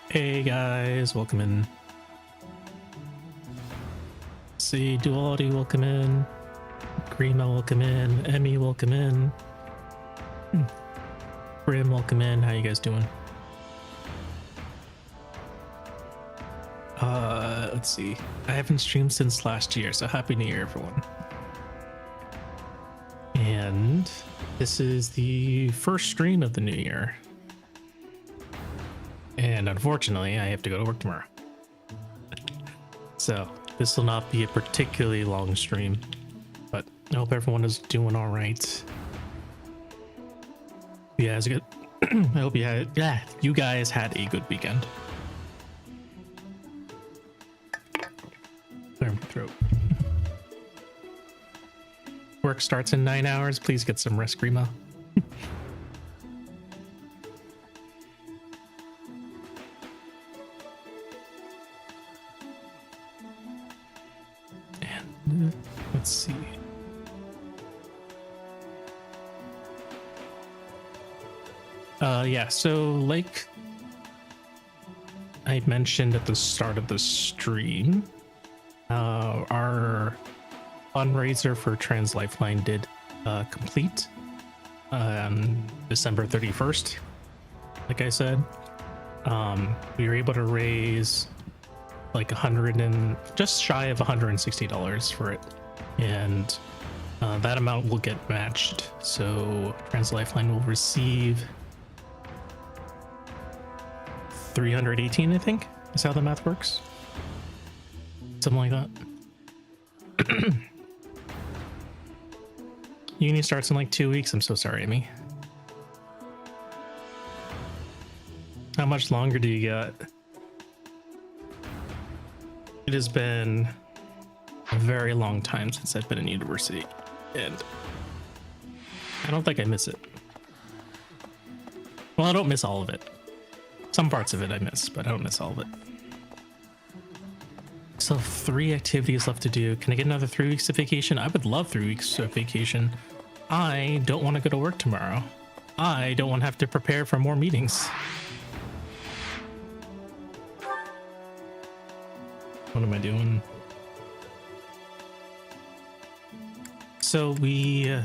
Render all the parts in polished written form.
Hey guys, welcome in. See, Duality, welcome in. Grima, welcome in. Emmy, welcome in. Brim, welcome in. How you guys doing? Let's see. I haven't streamed since last year, so happy new year everyone. And this is the first stream of the new year. And unfortunately, I have to go to work tomorrow. So this will not be a particularly long stream, but I hope everyone is doing all right. You guys good? I hope you guys had a good weekend. Clear my throat. Work starts in 9 hours. Please get some rest, Grima. And let's see. Yeah, so like I mentioned at the start of the stream, our fundraiser for Trans Lifeline did complete December 31st. Like I said, we were able to raise like just shy of $160 for it, and that amount will get matched. So Trans Lifeline will receive 318, I think, is how the math works. Something like that. Uni starts in like 2 weeks. I'm so sorry, Amy. How much longer do you got? It has been a very long time since I've been in university, and I don't think I miss it. Well, I don't miss all of it. Some parts of it I miss, but I don't miss all of it. Still have 3 activities left to do. Can I get another 3 weeks of vacation? I would love 3 weeks of vacation. I don't want to go to work tomorrow. I don't want to have to prepare for more meetings. What am I doing? So we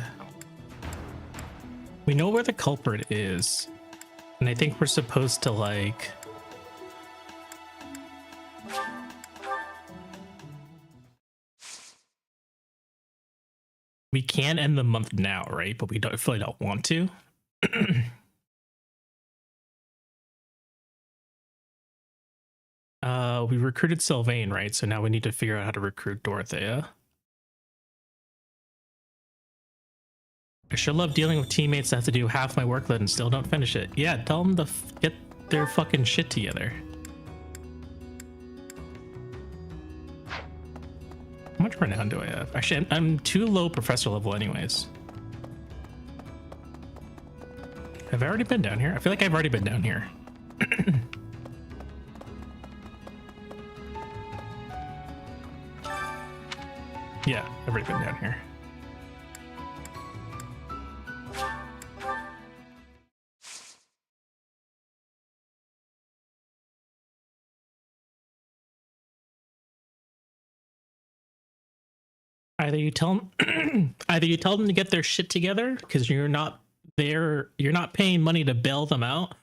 know where the culprit is, and I think we're supposed to like we can end the month now, right? But we really don't want to. We recruited Sylvain, right? So now we need to figure out how to recruit Dorothea. I sure love dealing with teammates that have to do half my workload and still don't finish it. Yeah, tell them to get their fucking shit together. How much renown do I have? Actually, I'm too low professor level anyways. Have I already been down here? I feel like I've already been down here. Yeah, I've already been down here. Either you tell them to get their shit together because you're not paying money to bail them out,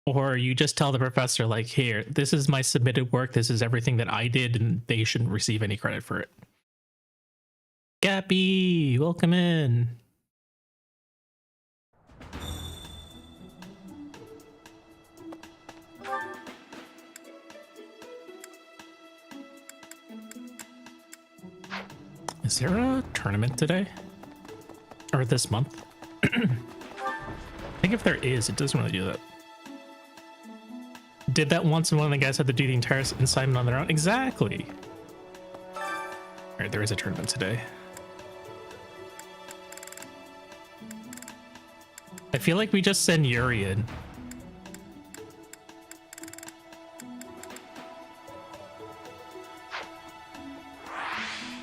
or you just tell the professor like, here, this is my submitted work, this is everything that I did, and they shouldn't receive any credit for it. Gappy, welcome in. Is there a tournament today? Or this month? I think if there is, it doesn't really do that. Did that once and one of the guys had to do the entire assignment on their own? Exactly. Alright, there is a tournament today. I feel like we just send Yuri in.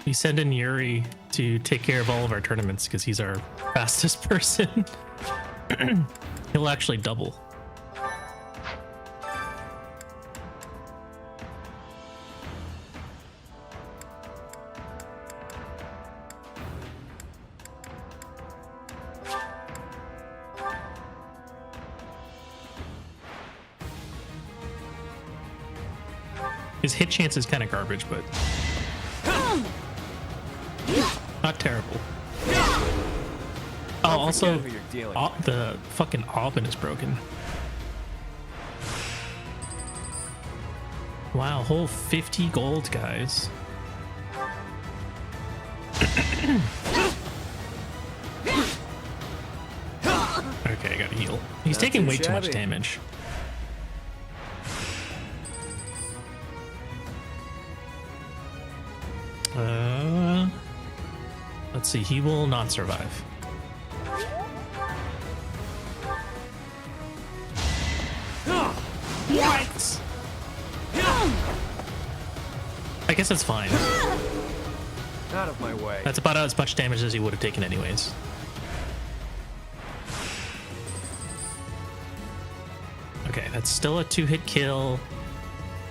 We send in Yuri to take care of all of our tournaments because he's our fastest person. He'll actually double. His hit chance is kind of garbage, but not terrible. Oh, also, the fucking oven is broken. Wow, whole 50 gold, guys. Okay, I gotta heal. He's taking way too much damage. Let's see, he will not survive. What? I guess that's fine. Out of my way. That's about as much damage as he would have taken anyways. Okay, that's still a 2-hit kill.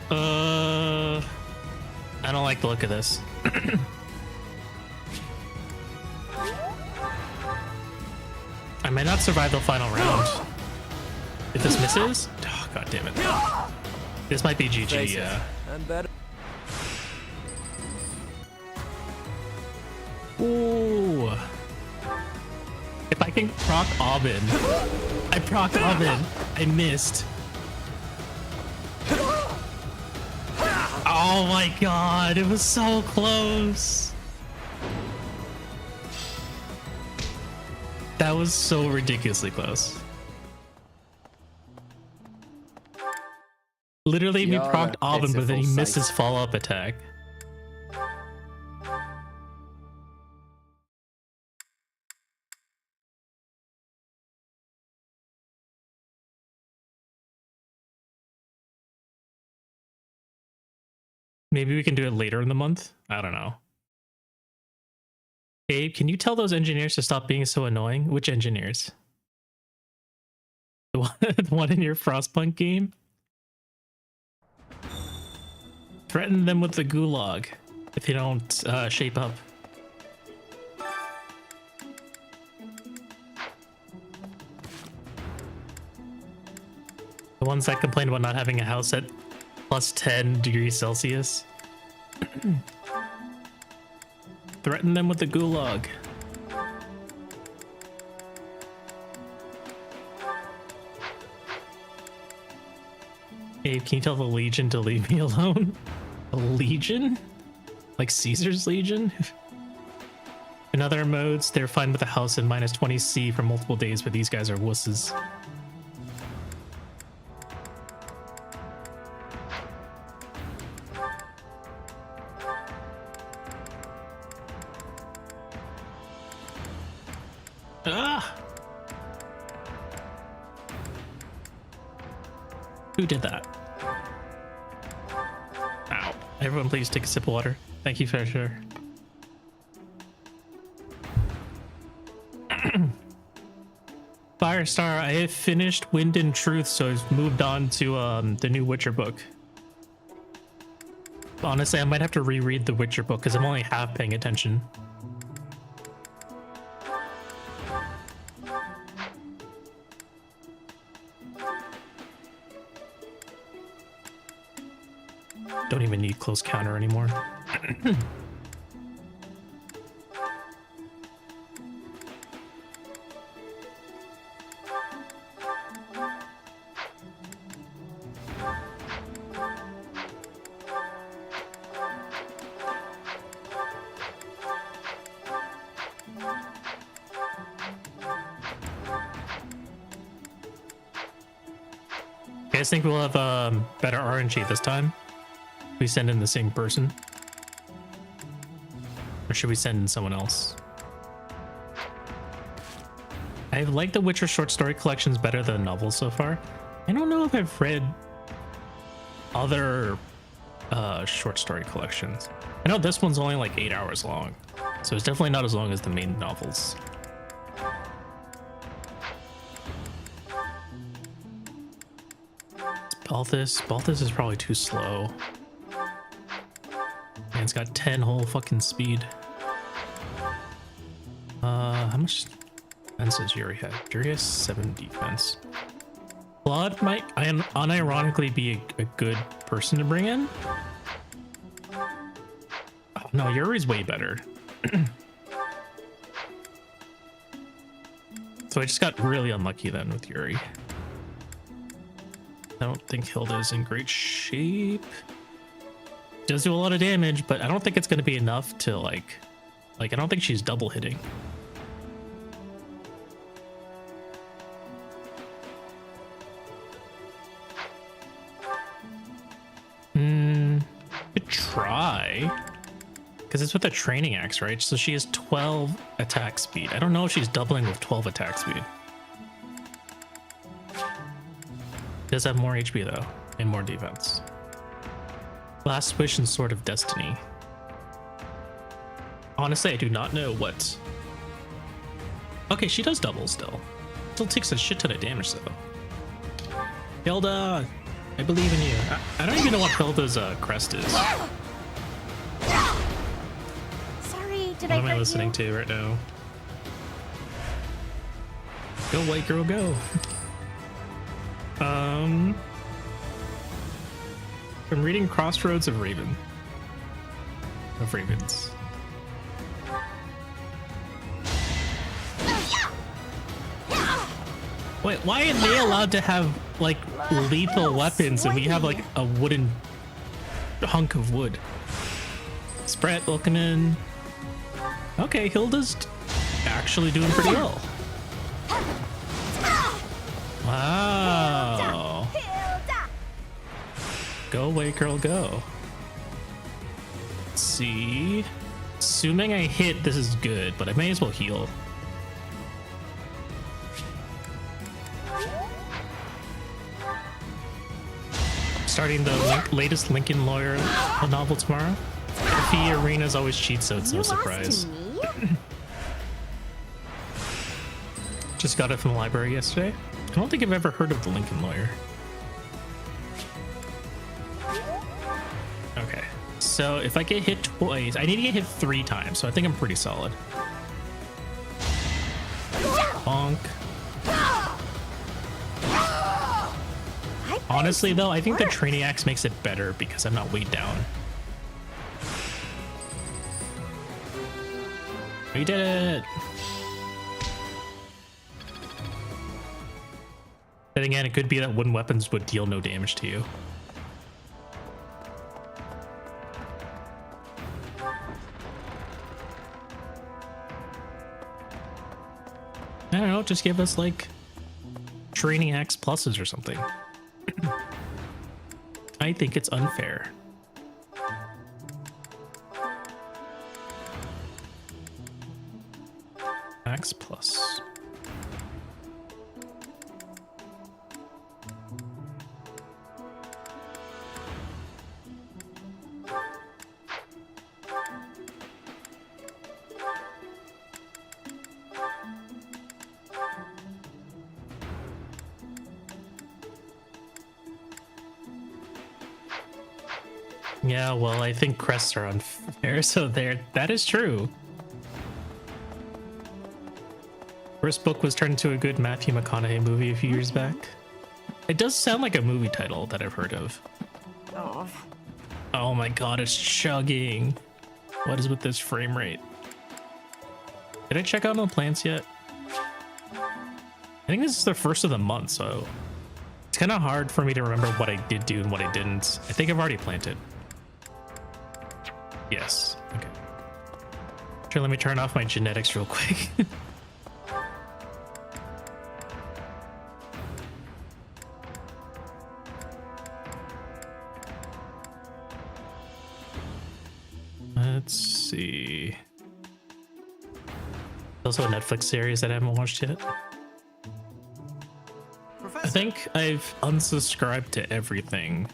I don't like the look of this. I might not survive the final round. If this misses, oh, god damn it. This might be GG, yeah. I'm better. Ooh. If I can proc Aubin. I proc Aubin. I missed. Oh my god, it was so close. That was so ridiculously close. Literally, we procced Aubin, but then he missed his follow-up attack. Maybe we can do it later in the month? I don't know. Abe, can you tell those engineers to stop being so annoying? Which engineers? The one in your Frostpunk game? Threaten them with the gulag if they don't shape up. The ones that complain about not having a house at plus 10 degrees Celsius. Threaten them with the gulag. Abe, can you tell the Legion to leave me alone? A Legion? Like Caesar's Legion? In other modes, they're fine with a house in minus 20C for multiple days, but these guys are wusses. Ah! Who did that? Ow. Everyone please take a sip of water. Thank you, fair sure. Firestar, I have finished Wind and Truth, so I've moved on to the new Witcher book. Honestly, I might have to reread the Witcher book because I'm only half paying attention. Don't even need close counter anymore. You guys think we'll have better RNG this time? We send in the same person? Or should we send in someone else? I like the Witcher short story collections better than novels so far. I don't know if I've read other short story collections. I know this one's only like 8 hours long, so it's definitely not as long as the main novels. Balthus is probably too slow. Man's got 10 whole fucking speed. How much defense does Yuri have? Yuri has 7 defense. Blood might unironically be a good person to bring in, No, Yuri's way better. So I just got really unlucky then with Yuri. I don't think Hilda's in great shape. Does do a lot of damage, but I don't think it's going to be enough to like I don't think she's double hitting. Could try. Because it's with a training axe, right? So she has 12 attack speed. I don't know if she's doubling with 12 attack speed. Does have more HP though, and more defense. Last Wish and Sword of Destiny. Honestly, I do not know what. Okay, she does double still. Still takes a shit ton of damage though. Hilda, I believe in you. I don't even know what Hilda's crest is. Did what am I listening to right now? Go white girl, go. I'm reading Crossroads of Raven. Of Ravens. Wait, why are they allowed to have like lethal weapons and we have like a wooden hunk of wood? Sprat looking in. Okay, Hilda's actually doing pretty well. Wow. Go away, girl, go. Let's see. Assuming I hit, this is good, but I may as well heal. Starting the latest Lincoln Lawyer novel tomorrow. FE Arenas always cheat, so it's no surprise. Just got it from the library yesterday. I don't think I've ever heard of the Lincoln Lawyer. Okay, so if I get hit twice, I need to get hit 3 times, so I think I'm pretty solid. Bonk. Honestly though, I think the training axe makes it better because I'm not weighed down. We did it! Then again, it could be that wooden weapons would deal no damage to you. I don't know, just give us like training axe pluses or something. I think it's unfair. Axe plus. Yeah, well, I think crests are unfair, so that is true. First book was turned into a good Matthew McConaughey movie a few years back. It does sound like a movie title that I've heard of. Oh my god, it's chugging. What is with this frame rate? Did I check out no plants yet? I think this is the first of the month, so it's kind of hard for me to remember what I did do and what I didn't. I think I've already planted. Yes. Okay. Sure, let me turn off my genetics real quick. Let's see. Also a Netflix series that I haven't watched yet. I think I've unsubscribed to everything.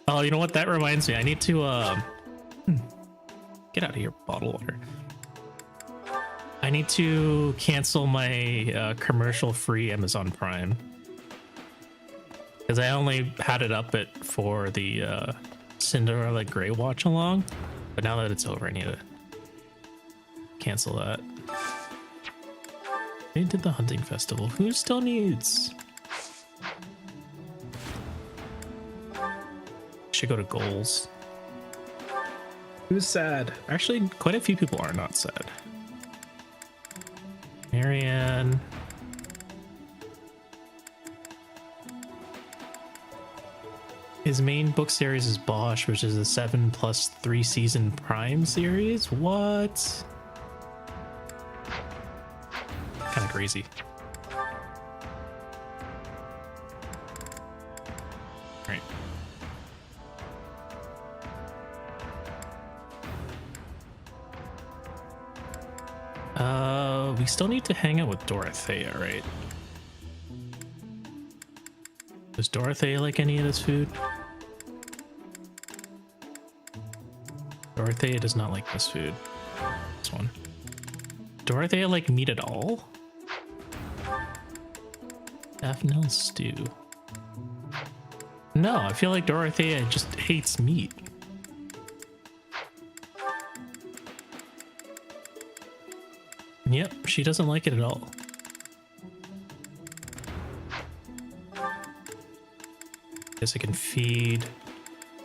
Oh, you know what? That reminds me. I need to get out of here, bottle water. I need to cancel my commercial-free Amazon Prime because I only had it up for the Cinderella Grey watch along, but now that it's over, I need to cancel that. They did the hunting festival. Who still needs? Should go to goals. Who's sad? Actually, quite a few people are not sad. Marianne. His main book series is Bosch, which is a 7+3 season Prime series. What? Kind of crazy. Right. We still need to hang out with Dorothea, right? Does Dorothea like any of this food? Dorothea does not like this food. This one. Dorothea like meat at all? Daphne stew. No, I feel like Dorothea just hates meat. Yep, she doesn't like it at all. Guess I can feed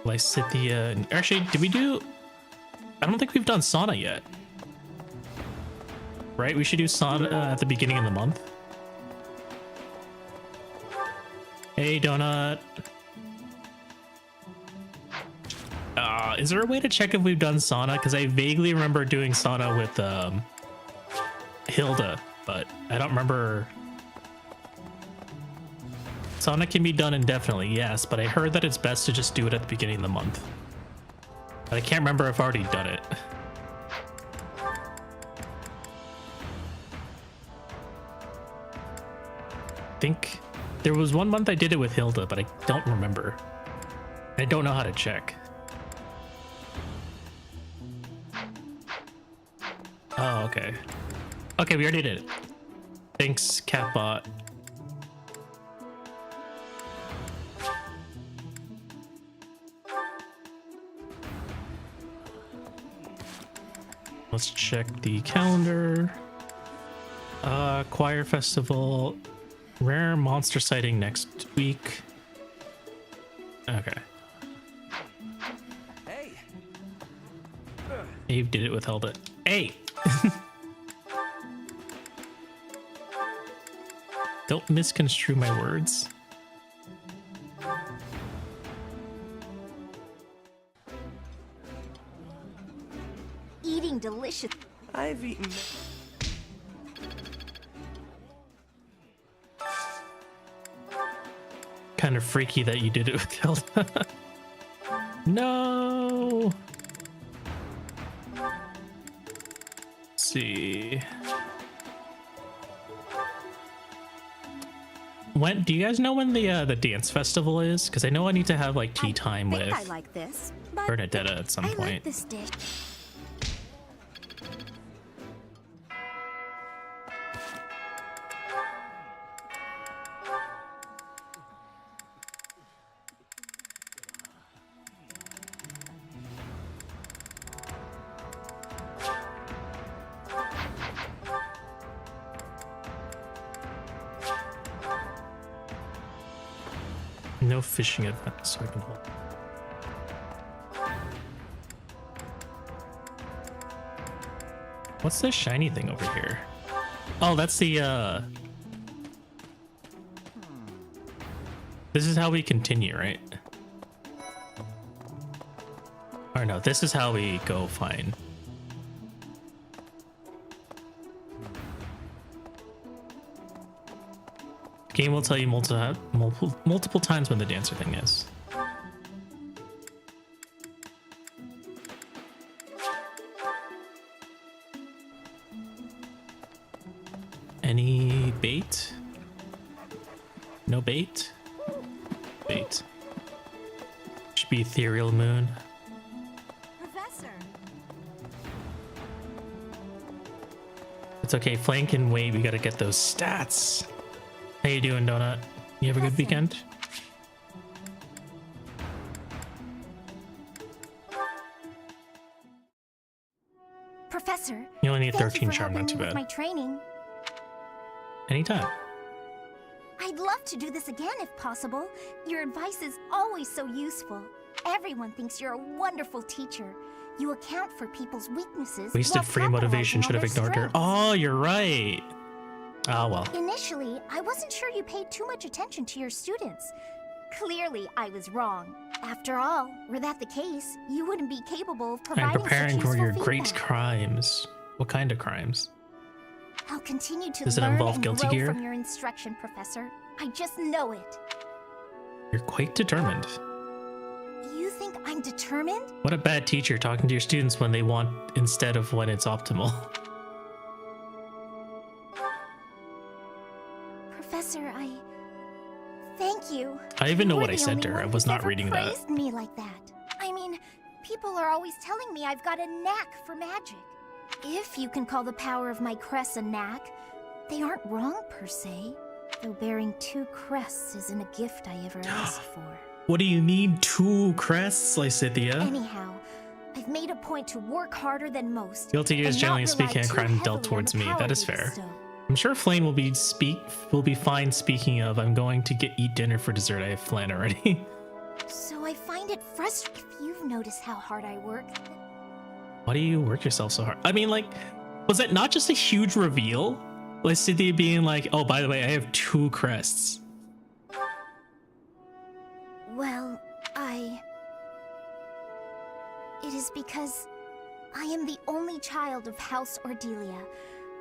Lysithia. And actually, did we do... I don't think we've done sauna yet. Right? We should do sauna at the beginning of the month. Hey, Donut. Is there a way to check if we've done sauna? Because I vaguely remember doing sauna with Hilda, but I don't remember. Sauna can be done indefinitely, yes, but I heard that it's best to just do it at the beginning of the month. But I can't remember if I've already done it. I think there was one month I did it with Hilda, but I don't remember. I don't know how to check. Oh, okay. Okay, we already did it. Thanks, Catbot. Let's check the calendar. Choir festival. Rare monster sighting next week. Okay. Hey. Abe did it with Hilda. Hey! Don't misconstrue my words. Eating delicious. I've eaten. Kind of freaky that you did it with Hilda. No. Let's see. When do you guys know when the dance festival is? Because I know I need to have like tea time with I like this, but Bernadetta at some I point. like this dish. No fishing event, so I can hold. What's this shiny thing over here? Oh, that's the This is how we continue, right? Or no, this is how we go find. Game will tell you multiple times when the dancer thing is. Any bait? No bait? Bait. Should be ethereal moon. Professor. It's okay, Flank can wait. We gotta get those stats. How you doing, Donut? You have a good weekend? Professor. You only need thank 13 you for charm, not helping too me with bad. my training. Anytime. I'd love to do this again if possible. Your advice is always so useful. Everyone thinks you're a wonderful teacher. You account for people's weaknesses. Wasted while free motivation, should capitalizing have on their ignored her. strengths. Oh, you're right. Oh, well. Initially, I wasn't sure you paid too much attention to your students. Clearly, I was wrong. After all, were that the case, you wouldn't be capable of providing I'm preparing such for your useful great feedback. crimes. What kind of crimes? I'll continue to Does it learn involve and Guilty grow Gear? from your instruction, Professor. I just know it. You're quite determined. You think I'm determined? What a bad teacher talking to your students when they want instead of when it's optimal. Professor, thank you. I even know You're what I the said only to her. one I was who's not ever reading that. praised me like that. I mean, people are always telling me I've got a knack for magic. If you can call the power of my crests a knack, they aren't wrong per se. Though bearing 2 crests isn't a gift I ever asked for. What do you mean 2 crests, Lysithia? Anyhow, I've made a point to work harder than most. Guilty Gear is and generally not rely speaking a too crime heavily dealt on towards the me. power That is you fair. bestow. I'm sure Flame will be fine. Speaking of, I'm going to eat dinner for dessert. I have flan already. So I find it frustrating if you've noticed how hard I work. Why do you work yourself so hard? I mean, like, was that not just a huge reveal? Lysithia being like, oh, by the way, I have 2 crests. Well, it is because I am the only child of House Ordelia.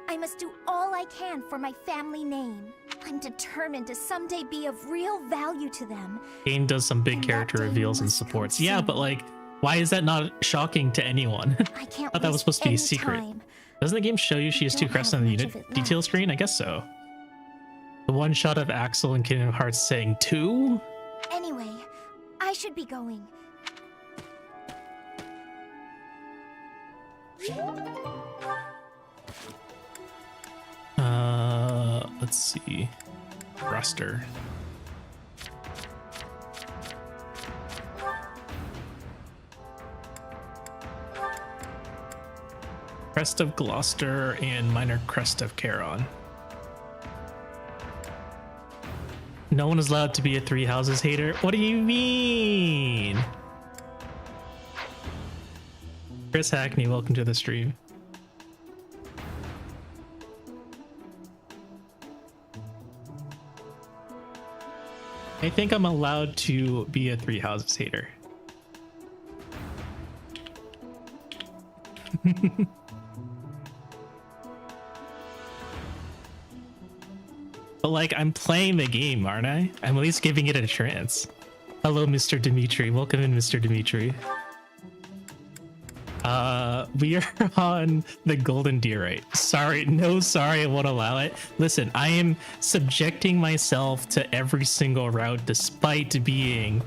I must do all I can for my family name. I'm determined to someday be of real value to them. Game does some big And that character day reveals and must supports. come Yeah, soon. but like, why is that not shocking to anyone? I can't thought that was waste supposed to be a any secret. time. Doesn't the game show you she has 2 don't crests have on the much unit of it detail left. screen? I guess so. The one shot of Axel and Kingdom Hearts saying 2? Anyway, I should be going. Let's see. Roster. Crest of Gloucester and Minor Crest of Charon. No one is allowed to be a 3 houses hater. What do you mean? Chris Hackney, welcome to the stream. I think I'm allowed to be a 3 houses hater. But like, I'm playing the game, aren't I? I'm at least giving it a chance. Hello, Mr. Dimitri. Welcome in, Mr. Dimitri. We are on the golden diorite. Sorry, I won't allow it. Listen, I am subjecting myself to every single route despite being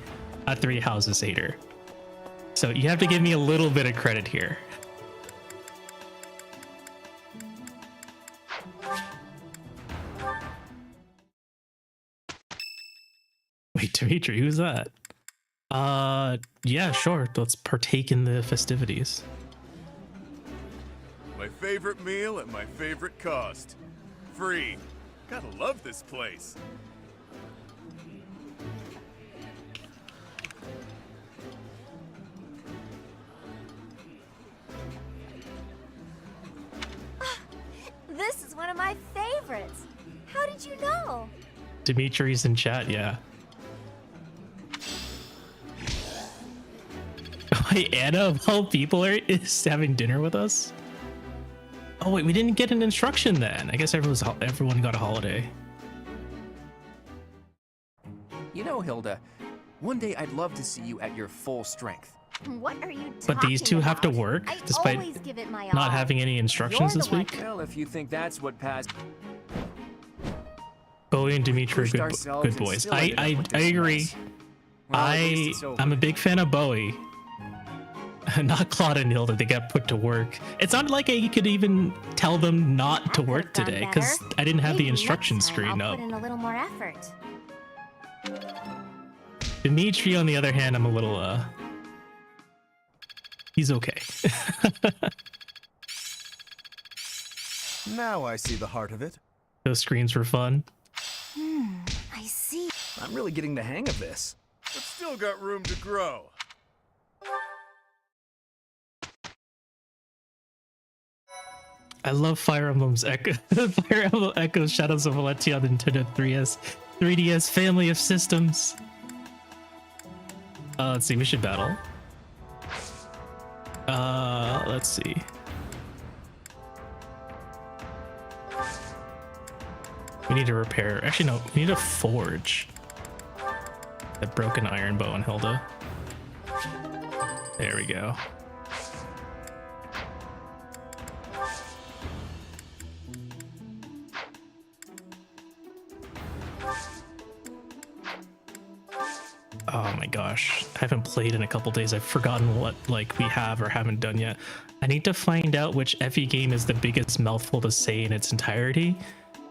a 3 houses hater. So you have to give me a little bit of credit here. Wait, Dimitri, who's that? Yeah, sure. Let's partake in the festivities. My favorite meal at my favorite cost. Free. Gotta love this place. This is one of my favorites. How did you know? Dimitri's in chat, yeah. Wait, Anna of all people is having dinner with us? Oh wait, we didn't get an instruction then. I guess everyone got a holiday. You know, Hilda, one day I'd love to see you at your full strength. What are you But these talking two have to about? work I despite always give it my not all. having any instructions this week. Well, if you think that's what passed, Bowie and Dimitri are pushed good, ourselves good and boys. still I ended up with this agree. mess. Well, at least it's over. I'm a big fan of Bowie. Not Claude and Hilda, they got put to work. It's not like I could even tell them not to work done today because better. I didn't have the Maybe instruction next time screen I'll up. put in a little more effort. Dimitri, on the other hand, I'm a little he's okay. Now I see the heart of it. Those screens were fun. I see. I'm really getting the hang of this. But still got room to grow. I love Fire Emblem's Echo. Fire Emblem Echo Shadows of Valentia on the Nintendo 3DS family of systems. Let's see, we should battle. Let's see. We need to repair. Actually, no, we need to forge that broken iron bow on Hilda. There we go. Oh my gosh, I haven't played in a couple days. I've forgotten what like we have or haven't done yet. I need to find out which FE game is the biggest mouthful to say in its entirety.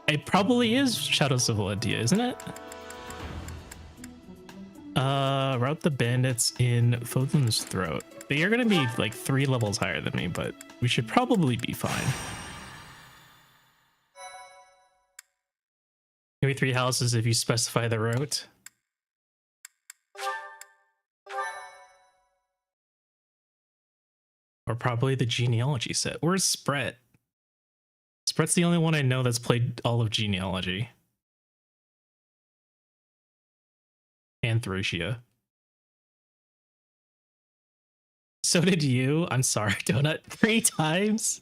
It probably is Shadows of Valentia, isn't it? Route the bandits in Fothen's Throat. They are gonna be like 3 levels higher than me, but we should probably be fine. Maybe 3 houses if you specify the route. Or probably the genealogy set. Where's Spret? Spret's the only one I know that's played all of genealogy. And Thrucia. So did you. I'm sorry, Donut. 3 times?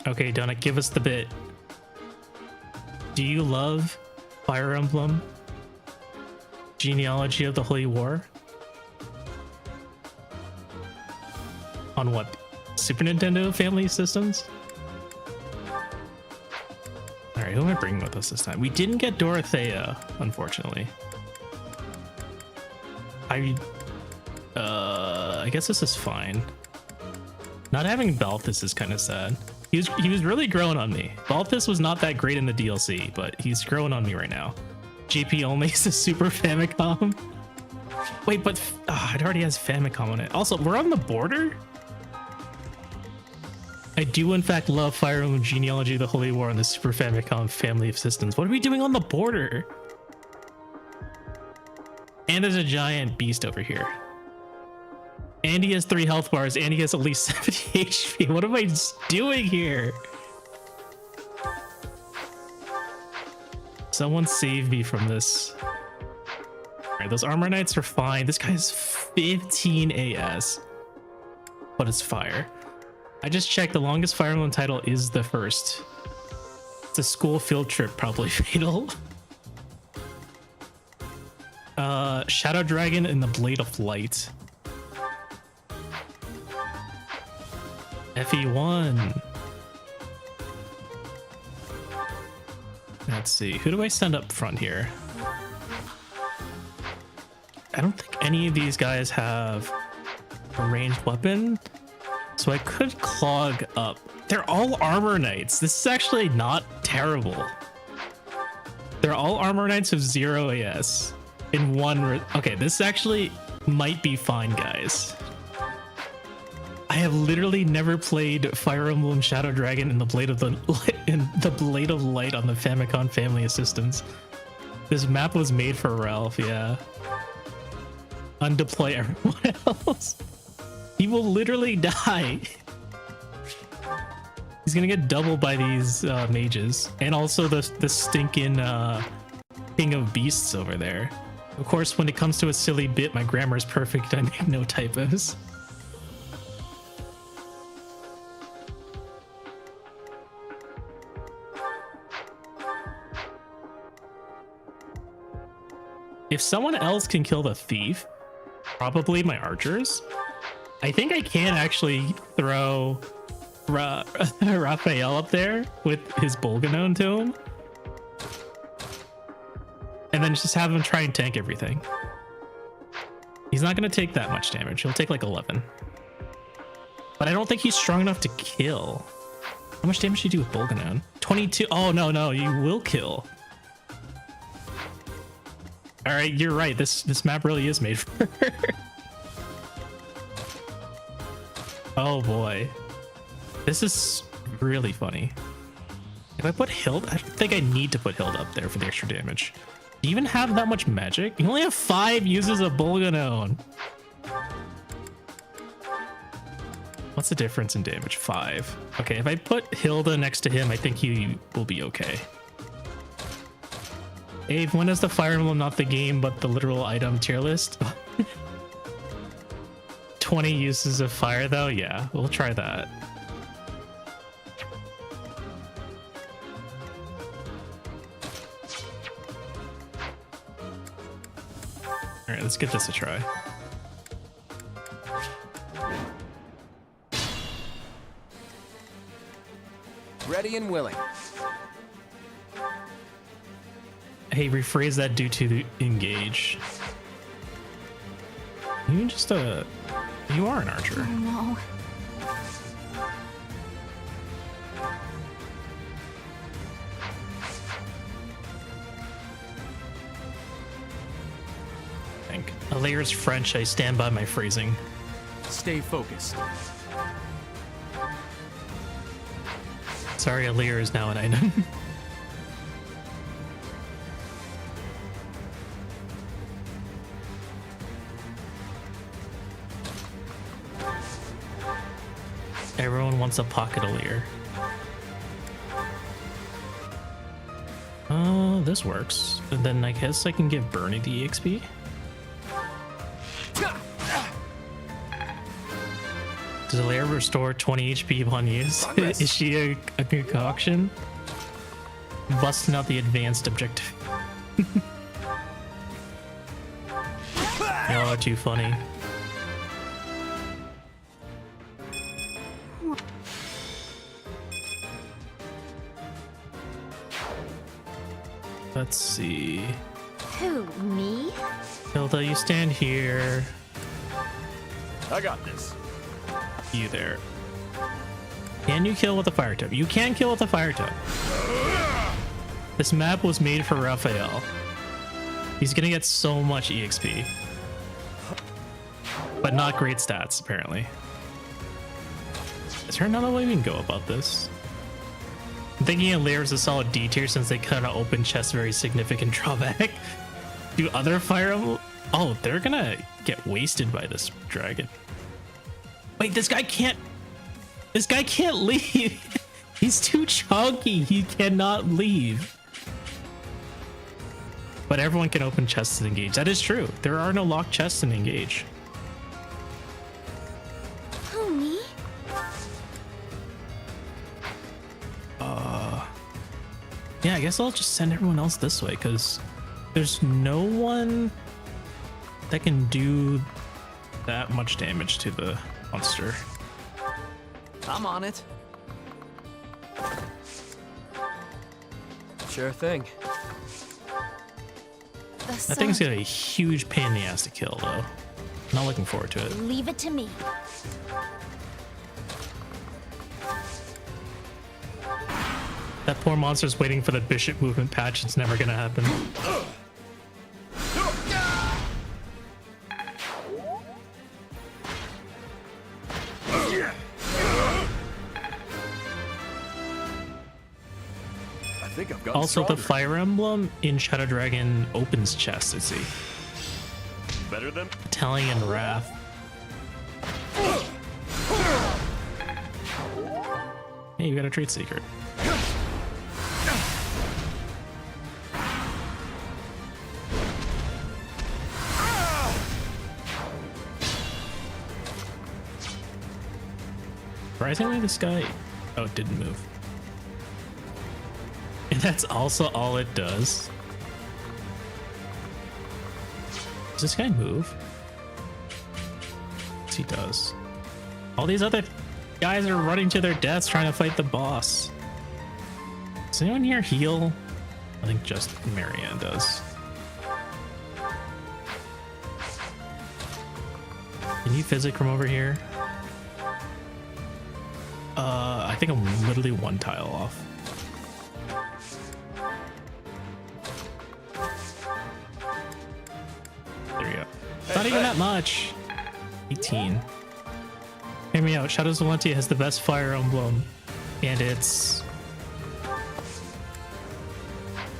Okay, Donut, give us the bit. Do you love Fire Emblem? Genealogy of the Holy War? On what? Super Nintendo family systems? Alright, who am I bringing with us this time? We didn't get Dorothea, unfortunately. I guess this is fine. Not having Balthus is kind of sad. He was really growing on me. Balthus was not that great in the DLC, but he's growing on me right now. GP only is a Super Famicom. Wait, but it already has Famicom on it. Also, we're on the border? I do in fact love Fire Emblem Genealogy of the Holy War on the Super Famicom family of systems. What are we doing on the border? And there's a giant beast over here. And he has 3 health bars, and he has at least 70 HP. What am I doing here? Someone save me from this. Alright, those armor knights are fine. This guy has 15 AS. But it's fire. I just checked, the longest Fire Emblem title is the first. It's a school field trip, probably fatal. Shadow Dragon and the Blade of Light. FE1. Let's see, who do I send up front here? I don't think any of these guys have a ranged weapon, so I could clog up. They're all armor knights. This is actually not terrible. They're all armor knights with 0 AS in one. Okay, this actually might be fine, guys. I have literally never played Fire Emblem Shadow Dragon and the Blade of Light on the Famicom family of systems. This map was made for Ralph, yeah. Undeploy everyone else. He will literally die. He's gonna get doubled by these mages, and also the stinking King of Beasts over there. Of course, when it comes to a silly bit, my grammar is perfect. I make no typos. If someone else can kill the thief, probably my archers. I think I can actually throw Raphael up there with his Bolganone to him. And then just have him try and tank everything. He's not going to take that much damage. He'll take like 11. But I don't think he's strong enough to kill. How much damage do you do with Bolganone? 22. Oh, no, you will kill. All right, you're right. This map really is made for her. Oh boy. This is really funny. If I put Hild, I don't think I need to put Hild up there for the extra damage. Do you even have that much magic? You only have 5 uses of Bolganone. What's the difference in damage? 5. Okay, if I put Hilda next to him, I think he will be okay. Abe, when is the Fire Emblem not the game, but the literal item tier list? 20 uses of fire, though? Yeah, we'll try that. Alright, let's give this a try. Ready and willing. Hey, rephrase that due to engage. You just you are an archer. Oh no. I think. A layer's French, I stand by my phrasing. Stay focused. Sorry, a layer is now an item. Everyone wants a pocket Aleer. This works. And then I guess I can give Bernie the EXP. Does Aleer restore 20 HP upon use? Is she a concoction? Busting out the advanced objective. Y'all are too funny. Let's see. Who, me? Hilda, you stand here. I got this. You there. Can you kill with a fire tip? You can kill with a fire tip. This map was made for Raphael. He's gonna get so much EXP. But not great stats, apparently. Is there another way we can go about this? I'm thinking Aleer is a solid D tier since they cut out open chest, very significant drawback. Do other Fire Emblem... Oh, they're gonna get wasted by this dragon. Wait, this guy can't leave. He's too chunky. He cannot leave. But everyone can open chests and engage. That is true. There are no locked chests in engage. Who, me? Yeah, I guess I'll just send everyone else this way because there's no one that can do that much damage to the monster. I'm on it. Sure thing. The That sun. thing's got a huge pain in the ass to kill, though. Not looking forward to it. Leave it to me. That poor monster's waiting for the bishop movement patch. It's never gonna happen. I think I've gotten Also, the stronger. Fire Emblem in Shadow Dragon opens chests, I see. Better than Telling and Wrath. Hey, you got a trade secret. Surprisingly, this guy... Oh, it didn't move. And that's also all it does. Does this guy move? Yes, he does. All these other guys are running to their deaths trying to fight the boss. Does anyone here heal? I think just Marianne does. Can you physic from over here? I think I'm literally one tile off. There we go. Not even that much. 18. Hear me out. Shadows of Valentia has the best Fire Emblem, and it's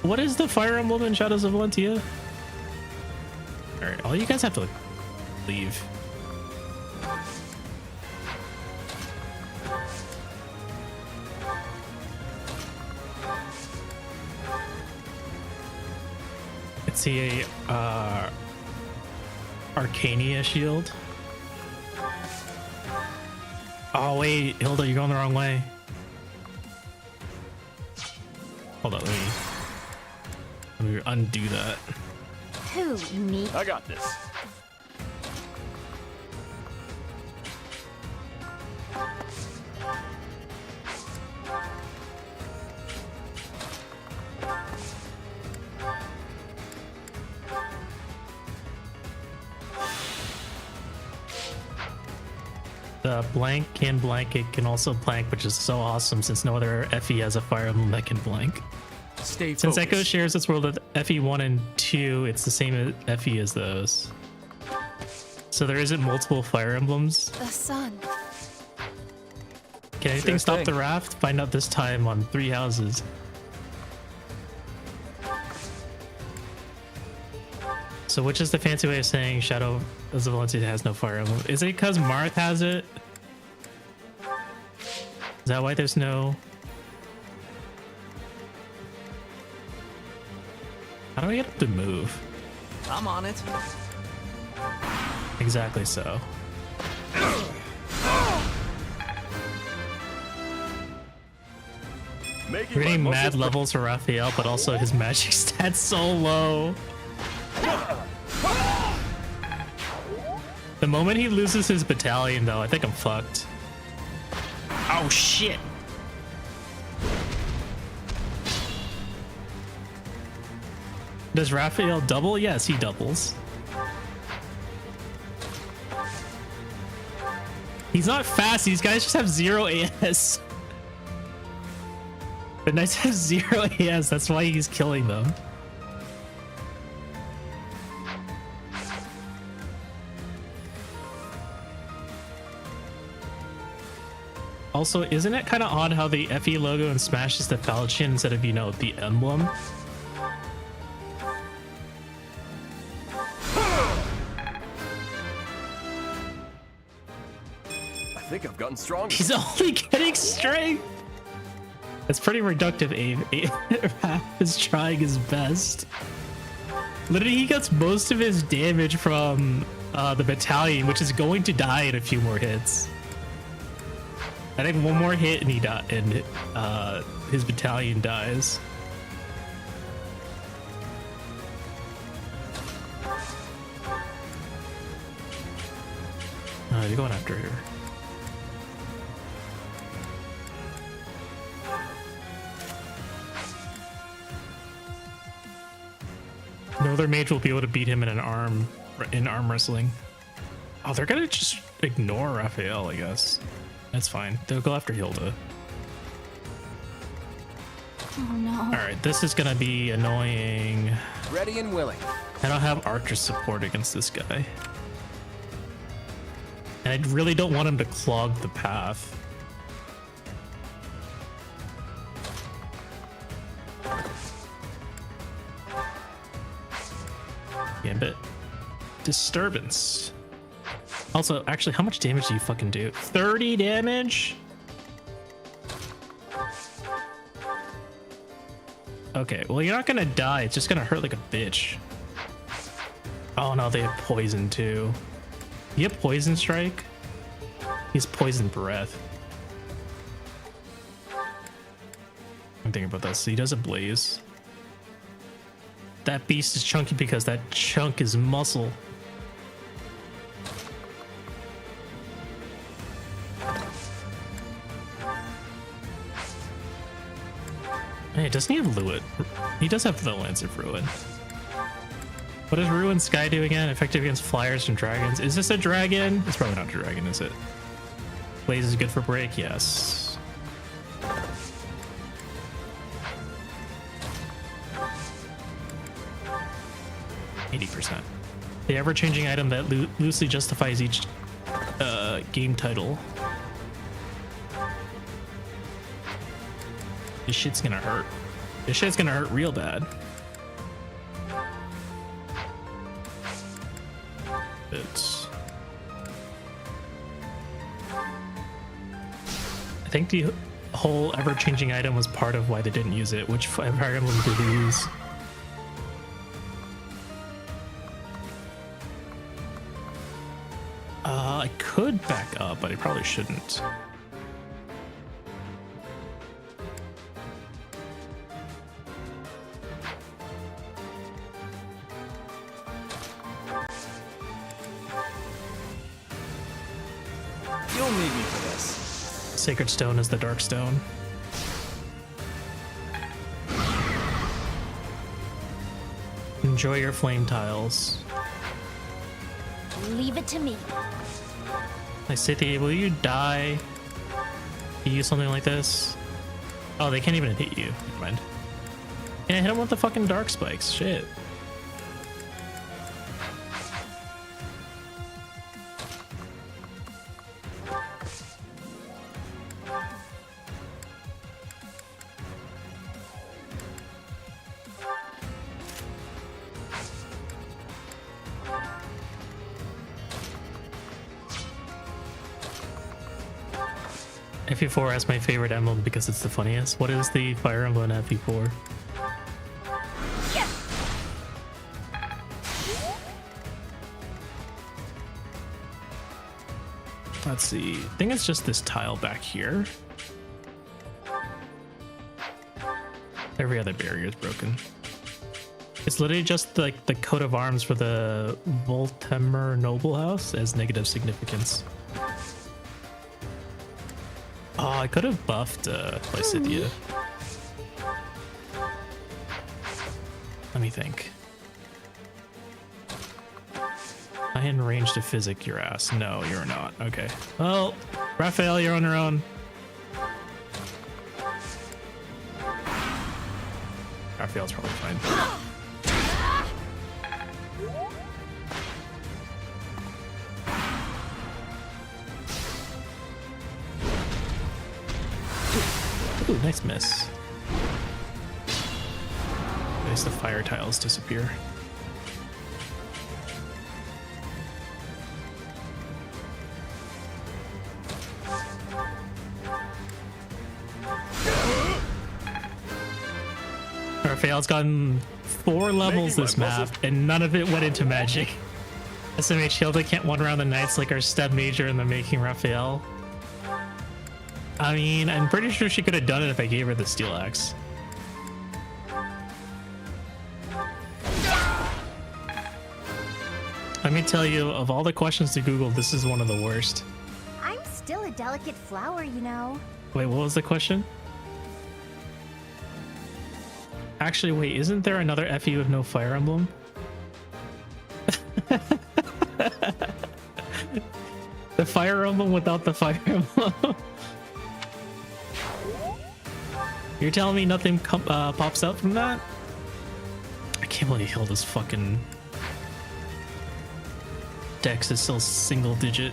What is the Fire Emblem in Shadows of Valentia? Alright, all you guys have to leave. Let's see a Arcania shield. Oh wait, Hilda, you're going the wrong way. Hold on, let me undo that. Too neat. I got this. The blank can blank, it can also blank, which is so awesome since no other FE has a Fire Emblem that can blank. Stay focused. Since Echo shares its world with FE1 and 2, it's the same FE as those. So there isn't multiple Fire Emblems. The sun. Can anything Sure stop thing. the raft? Find out this time on 3 Houses. So which is the fancy way of saying Shadow of Valentia has no Fire Emblem? Is it because Marth has it? Is that why there's no... How do I get up to move? I'm on it. Exactly so. Making We're getting my mad muscles levels for Raphael, but also his magic stats so low. The moment he loses his battalion, though, I think I'm fucked. Oh shit! Does Raphael double? Yes, he doubles. He's not fast. These guys just have 0 AS. The knights have 0 AS. That's why he's killing them. Also, isn't it kind of odd how the FE logo in Smash is the falchion instead of, you know, the emblem? I think I've gotten stronger. He's only getting strength. That's pretty reductive, Abe. Raph is trying his best. Literally, he gets most of his damage from the battalion, which is going to die in a few more hits. I think one more hit and he and his battalion dies. You're going after her. No other mage will be able to beat him in arm wrestling. Oh, they're gonna just ignore Raphael, I guess. That's fine. They'll go after Hilda. Oh no. Alright, this is gonna be annoying. Ready and willing. I don't have archer support against this guy. And I really don't want him to clog the path. Gambit. Disturbance. Also, actually, how much damage do you fucking do? 30 damage? Okay, well, you're not gonna die. It's just gonna hurt like a bitch. Oh no, they have poison too. You have poison strike? He's poison breath. I'm thinking about this. So he does a blaze. That beast is chunky because that chunk is muscle. Hey, doesn't he have Luit? He does have the Lance of Ruin. What does Ruin Sky do again? Effective against flyers and dragons. Is this a dragon? It's probably not a dragon, is it? Blaze is good for break, yes. %. The ever-changing item that loosely justifies each game title. This shit's gonna hurt. This shit's gonna hurt real bad. It's... I think the whole ever-changing item was part of why they didn't use it. Which Fire Emblem did they use? I could back up, but I probably shouldn't. You'll need me for this. Sacred Stone is the Dark Stone. Enjoy your flame tiles. Leave it to me. City, will you die? You use something like this? Oh, they can't even hit you. Never mind. Yeah, hit him with the fucking dark spikes. Shit. FE4 has my favorite emblem because it's the funniest. What is the Fire Emblem in FE4? Let's see. I think it's just this tile back here. Every other barrier is broken. It's literally just like the coat of arms for the Voltemer Noble House as negative significance. Oh, I could have buffed Lysithia. Let me think. I am range to physic your ass. No, you're not. Okay. Well, Raphael, you're on your own. Raphael's probably fine. Ooh, nice miss. Nice, the fire tiles disappear. Raphael's gotten 4 levels this map, and none of it went into magic. SMH Hilda can't one around the knights like our step major in the making Raphael. I mean, I'm pretty sure she could have done it if I gave her the steel axe. Let me tell you, of all the questions to Google, this is one of the worst. I'm still a delicate flower, you know. Wait, what was the question? Actually, wait, isn't there another FE with no Fire Emblem? The Fire Emblem without the Fire Emblem. You're telling me nothing pops out from that? I can't believe Hilda's fucking dex is still single digit.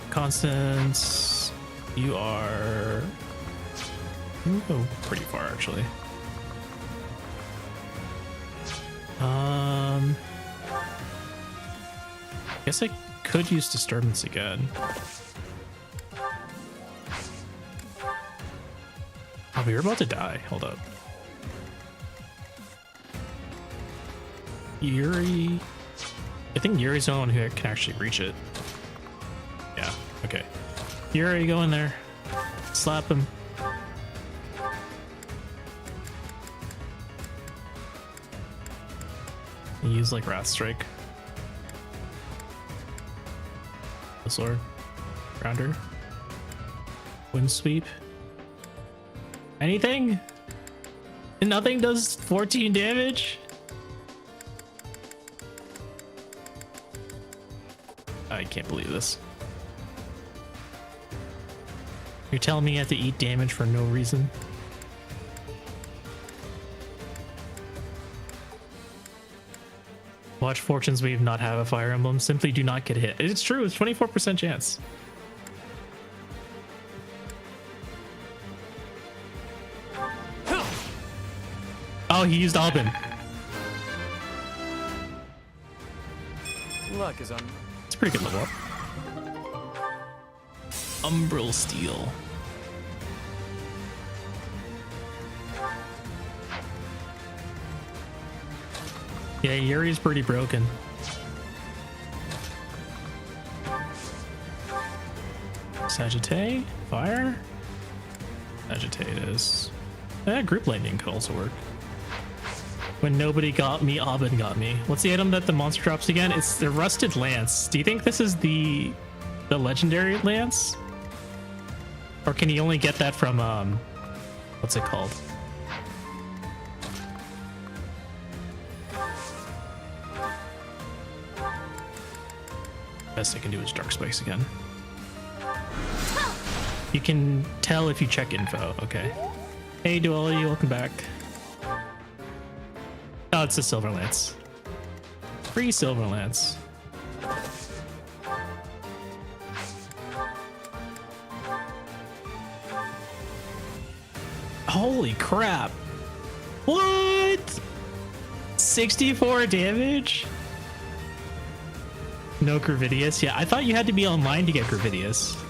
Constance, you are... You go pretty far, actually. Guess I could use disturbance again. Oh, we were about to die. Hold up. Yuri. I think Yuri's the one who can actually reach it. Yeah, okay. Yuri, go in there. Slap him. And use like Wrath Strike. The sword. Grounder. Wind Sweep. Anything? Nothing does 14 damage? I can't believe this. You're telling me I have to eat damage for no reason? Watch Fortune's Wave not have a Fire Emblem. Simply do not get hit. It's true. It's 24% chance. Oh, he used Albin. Luck is on. It's a pretty good level up. Umbral Steel. Yeah, Yuri's pretty broken. Sagittae, fire. Sagittae is. Group lightning could also work. When nobody got me, Abin got me. What's the item that the monster drops again? It's the rusted lance. Do you think this is the legendary lance? Or can you only get that from what's it called? Best I can do is Dark Spikes again. You can tell if you check info. Okay. Hey, Duality, welcome back. Oh, it's a Silver Lance. Free Silver Lance. Holy crap. What? 64 damage? No Gravidius? Yeah, I thought you had to be online to get Gravidius.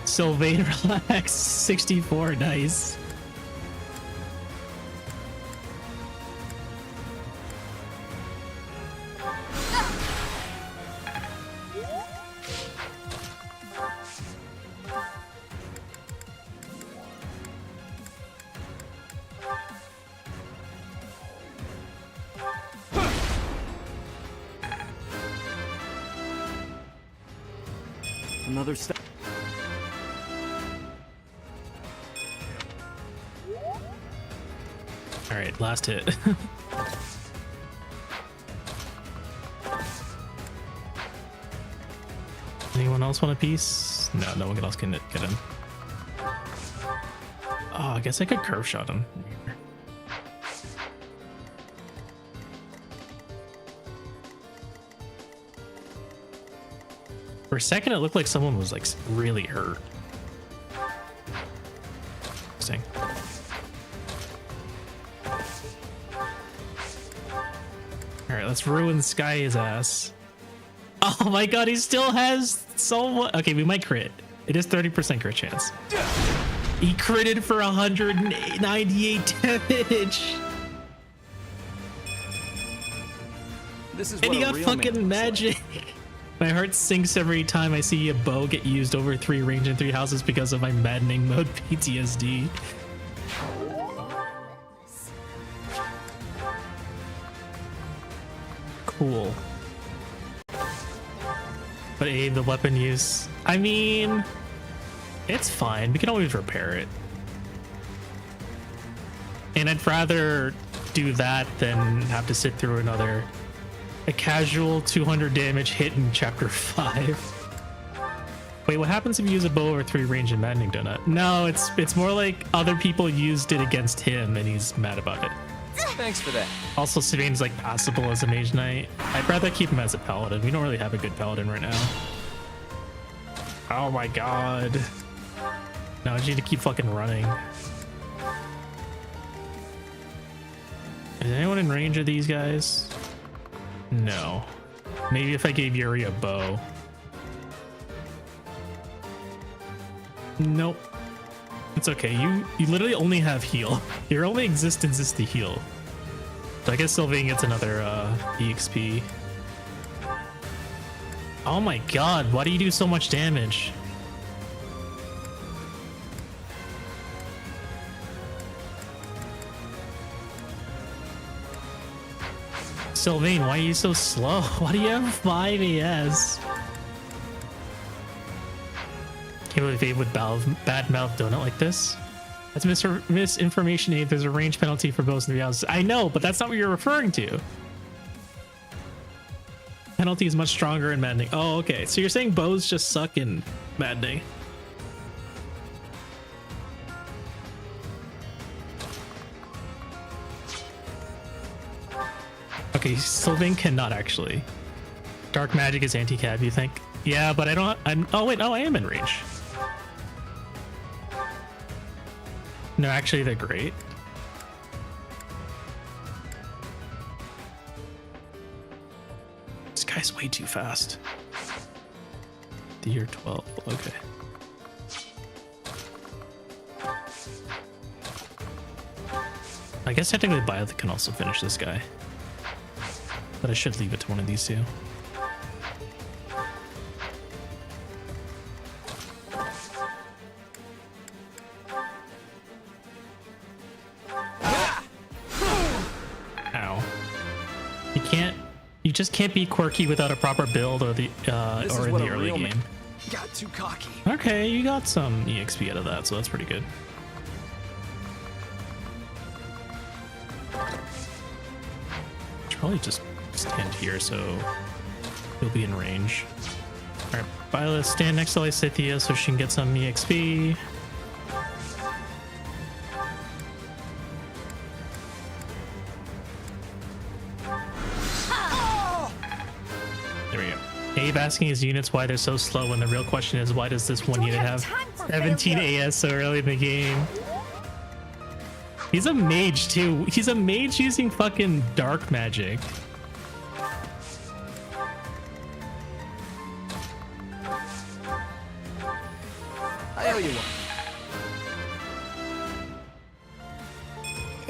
Sylvain, relax. 64, nice. Another step. All right, last hit. Anyone else want a piece? No, no one else can get him. Oh, I guess I could curve shot him. For a second, it looked like someone was like really hurt. Interesting. All right, let's ruin Sky's ass. Oh my god, he still has so much. Okay, we might crit. It is 30% crit chance. He critted for 198 damage. This is And what he a got real fucking man magic. My heart sinks every time I see a bow get used over 3 range and 3 houses because of my maddening mode PTSD. Cool. But the weapon use, I mean, it's fine. We can always repair it. And I'd rather do that than have to sit through a casual 200 damage hit in chapter 5. Wait, what happens if you use a bow over 3 range in Maddening Donut? No, it's more like other people used it against him and he's mad about it. Thanks for that. Also, Sylvain's like passable as a mage knight. I'd rather keep him as a paladin. We don't really have a good paladin right now. Oh my god. No, I need to keep fucking running. Is anyone in range of these guys? No. Maybe if I gave Yuri a bow. Nope. It's okay. You literally only have heal. Your only existence is to heal. So I guess Sylvain gets another EXP. Oh my god, why do you do so much damage? Sylvain, why are you so slow? Why do you have 5 AS? Can't believe they would badmouth Donut like this. That's misinformation, Abe. There's a range penalty for bows and 3 houses. I know, but that's not what you're referring to. Penalty is much stronger in Maddening. Oh, okay. So you're saying bows just suck in Maddening. Okay, Sylvain cannot actually. Dark magic is anti-cab, you think? Yeah, but I don't. Oh wait, no, I am in range. No, actually, they're great. This guy's way too fast. The year 12. Okay. I guess technically Bioth can also finish this guy. But I should leave it to one of these two. Ow. You just can't be quirky without a proper build or the or in the early game. Got too cocky. Okay, you got some EXP out of that, so that's pretty good. Should probably just stand here so he'll be in range. Alright, Violet, stand next to Lysithea so she can get some EXP. There we go. Abe asking his units why they're so slow when the real question is why does this one unit have 17 AS so early in the game? He's a mage too. He's a mage using fucking dark magic. I owe you one.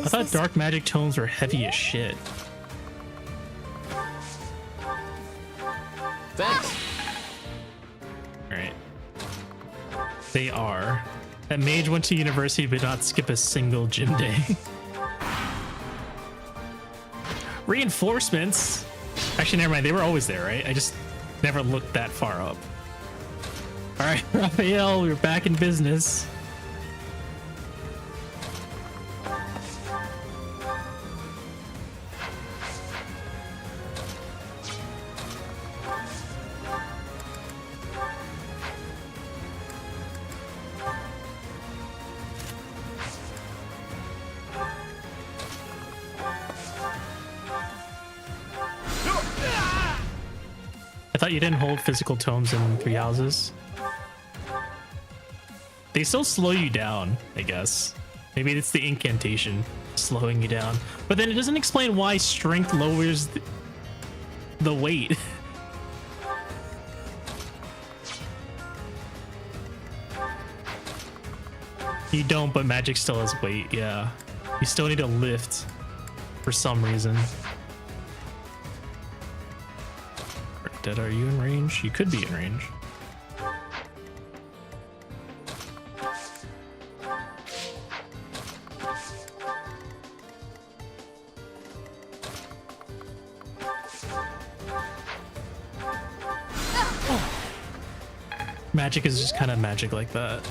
I thought dark magic tomes were heavy as shit. Thanks. Alright. They are. That mage went to university but not skip a single gym day. Reinforcements? Actually, never mind. They were always there, right? I just never looked that far up. Alright, Raphael, we're back in business. I thought you didn't hold physical tomes in 3 houses. They still slow you down, I guess. Maybe it's the incantation slowing you down. But then it doesn't explain why strength lowers the weight. You don't, but magic still has weight, yeah. You still need to lift for some reason. Dead, are you in range? You could be in range. Magic is just kind of magic like that.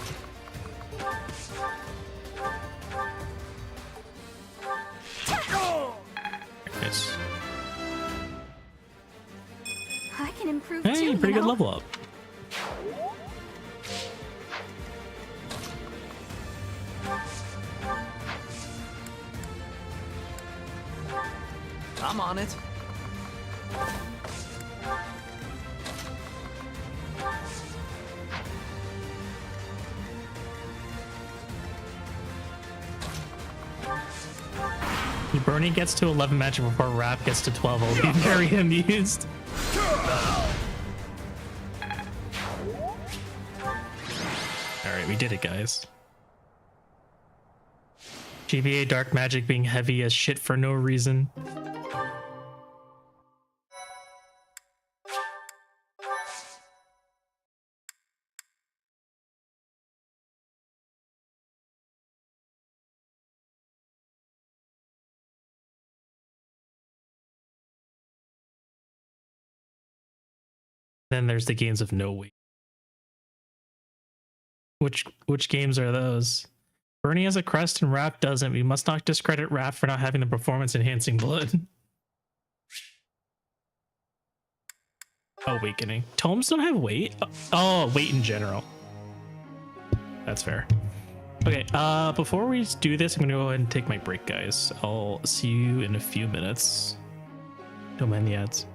Nice. I can improve Hey, too, pretty you good know? level up. I'm on it. If Bernie gets to 11 magic before Rap gets to 12, I'll be very amused. Alright, we did it, guys. GBA Dark Magic being heavy as shit for no reason. Then there's the games of no weight. Which games are those? Bernie has a crest and Raph doesn't. We must not discredit Raph for not having the performance enhancing blood. Awakening. Tomes don't have weight? Oh, weight in general. That's fair. Okay, before we do this, I'm gonna go ahead and take my break, guys. I'll see you in a few minutes. Don't mind the ads.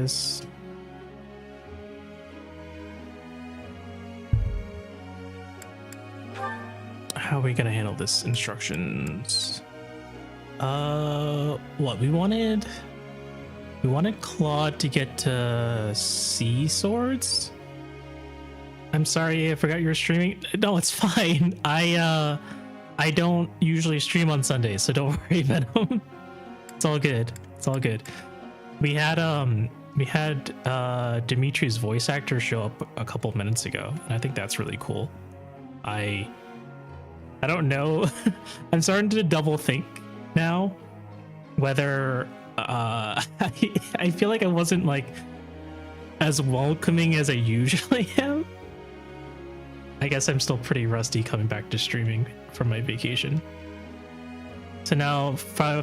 this. How are we gonna handle this instructions? What we wanted Claude to get to sea swords. I'm sorry, I forgot you were streaming. No, it's fine. I don't usually stream on Sundays, so don't worry, Venom. It's all good. It's all good. We had Dimitri's voice actor show up a couple minutes ago, and I think that's really cool. I don't know. I'm starting to double think now whether I feel like I wasn't like as welcoming as I usually am. I guess I'm still pretty rusty coming back to streaming from my vacation. So now Fire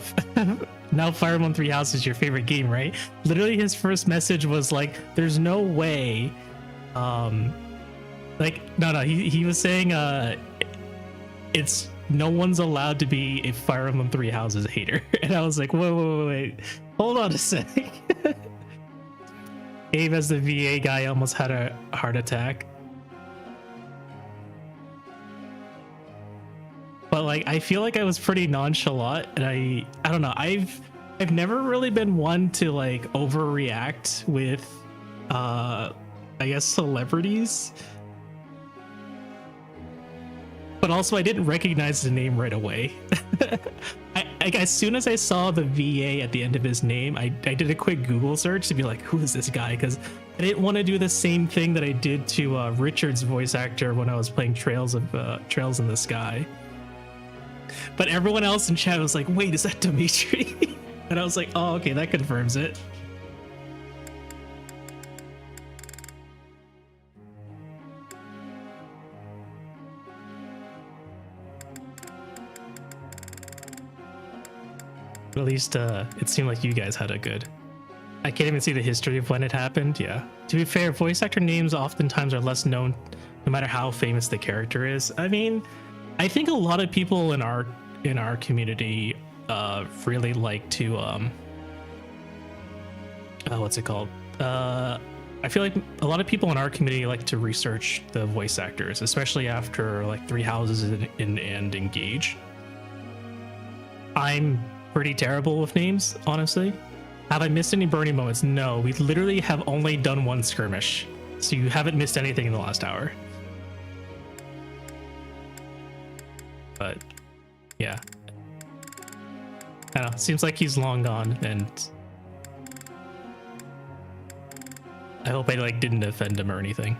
Emblem 3 House is your favorite game, right? Literally his first message was like, there's no way like no he was saying it's no one's allowed to be a Fire Emblem 3 Houses hater. And I was like, wait, hold on a sec. Abe, as the VA guy, almost had a heart attack. But like, I feel like I was pretty nonchalant, and I don't know. I've never really been one to like overreact with, I guess, celebrities. But also, I didn't recognize the name right away. As soon as I saw the VA at the end of his name, I did a quick Google search to be like, who is this guy? Because I didn't want to do the same thing that I did to Richard's voice actor when I was playing Trails in the Sky. But everyone else in chat was like, wait, is that Dimitri? And I was like, oh, okay, that confirms it. But at least it seemed like you guys had a good. I can't even see the history of when it happened. Yeah. To be fair, voice actor names oftentimes are less known no matter how famous the character is. I mean, I think a lot of people in our community really like to what's it called? I feel like a lot of people in our community like to research the voice actors, especially after like 3 Houses and Engage. I'm pretty terrible with names, honestly. Have I missed any Bernie moments? No, we literally have only done one skirmish, so you haven't missed anything in the last hour. But yeah, I don't know, seems like he's long gone, and I hope I like didn't offend him or anything.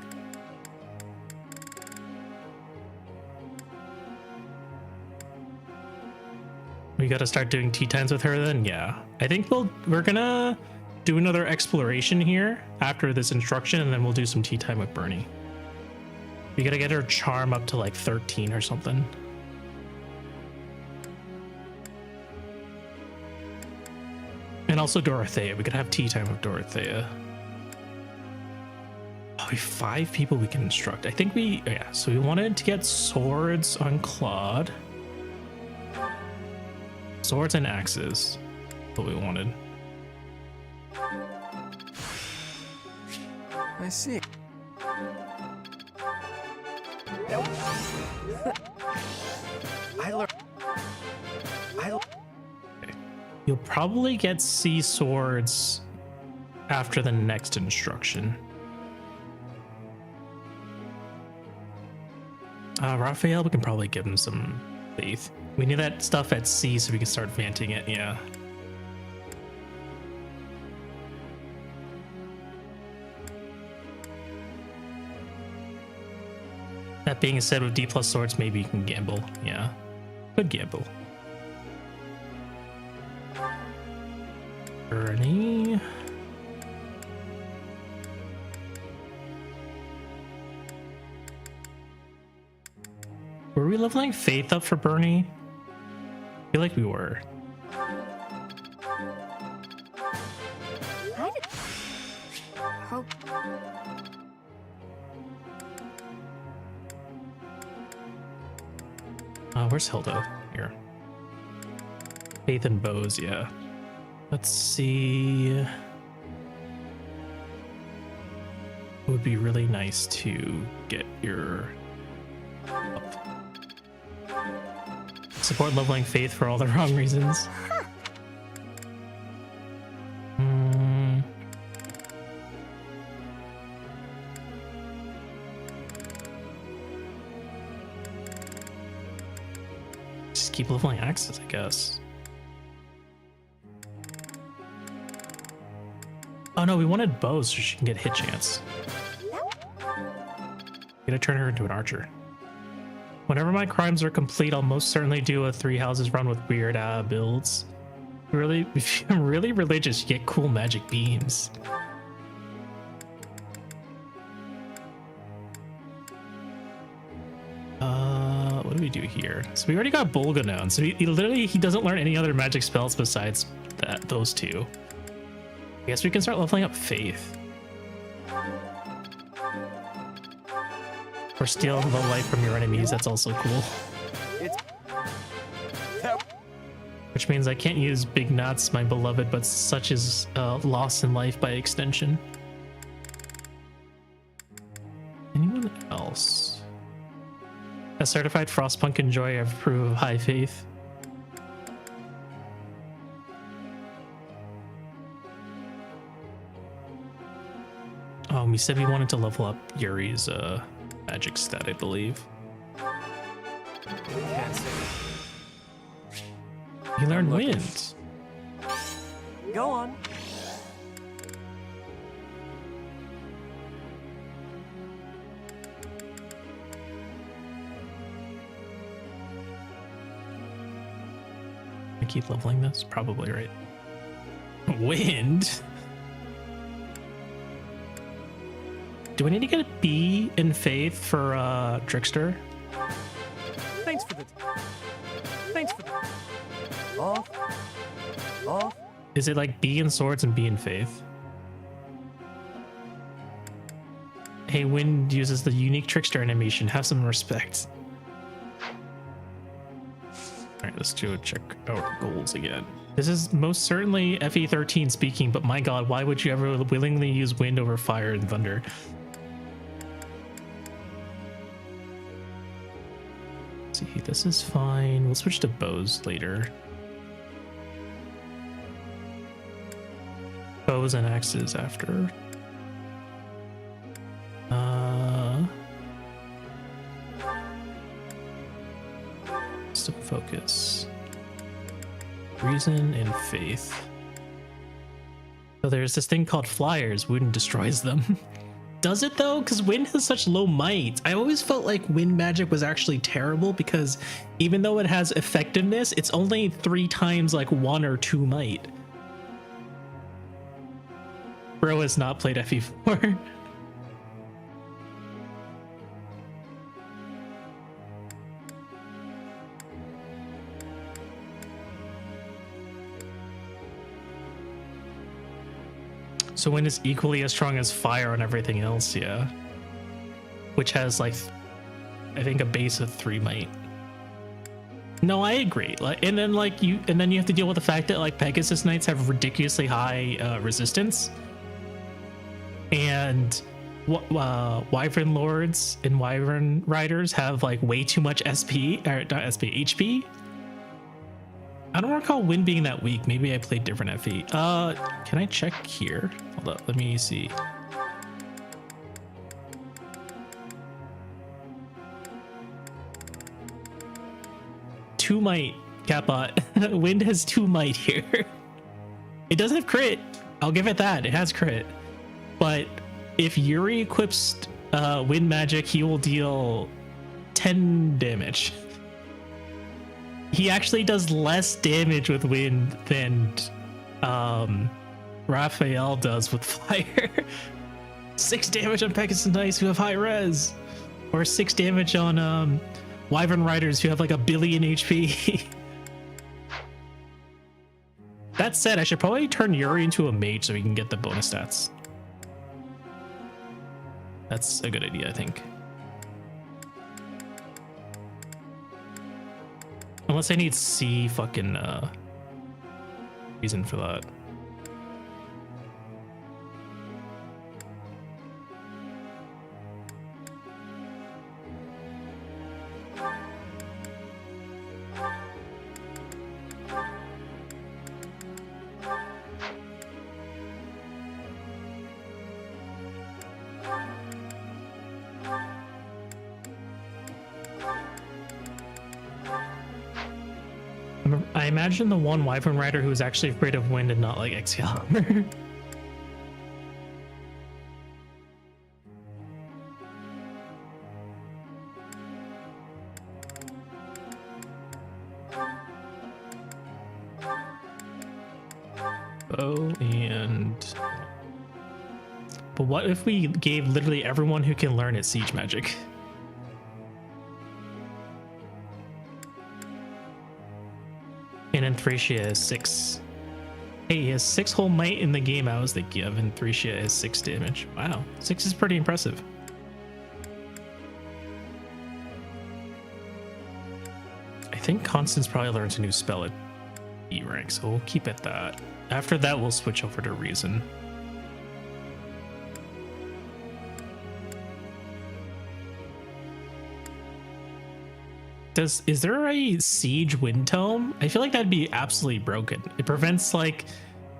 We gotta start doing tea times with her then. Yeah, I think we're gonna do another exploration here after this instruction, and then we'll do some tea time with Bernie. We gotta get her charm up to like 13 or something. And also Dorothea. We could have tea time with Dorothea. Oh, we have 5 people we can instruct. I think yeah, so we wanted to get swords on Claude. Swords and axes. What we wanted. I see. You'll probably get sea swords after the next instruction. Raphael, we can probably give him some faith. We need that stuff at sea so we can start vanting it, yeah. That being said, with D+ swords, maybe you can gamble, yeah. Good gamble. Bernie. Were we leveling Faith up for Bernie? I feel like we were. Hope. Where's Hilda? Here. Faith and bows, yeah. Let's see. It would be really nice to get your support leveling Faith for all the wrong reasons. Just keep leveling axes, I guess. Oh no, we wanted bows so she can get hit chance. Gonna turn her into an archer. Whenever my crimes are complete, I'll most certainly do a 3 houses run with weird builds. Really, if you're really religious, you get cool magic beams. What do we do here? So we already got Bolganone, so he literally doesn't learn any other magic spells besides those two. I guess we can start leveling up Faith. Or steal the life from your enemies, that's also cool. Which means I can't use Big Nuts, my beloved, but such is loss in life by extension. Anyone else? A certified Frostpunk enjoy, I approve of High Faith. We said we wanted to level up Yuri's magic stat, I believe. You learned wind. Go on. I keep leveling this? Probably, right? Wind? Do I need to get a B in Faith for Trickster? Thanks for the. Off. Is it like B in Swords and B in Faith? Hey, Wind uses the unique Trickster animation. Have some respect. Alright, let's go check our goals again. This is most certainly FE13 speaking, but my god, why would you ever willingly use wind over fire and thunder? Let's see, this is fine. We'll switch to bows later. Bows and axes after. Still focus. Reason and faith. So there's this thing called flyers. Wind destroys them. Does it though? Because wind has such low might. I always felt like wind magic was actually terrible because even though it has effectiveness, it's only 3 times like 1 or 2 might. Bro has not played FE4. So wind is equally as strong as fire on everything else, yeah. Which has like, I think a base of 3 might. No, I agree. Like, and then you have to deal with the fact that like Pegasus Knights have ridiculously high resistance, and Wyvern Lords and Wyvern Riders have like way too much SP or not SP HP. I don't recall wind being that weak. Maybe I played different FE. Can I check here? Hold up, let me see. Two might, Catbot. Wind has 2 might here. It does have crit. I'll give it that. It has crit. But if Yuri equips wind magic, he will deal 10 damage. He actually does less damage with wind than Raphael does with fire. 6 damage on Pegasus Knights who have high res, or 6 damage on Wyvern Riders who have like 1 billion HP. That said, I should probably turn Yuri into a mage so he can get the bonus stats. That's a good idea, I think. Unless I need C fucking reason for that. I imagine the one Wyvern Rider who was actually afraid of wind and not like Excalibur. Oh, and... But what if we gave literally everyone who can learn it siege magic? And in Thracia is 6. Hey, he has 6 whole might in the game I was thinking of, and Thracia is 6 damage. Wow, 6 is pretty impressive. I think Constance probably learns a new spell at E rank, so we'll keep it that. After that, we'll switch over to Reason. Is there a siege wind tome? I feel like that'd be absolutely broken. It prevents like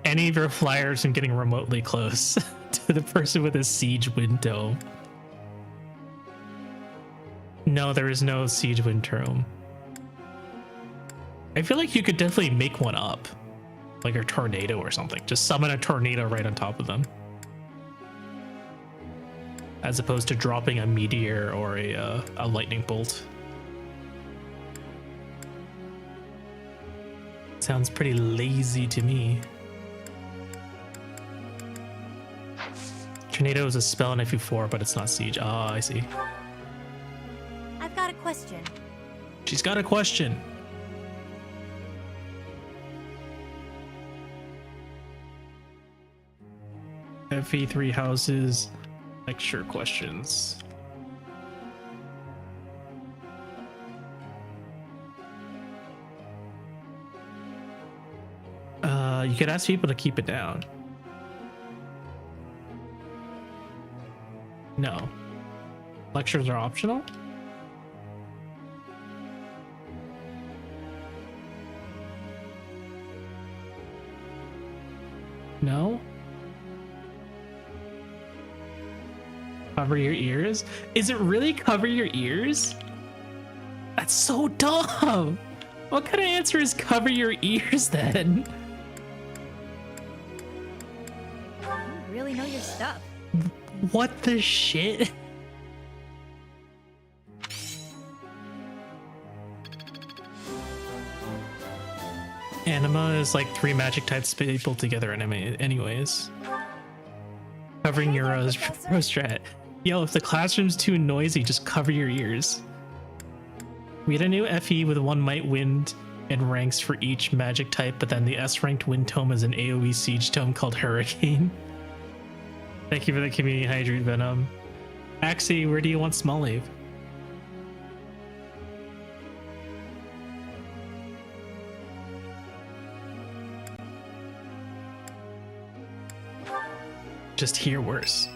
any of your flyers from getting remotely close to the person with a siege wind tome. No, there is no siege wind tome. I feel like you could definitely make one up, like a tornado or something. Just summon a tornado right on top of them, as opposed to dropping a meteor or a lightning bolt. Sounds pretty lazy to me. Tornado is a spell in FE4, but it's not siege. Oh, I see. I've got a question. She's got a question. FE3 houses lecture questions. You could ask people to keep it down. No. Lectures are optional? No? Cover your ears? Is it really cover your ears? That's so dumb. What kind of answer is cover your ears then? You really know your stuff. What the shit? Anima is like 3 magic types stapled together anyways. Covering your pro strat. Yo, if the classroom's too noisy, just cover your ears. We had a new FE with 1 might wind and ranks for each magic type, but then the S ranked wind tome is an AoE siege tome called Hurricane. Thank you for the community hydrate, Venom. Axie, where do you want Small Leave? Just hear worse.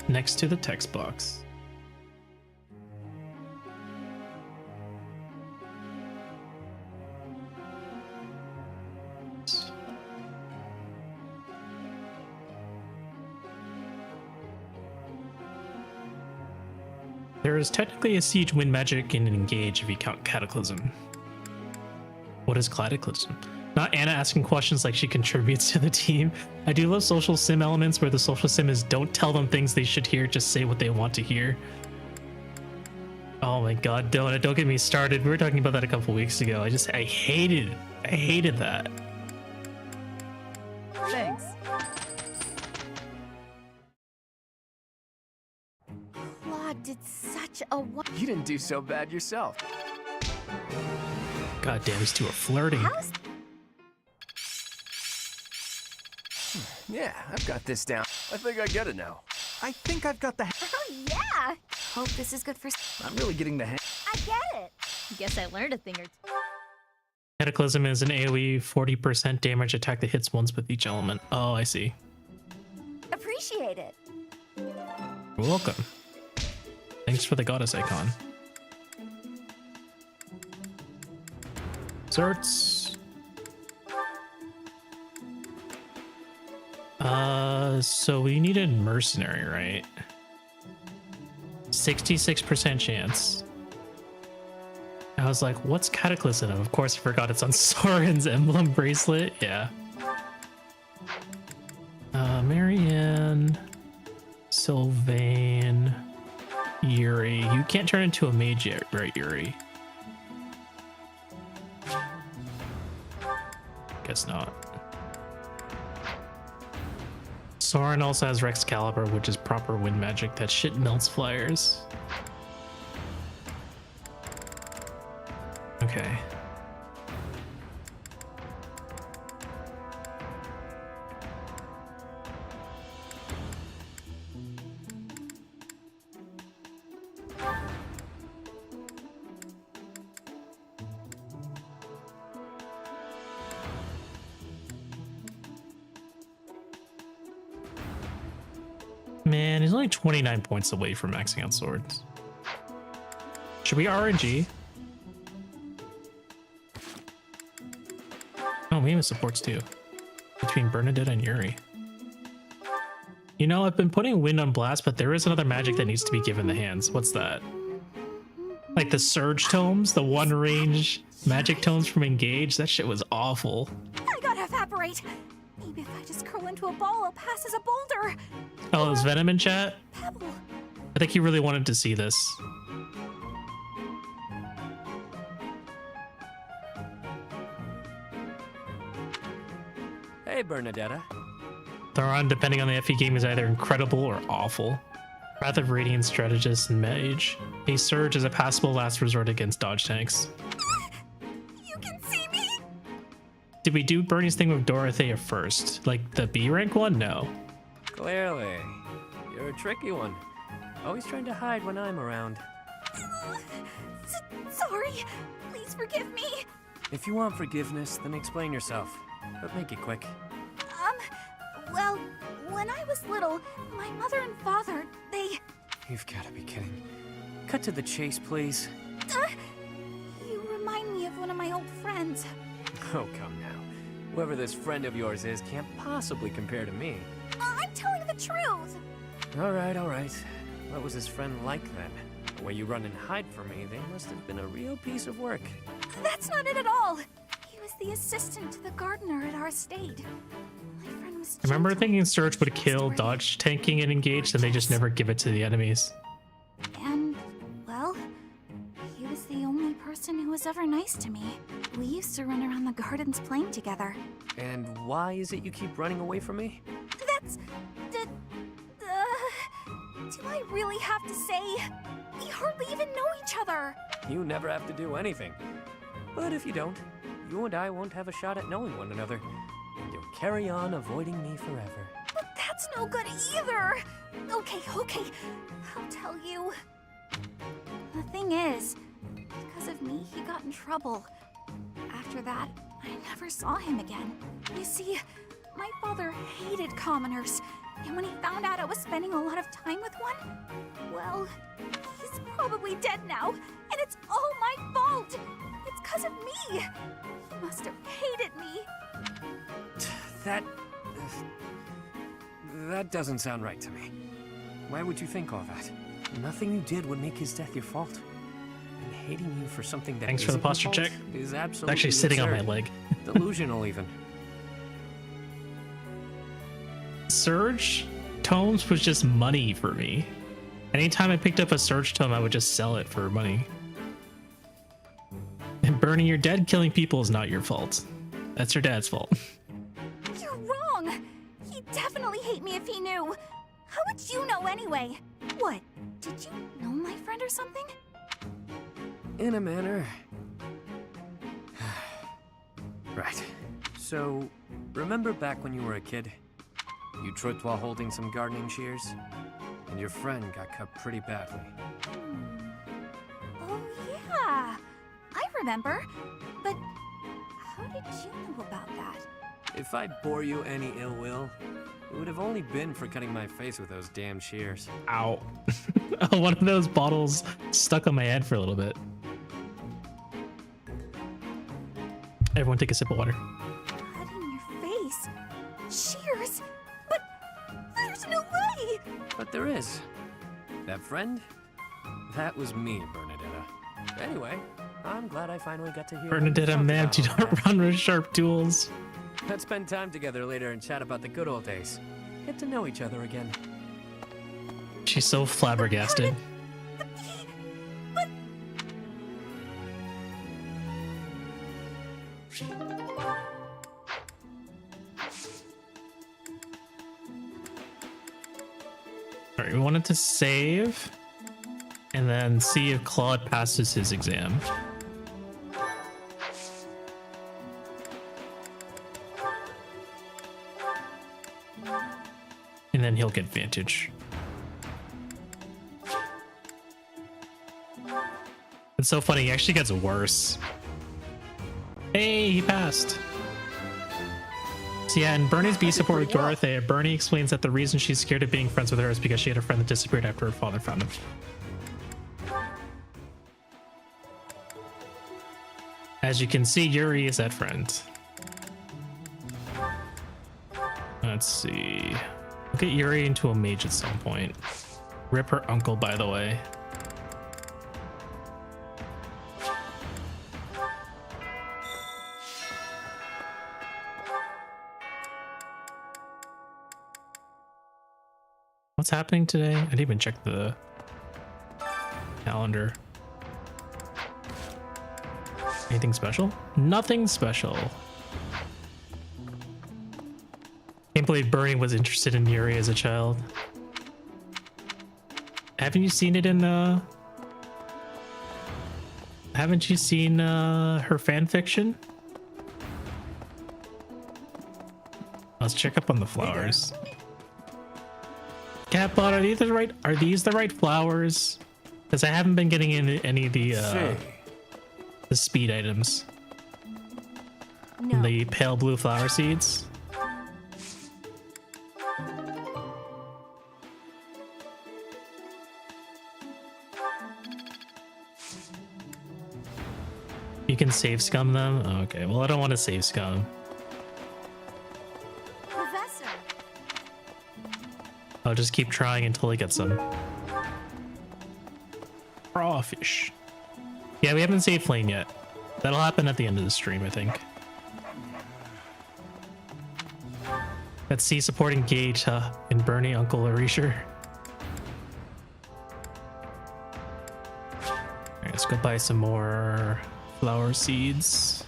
Next to the text box. There is technically a siege wind magic in Engage if you count Cataclysm. What is Cataclysm? Not Anna asking questions like she contributes to the team. I do love social sim elements where the social sim is don't tell them things they should hear, just say what they want to hear. Oh my god, Donut, don't get me started. We were talking about that a couple weeks ago. I hated that. Thanks. Claude did such a You didn't do so bad yourself. God damn, these two are flirting. How's Yeah, I've got this down. I think I get it now. I think I've got the. Oh yeah! Hope this is good for. I'm really getting the hang. I get it. Guess I learned a thing or two. Cataclysm is an AoE 40% damage attack that hits once with each element. Oh, I see. Appreciate it. You're welcome. Thanks for the goddess icon. Zerts. So we needed mercenary, right? 66% chance. I was like, what's Cataclysm? Of course, I forgot it's on Soren's emblem bracelet. Yeah. Marianne, Sylvain, Yuri. You can't turn into a mage yet, right, Yuri? Guess not. Soren also has Rex Caliber, which is proper wind magic. That shit melts flyers. Okay. Man, he's only 29 points away from maxing out swords. Should we RNG? Oh, Mima supports too. Between Bernadette and Yuri. You know, I've been putting wind on blast, but there is another magic that needs to be given the hands. What's that? Like the surge tomes, the one range magic tomes from Engage. That shit was awful. I gotta evaporate. Maybe if I just curl into a ball, I'll pass as a boulder. Oh, is Venom in chat? Pebble. I think he really wanted to see this. Hey, Bernadetta. Thoron, depending on the FE game, is either incredible or awful. Wrath of Radiant Strategist and Mage. A Surge is a passable last resort against dodge tanks. You can see me? Did we do Bernie's thing with Dorothea first? Like the B rank one? No. Clearly. You're a tricky one. Always trying to hide when I'm around. Sorry. Please forgive me. If you want forgiveness, then explain yourself. But make it quick. Well, when I was little, my mother and father, they... You've got to be kidding. Cut to the chase, please. You remind me of one of my old friends. Oh, come now. Whoever this friend of yours is can't possibly compare to me. I'm telling the truth. All right, all right. What was his friend like then? The way you run and hide from me, they must have been a real piece of work. That's not it at all. He was the assistant to the gardener at our estate. My friend was I remember gentle, thinking Surge would kill trustworthy, dodge tanking and Engage, and they just never give it to the enemies. And, well, he was the only person who was ever nice to me. We used to run around the gardens playing together. And why is it you keep running away from me? That's... do I really have to say? We hardly even know each other. You never have to do anything. But if you don't, you and I won't have a shot at knowing one another. And you'll carry on avoiding me forever. But that's no good either. Okay, I'll tell you. The thing is, because of me, he got in trouble. After that, I never saw him again. You see, my father hated commoners. And when he found out I was spending a lot of time with one, well, he's probably dead now. And it's all my fault. It's because of me. He must have hated me. That doesn't sound right to me. Why would you think all that? Nothing you did would make his death your fault. And hating you for something that Thanks for the isn't your posture fault check. is It's absolutely actually sitting on my absurd. leg. Delusional even. Surge tomes was just money for me. Anytime I picked up a Surge tome, I would just sell it for money. And burning your dead, killing people is not your fault. That's your dad's fault. You're wrong. He'd definitely hate me if he knew. How would you know anyway? What? Did you know my friend or something? In a manner. Right. So, remember back when you were a kid? You tripped while holding some gardening shears? And your friend got cut pretty badly. Oh, yeah. I remember. But how did you know about that? If I bore you any ill will, it would have only been for cutting my face with those damn shears. Ow. One of those bottles stuck on my head for a little bit. Everyone take a sip of water. Cutting your face? Shears? But there's no way! But there is. That friend? That was me, Bernadetta. Anyway, I'm glad I finally got to hear. Bernadetta, ma'am, you don't run with sharp tools. Let's spend time together later and chat about the good old days. Get to know each other again. She's so flabbergasted. Alright, we wanted to save and then see if Claude passes his exam. And then he'll get Vantage. It's so funny, he actually gets worse. Hey, he passed. So yeah, in Bernie's B support with Dorothea, Bernie explains that the reason she's scared of being friends with her is because she had a friend that disappeared after her father found him. As you can see, Yuri is that friend. Let's see. We'll get Yuri into a mage at some point. Rip her uncle, by the way. What's happening today? I didn't even check the calendar. Anything special? Nothing special. Can't believe Bernie was interested in Yuri as a child. Haven't you seen it in haven't you seen her fan fiction? Let's check up on the flowers. Catbot, are these the right flowers? Because I haven't been getting into any of the speed items. No. The pale blue flower seeds. You can save scum them? Okay, well I don't want to save scum. Professor. I'll just keep trying until I get some. Crawfish. Yeah, we haven't saved Flame yet. That'll happen at the end of the stream, I think. Let's see supporting Gage, and Bernie, Uncle Erasure. Alright, let's go buy some more flower seeds.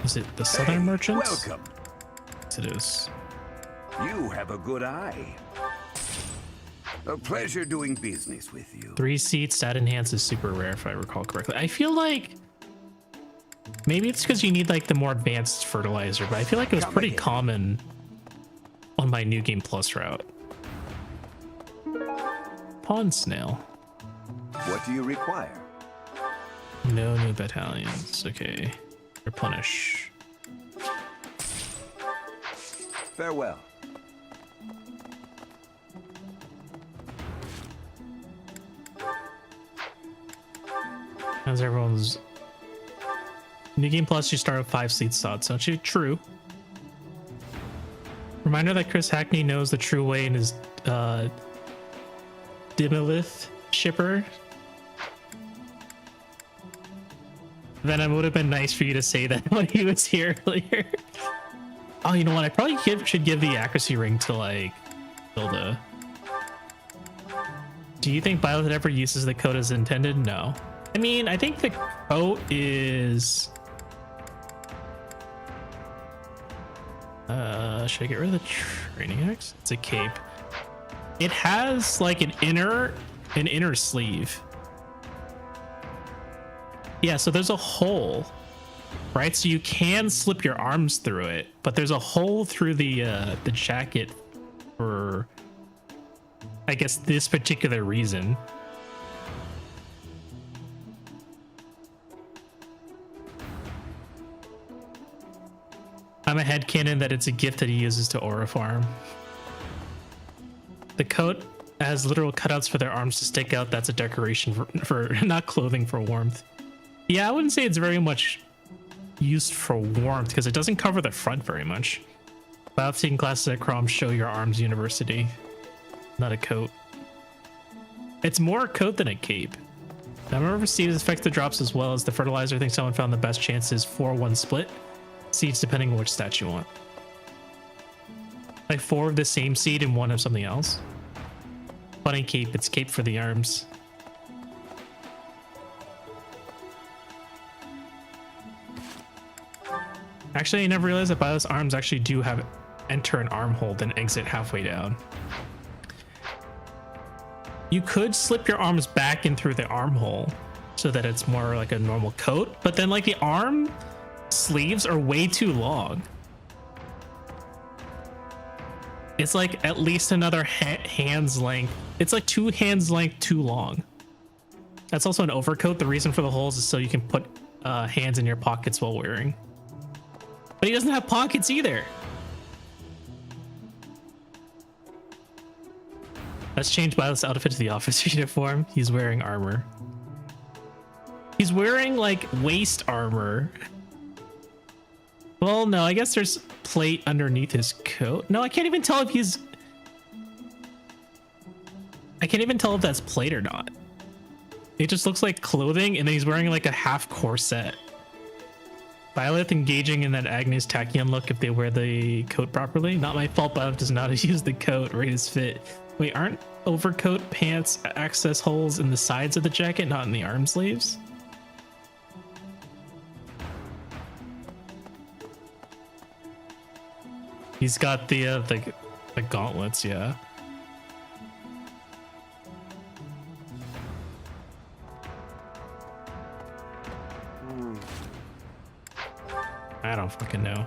Is it the Southern Merchants? Welcome. Yes, it is. You have a good eye. A pleasure doing business with you. 3 seeds, stat enhance is super rare if I recall correctly. I feel like maybe it's because you need like the more advanced fertilizer, but I feel like it was pretty common on my New Game Plus route. Pond snail. What do you require? No new battalions. Okay. Replenish. Farewell. How's everyone's New Game Plus? You start with 5 seed slots, don't you? True. Reminder that Chris Hackney knows the true way in his Dimilith shipper. Then it would have been nice for you to say that when he was here earlier. Oh, you know what? I probably should give the accuracy ring to like Hilda. Do you think Violet ever uses the code as intended? No. I mean, I think the coat is... should I get rid of the training axe? It's a cape. It has like an inner sleeve. Yeah, so there's a hole, right? So you can slip your arms through it, but there's a hole through the jacket for, I guess, this particular reason. I'm a headcanon that it's a gift that he uses to aura farm. The coat has literal cutouts for their arms to stick out. That's a decoration for not clothing for warmth. Yeah, I wouldn't say it's very much used for warmth because it doesn't cover the front very much. But I've seen classes at Crom show your arms university, not a coat. It's more a coat than a cape. Now, remember, seeds affect the drops as well as the fertilizer. I think someone found the best chances 4-1 split. Seeds depending on which stat you want. Like 4 of the same seed and 1 of something else. Funny cape, it's cape for the arms. Actually, I never realized that Byleth's arms actually do have enter an armhole then exit halfway down. You could slip your arms back in through the armhole so that it's more like a normal coat, but then like the arm sleeves are way too long. It's like at least another hand's length. It's like 2 hands length too long. That's also an overcoat. The reason for the holes is so you can put hands in your pockets while wearing. But he doesn't have pockets either. Let's change Byleth's outfit to the officer uniform. He's wearing armor. He's wearing like waist armor. Well, no, I guess there's plate underneath his coat. No, I can't even tell if he's... I can't even tell if that's plate or not. It just looks like clothing, and then he's wearing like a half corset. Byleth engaging in that Agnes Tachyon look if they wear the coat properly. Not my fault, Byleth does not use the coat right his fit. Wait, aren't overcoat pants access holes in the sides of the jacket, not in the arm sleeves? He's got the gauntlets, yeah. I don't fucking know.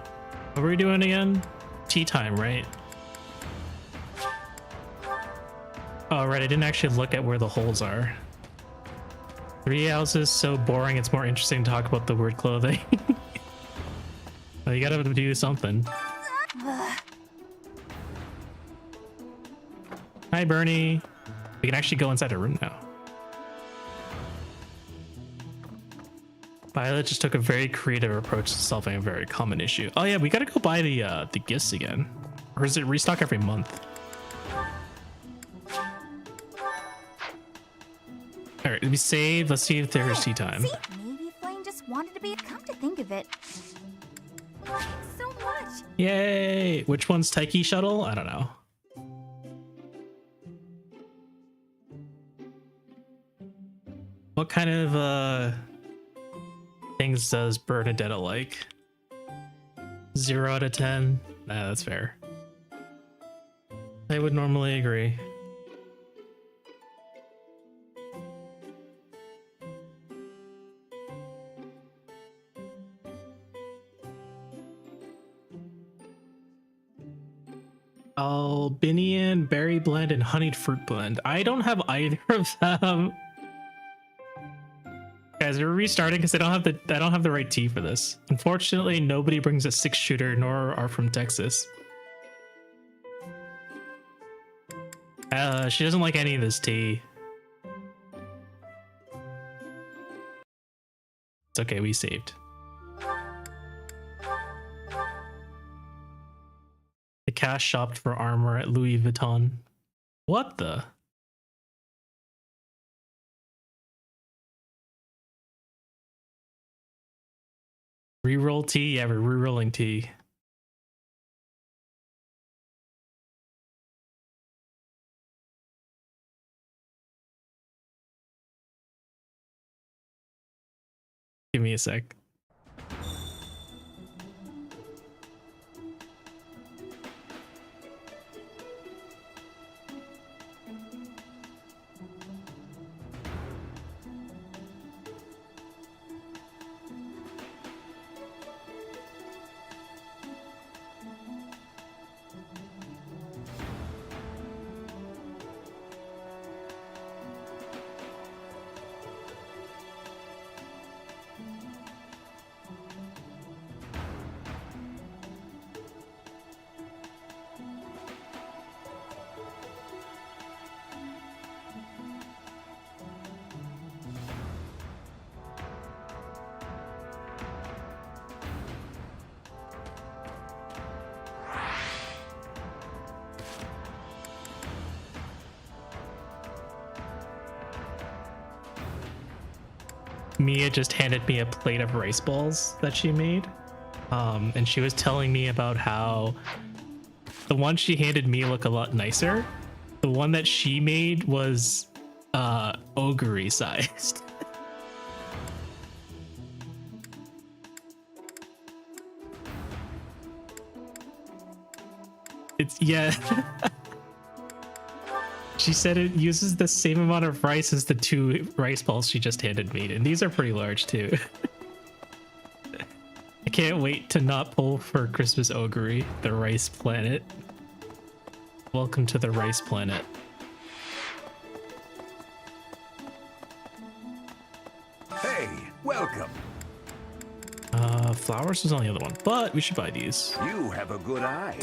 What were we doing again? Tea time, right? Oh, right. I didn't actually look at where the holes are. 3 houses, so boring. It's more interesting to talk about the weird clothing. Well, you gotta do something. Hi, Bernie. We can actually go inside a room now. Violet just took a very creative approach to solving a very common issue. Oh yeah, we gotta go buy the gifts again. Or is it restock every month? All right, let me save. Let's see if there's tea time. See, maybe Flame just wanted to be. Come to think of it, thanks so much. Yay! Which one's Taiki Shuttle? I don't know. What kind of things does Bernadetta like? 0 out of 10? Nah, that's fair. I would normally agree. Albinian berry blend and honeyed fruit blend. I don't have either of them. Guys, we're restarting because I don't have the right tea for this. Unfortunately, nobody brings a 6-shooter, nor are from Texas. She doesn't like any of this tea. It's okay, we saved. The cash shopped for armor at Louis Vuitton. What the? Reroll tea? Yeah, we're rerolling tea. Give me a sec. Mia just handed me a plate of rice balls that she made. And she was telling me about how the one she handed me looked a lot nicer. The one that she made was ogre sized. It's yeah. She said it uses the same amount of rice as the 2 rice balls she just handed me, and these are pretty large too. I can't wait to not pull for Christmas Ogre, the rice planet. Welcome to the rice planet. Hey, welcome. Flowers was on the other one, but we should buy these. You have a good eye.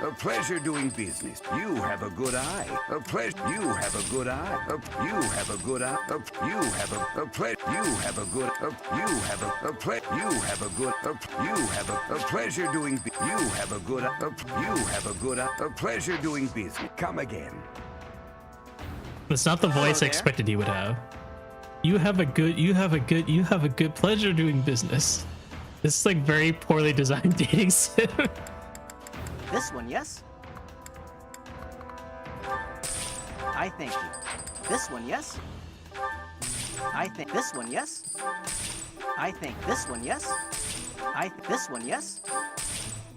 A pleasure doing business. You have a good eye. A pleasure. You have a good eye. You have a good eye. You have a pleasure. You have a good. You have a pleasure. You have a good. You have a pleasure doing. You have a good. You have a good. A pleasure doing business. Come again. That's not the voice I expected he would have. You have a good pleasure doing business. This is like very poorly designed dating sim. This one, yes? I thank you. This one, yes? I think this one, yes? I think this one, yes? This one, yes?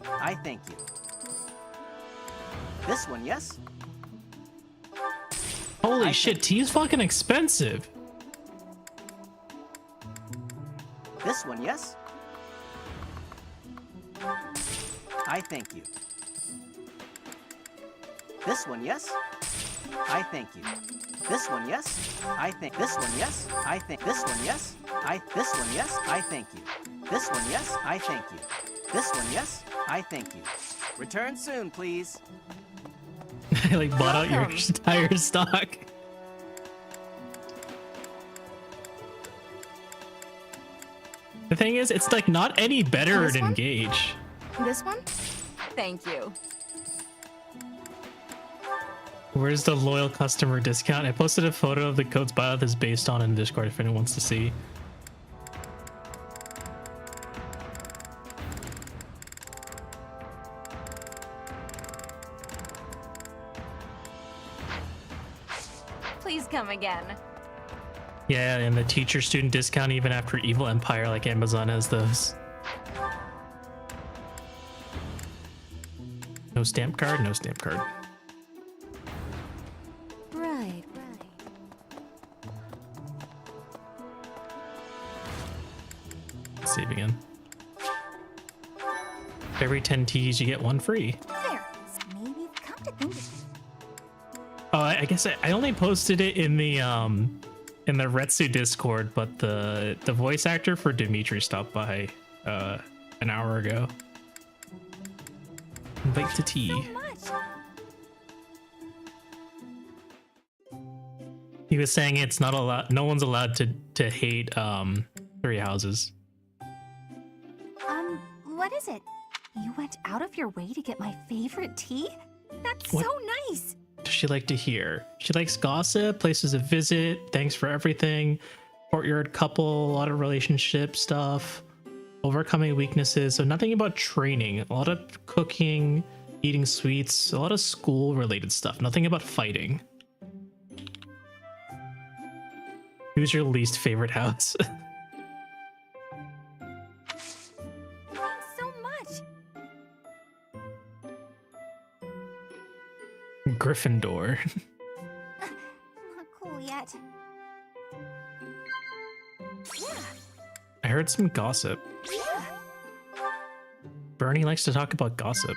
I thank you. This one, yes? Holy shit, tea is fucking expensive. This one, yes? I thank you. This one, yes? I thank you. This one, yes? I think this one, yes? I think this one, yes? This one, yes? I thank you. This one, yes? I thank you. This one, yes? I thank you. Return soon, please. I like bought out your entire stock. The thing is, it's like not any better This at one? Engage. This one? Thank you. Where's the loyal customer discount? I posted a photo of the code's bio that's based on in Discord if anyone wants to see. Please come again. Yeah, and the teacher student discount even after Evil Empire, like Amazon has those. No stamp card, no stamp card. Right. Save again. Every 10 T's you get 1 free. There. So maybe come to think of it. Oh, I guess I only posted it in the Retsu Discord, but the voice actor for Dimitri stopped by an hour ago. Invite to tea. So much. He was saying it's not allowed. No one's allowed to hate 3 houses. What is it? You went out of your way to get my favorite tea? That's What? so nice. Does she like to hear? She likes gossip, places of visit, thanks for everything, courtyard couple, a lot of relationship stuff, overcoming weaknesses. So nothing about training. A lot of cooking, eating sweets, a lot of school related stuff. Nothing about fighting. Who's your least favorite house? Thanks so much. Gryffindor. Not cool yet. Yeah. I heard some gossip. Yeah. Bernie likes to talk about gossip.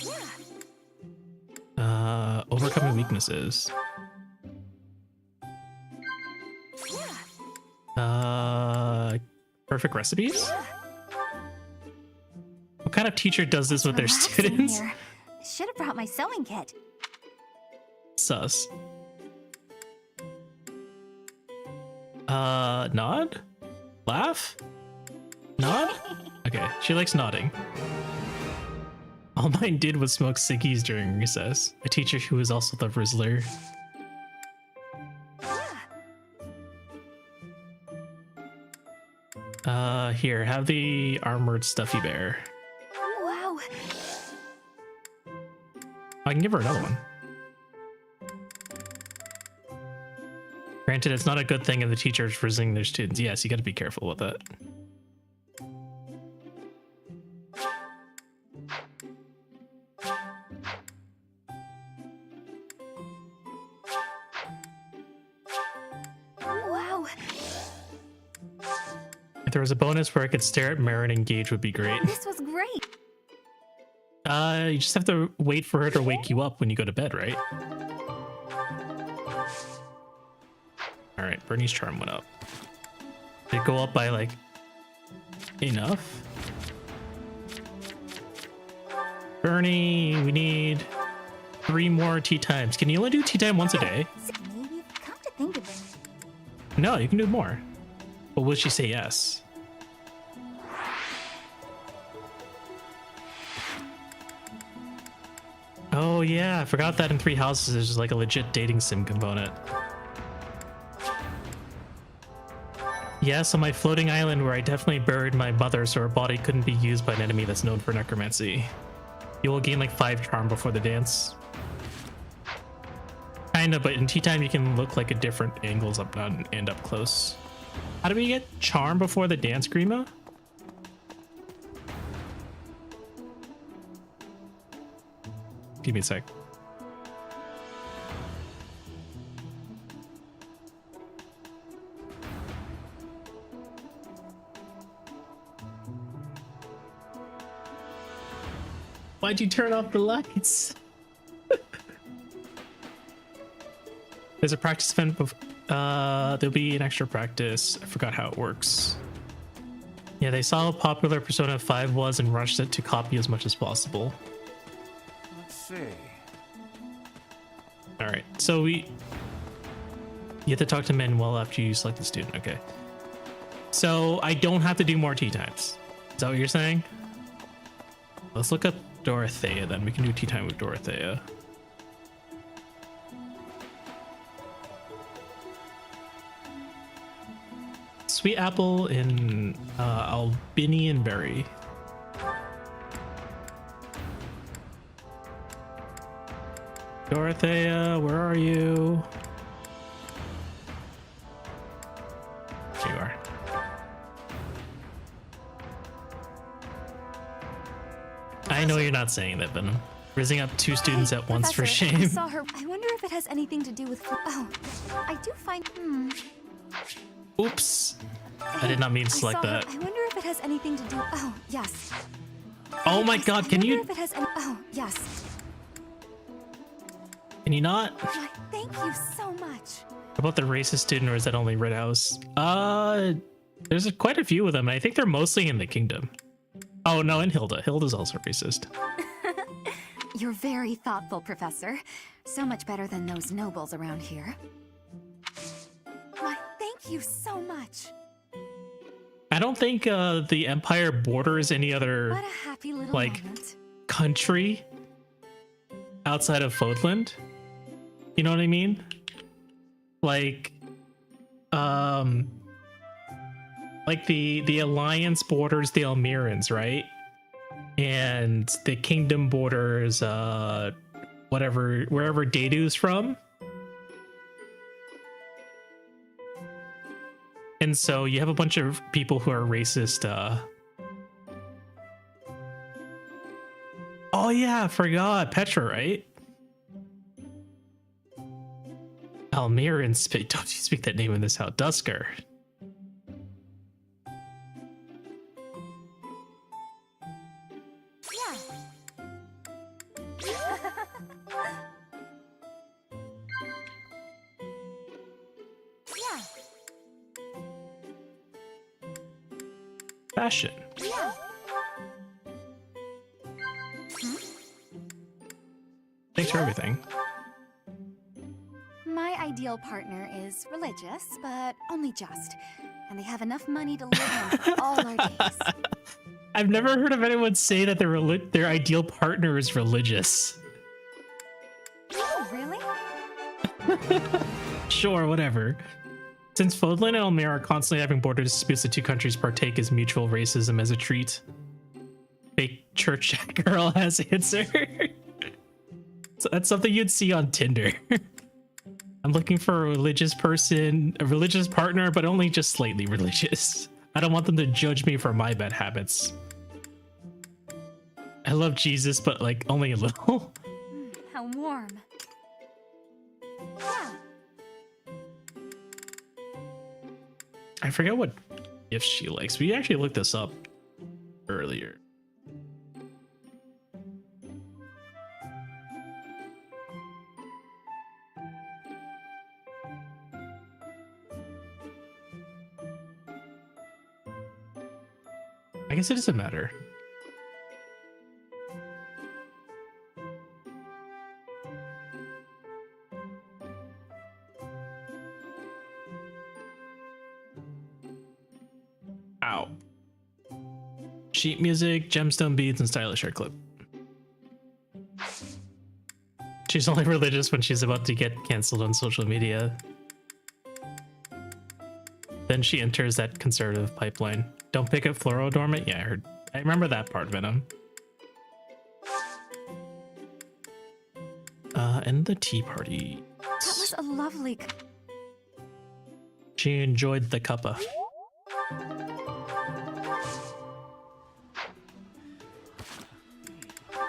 Yeah. Overcoming weaknesses. Perfect recipes? What kind of teacher does this with their students? Should have brought my sewing kit. Sus. Nod? Laugh? Nod? Okay, she likes nodding. All mine did was smoke ciggies during recess. A teacher who was also the Rizzler. Here, have the armored stuffy bear. Wow. I can give her another one. Granted, it's not a good thing if the teachers resing their students. Yes, you got to be careful with that. Wow. If there was a bonus where I could stare at Marin and engage would be great. This was great. You just have to wait for her to wake you up when you go to bed, right? All right, Bernie's charm went up. Did it go up by like enough? Bernie, we need 3 more tea times. Can you only do tea time once a day? Maybe come to think of it. No, you can do more. But will she say yes? Oh yeah, I forgot that in 3 houses there's like a legit dating sim component. Yes, on my floating island where I definitely buried my mother so her body couldn't be used by an enemy that's known for necromancy. You will gain like 5 charm before the dance. Kinda, but in tea time you can look like at different angles up and up close. How do we get charm before the dance, Grima? Give me a sec. Why'd you turn off the lights? There's a practice event. There'll be an extra practice. I forgot how it works. Yeah, they saw how popular Persona 5 was and rushed it to copy as much as possible. Let's see. All right, so you have to talk to Manuel after you select the student. Okay. So I don't have to do more tea times. Is that what you're saying? Let's look up Dorothea then. We can do tea time with Dorothea. Sweet apple in Albinian berry. Dorothea, where are you? There you are. I know you're not saying that, Venom. Raising up 2 students at once for Professor, I shame. saw her. I wonder if it has anything to do with. Oh, I do find. Oops. I did not mean to select that. I wonder if it has anything to do. Oh, yes. Oh my god, can I wonder you if it has any. Oh, yes. can you not? Why, thank you so much. How about the racist student, or is that only Red House? There's quite a few of them. I think they're mostly in the kingdom. Oh no, and Hilda. Hilda's also racist. You're very thoughtful, Professor. So much better than those nobles around here. Why, thank you so much. I don't think the Empire borders any other What a happy little like moment. country outside of Fodland. You know what I mean? Like the Alliance borders the Almirans, right? And the Kingdom borders wherever Dedu's from. And so you have a bunch of people who are racist. Oh yeah, I forgot. Petra, right? Almirans, don't you speak that name in this house. Dusker. Fashion. Thanks for everything. My ideal partner is religious, but only just. And they have enough money to live on all our days. I've never heard of anyone say that their ideal partner is religious. Oh, really? Sure, whatever. Since Fodlan and Elmira are constantly having border disputes, the two countries partake as mutual racism as a treat. Fake church girl has answer. So that's something you'd see on Tinder. I'm looking for a religious person, a religious partner, but only just slightly religious. I don't want them to judge me for my bad habits. I love Jesus, but like only a little. How warm. Yeah. I forget what gifts she likes. We actually looked this up earlier. I guess it doesn't matter. Ow. Sheet music, gemstone beads, and stylish hair clip. She's only religious when she's about to get canceled on social media. Then she enters that conservative pipeline. Don't pick up Fluorodormant? Yeah, I remember that part, Venom. And the tea party. That was a lovely... She enjoyed the cuppa.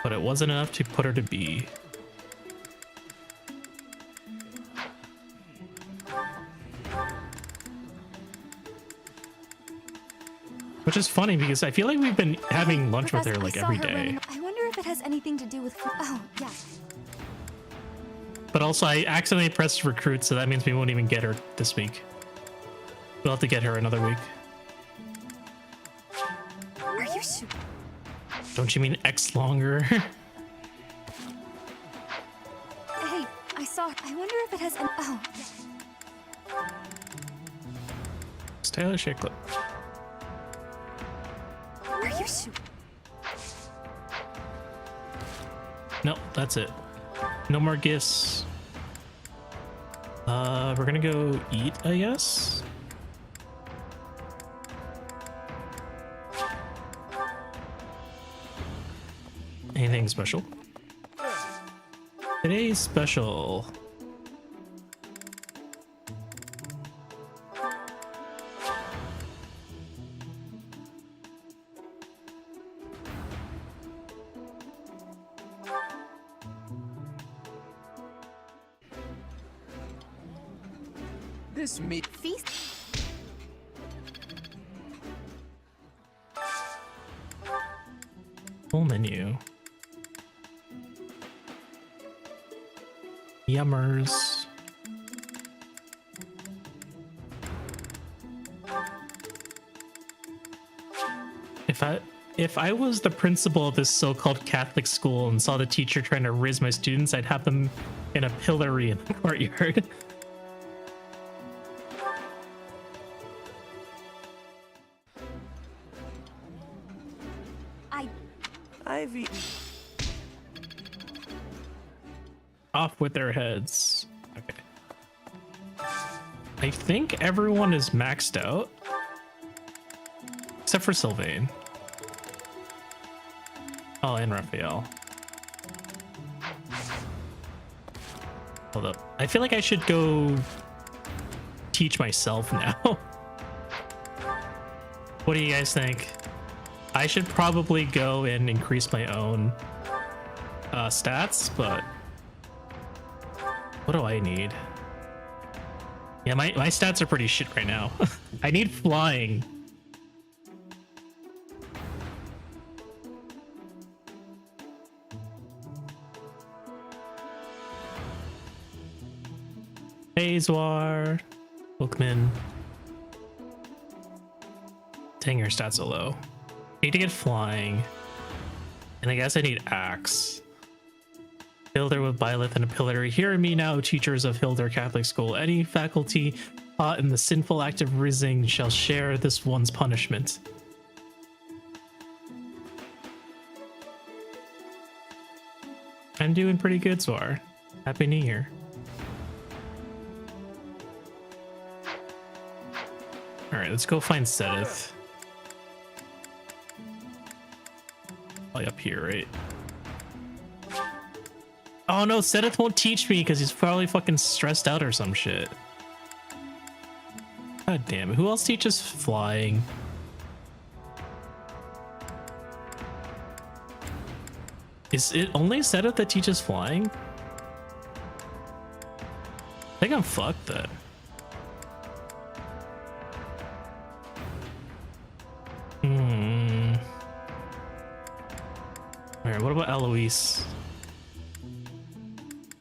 But it wasn't enough to put her to B. Which is funny because I feel like we've been having lunch with her like every day. I wonder if it has anything to do with... Oh, yeah. But also I accidentally pressed recruit, so that means we won't even get her this week. We'll have to get her another week. Are you sure? Don't you mean X longer? Hey, I saw... I wonder if it has an... Oh, yeah. Stylish hair clip. Are you sure? Nope, that's it. No more gifts. We're gonna go eat, I guess. Anything special? Today's special. This meat Feast? Full menu. Yummers. If I was the principal of this so-called Catholic school and saw the teacher trying to riz my students, I'd have them in a pillory in the courtyard. I've eaten. Off with their heads. Okay. I think everyone is maxed out. Except for Sylvain. Oh, and Raphael. Hold up. I feel like I should go teach myself now. What do you guys think? I should probably go and increase my own stats, but what do I need? Yeah, my stats are pretty shit right now. I need flying. Azwar, Bookman. Dang, your stats are low. Need to get flying. And I guess I need axe. Hilder with Byleth and a pillory. Hear me now, teachers of Hilder Catholic School. Any faculty caught in the sinful act of rizzing shall share this one's punishment. I'm doing pretty good, Zwar. Happy New Year. Alright, let's go find Sedith. Probably up here, right? Oh no, Sedith won't teach me because he's probably fucking stressed out or some shit. God damn it. Who else teaches flying? Is it only Sedith that teaches flying? I think I'm fucked then. Alright, what about Eloise?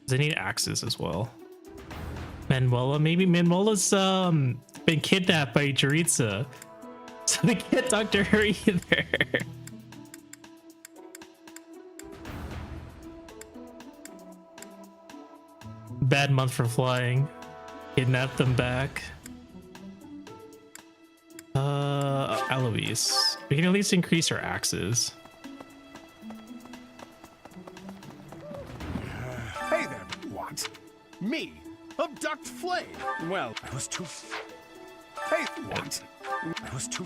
They need axes as well. Manuela, maybe Manuela's been kidnapped by Jaritza, so they can't talk to her either. Bad month for flying. Kidnapped them back. Eloise. We can at least increase our axes. Hey there. What? Me? Abduct Flay? Well, I was too... Hey, what? I was too...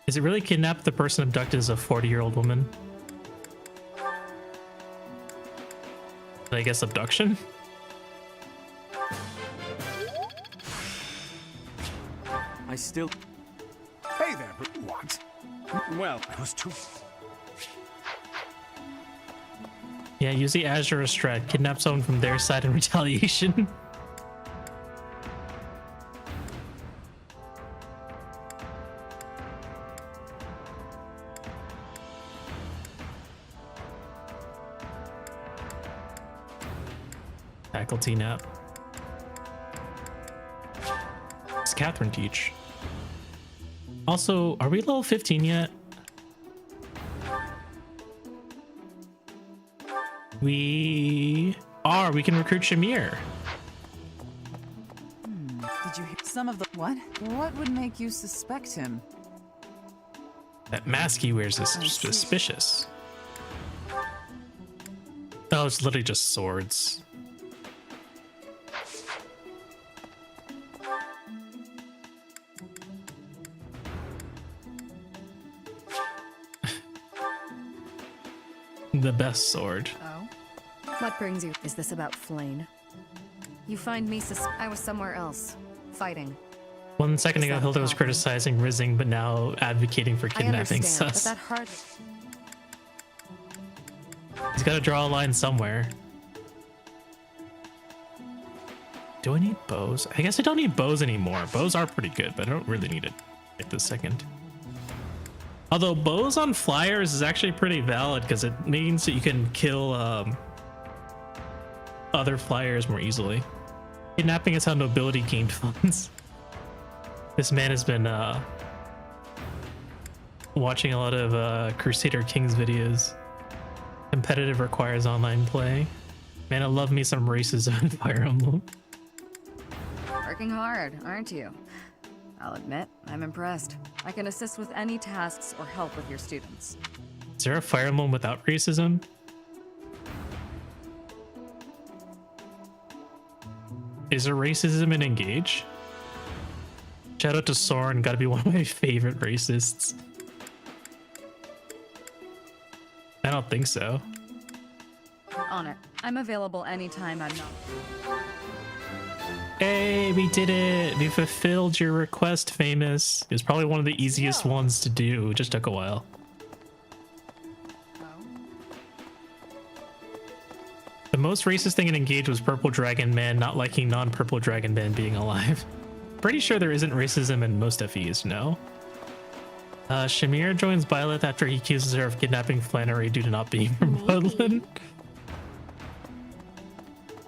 Is it really kidnapped? The person abducted is a 40-year-old woman? I guess abduction? I still... Hey there. What? Well, I was too... Yeah, use the Azure strat. Kidnap someone from their side in retaliation. Faculty nap. Does Catherine teach? Also, are we level 15 yet? We are. We can recruit Shamir. Did you hear some of the what? What would make you suspect him? That mask he wears is suspicious. Oh, it's literally just swords. The best sword. Oh? What brings you? Is this about Flane? You find me I was somewhere else, fighting. 1 second ago, that a Hilda was problem? criticizing Rizzing, but now advocating for I kidnapping understand, but Sus. that hardly... He's got to draw a line somewhere. Do I need bows? I guess I don't need bows anymore. Bows are pretty good, but I don't really need it right this second. Although bows on flyers is actually pretty valid because it means that you can kill other flyers more easily. Kidnapping is how nobility gained funds. This man has been watching a lot of Crusader Kings videos. Competitive requires online play. Man, I love me some racism in Fire Emblem. Working hard, aren't you? I'll admit, I'm impressed. I can assist with any tasks or help with your students. Is there a Fire Emblem without racism? Is there racism in Engage? Shout out to Soren, gotta be one of my favorite racists. I don't think so. On it. I'm available anytime I'm not. Hey, we did it! We fulfilled your request, Famous. It was probably one of the easiest ones to do. It just took a while. The most racist thing in Engage was Purple Dragon Man not liking non-Purple Dragon Man being alive. Pretty sure there isn't racism in most FEs, no? Shamir joins Byleth after he accuses her of kidnapping Flannery due to not being from Woodland.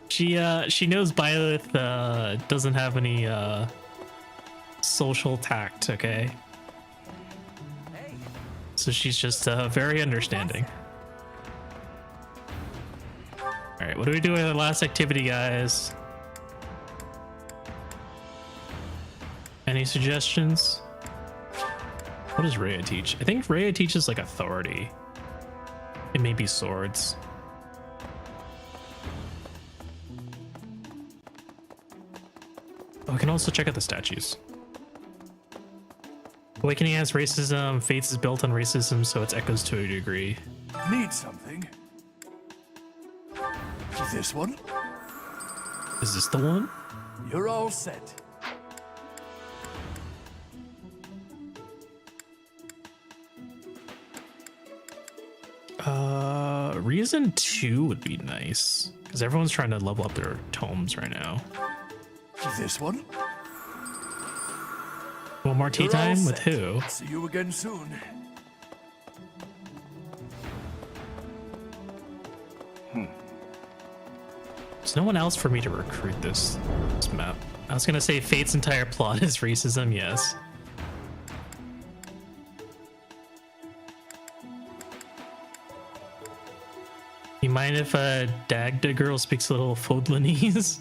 She knows Byleth doesn't have any social tact, okay? So she's just very understanding. Alright, what do we do with the last activity, guys? Any suggestions? What does Rhea teach? I think Rhea teaches like authority. It may be swords. Oh, we can also check out the statues. Awakening has racism. Fates is built on racism, so it's echoes to a degree. Need something? This one? Is this the one? You're all set. Reason 2 would be nice because everyone's trying to level up their tomes right now. This one? One more tea You're all time with set. who? See you again soon. There's no one else for me to recruit this map. I was gonna say Fate's entire plot is racism, yes. You mind if Dagda girl speaks a little Fodlanese?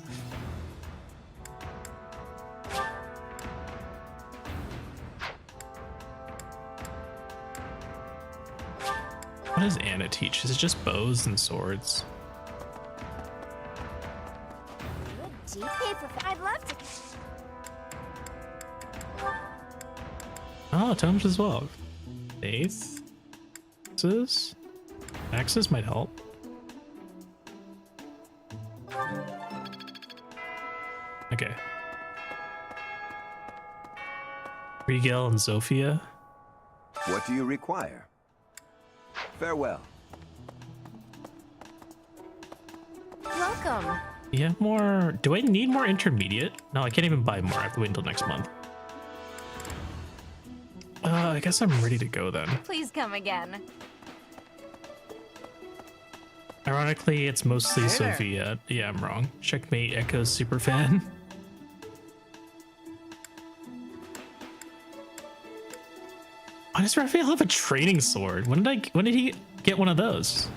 What does Anna teach? Is it just bows and swords? Good paper. I'd love to. Oh, tomes as well. Faith? Axes might help. Okay. Rigel and Zofia. What do you require? Farewell. Welcome. Yeah, more. Do I need more intermediate? No, I can't even buy more. I have to wait until next month. I guess I'm ready to go then. Please come again. Ironically, it's mostly Hey there. Sophia. Yeah, I'm wrong. Checkmate Echo's super fan. Why does Raphael have a training sword? When did he get one of those?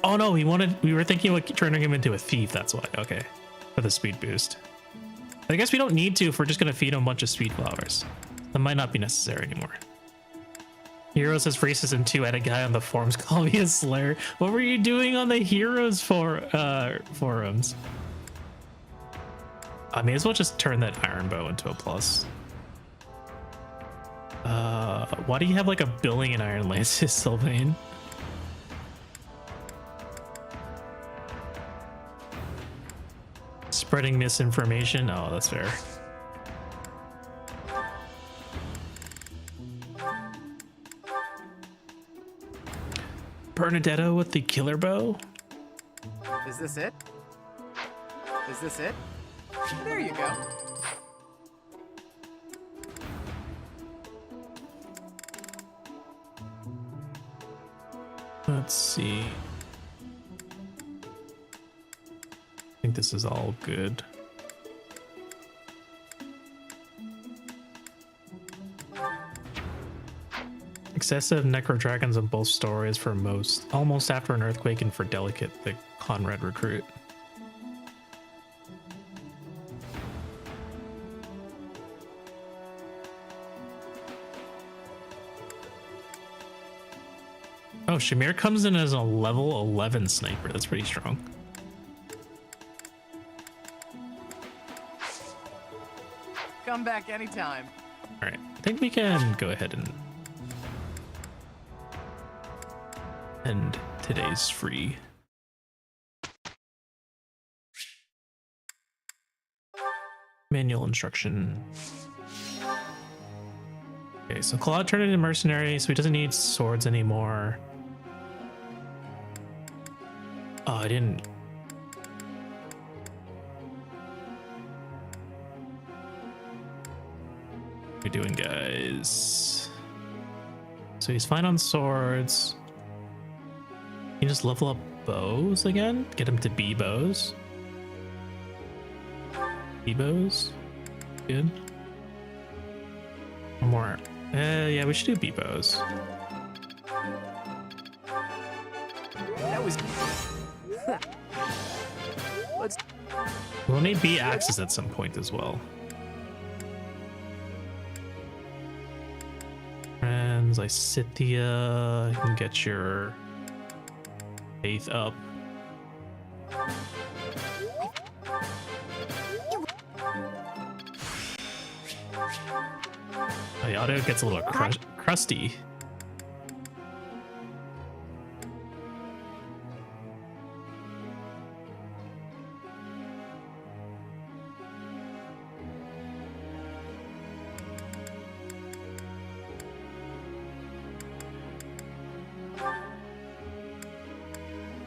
Oh no, we were thinking about turning him into a thief, that's why. Okay. For the speed boost. I guess we don't need to if we're just gonna feed him a bunch of speed flowers. That might not be necessary anymore. Heroes has racism too. I had a guy on the forums call me a slur. What were you doing on the Heroes forums? I may as well just turn that iron bow into a plus. Why do you have like a billion iron lances, Sylvain? Spreading misinformation? Oh, that's fair. Bernadetto with the killer bow? Is this it? Is this it? There you go. Let's see. I think this is all good. Excessive necro dragons in both stories for most. Almost after an earthquake and for delicate, the Conrad recruit. Oh, Shamir comes in as a level 11 sniper. That's pretty strong. Come back anytime. All right, I think we can go ahead and end today's free. Manual instruction. Okay, so Claude turned into mercenary, so he doesn't need swords anymore. Oh, I didn't. What are we doing, guys? So he's fine on swords. Can you just level up bows again? Get him to B bows. B bows. Good. One more. Yeah, we should do B bows. That was. Let's. We'll need B axes at some point as well. Friends, Lysithia, you can get your faith up. Oh, the audio gets a little crusty.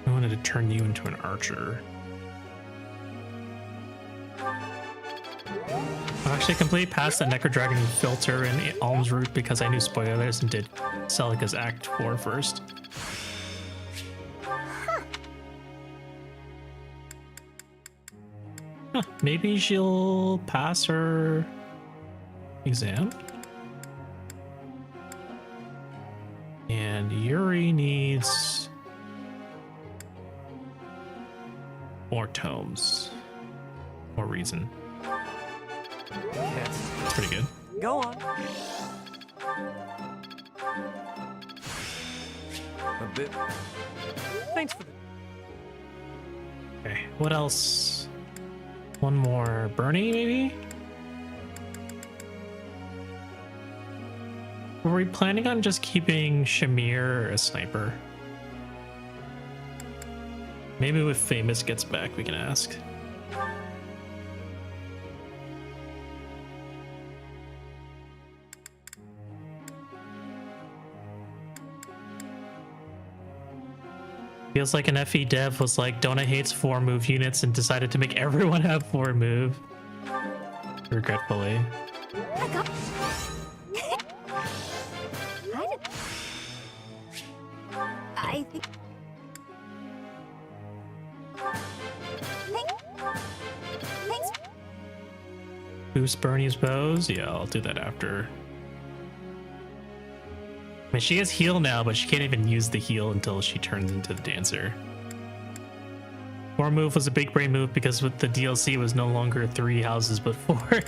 I wanted to turn you into an archer. I actually completely passed the Necro Dragon filter in Alm's Route because I knew spoilers and did Celica's Act 4 first. Huh, maybe she'll pass her exam. And Yuri needs more tomes. More reason. Yes. That's pretty good. Go on. A bit. Thanks for the... Okay, what else? One more Bernie, maybe? Were we planning on just keeping Shamir a sniper? Maybe if Famous gets back, we can ask. Feels like an FE dev was like, Donut hates 4-move units and decided to make everyone have 4-move. Regretfully. I got... I think... Thanks. Boost Bernie's bows? Yeah, I'll do that after. I mean, she has heal now, but she can't even use the heal until she turns into the dancer. 4-move was a big brain move because with the DLC it was no longer 3 houses but 4.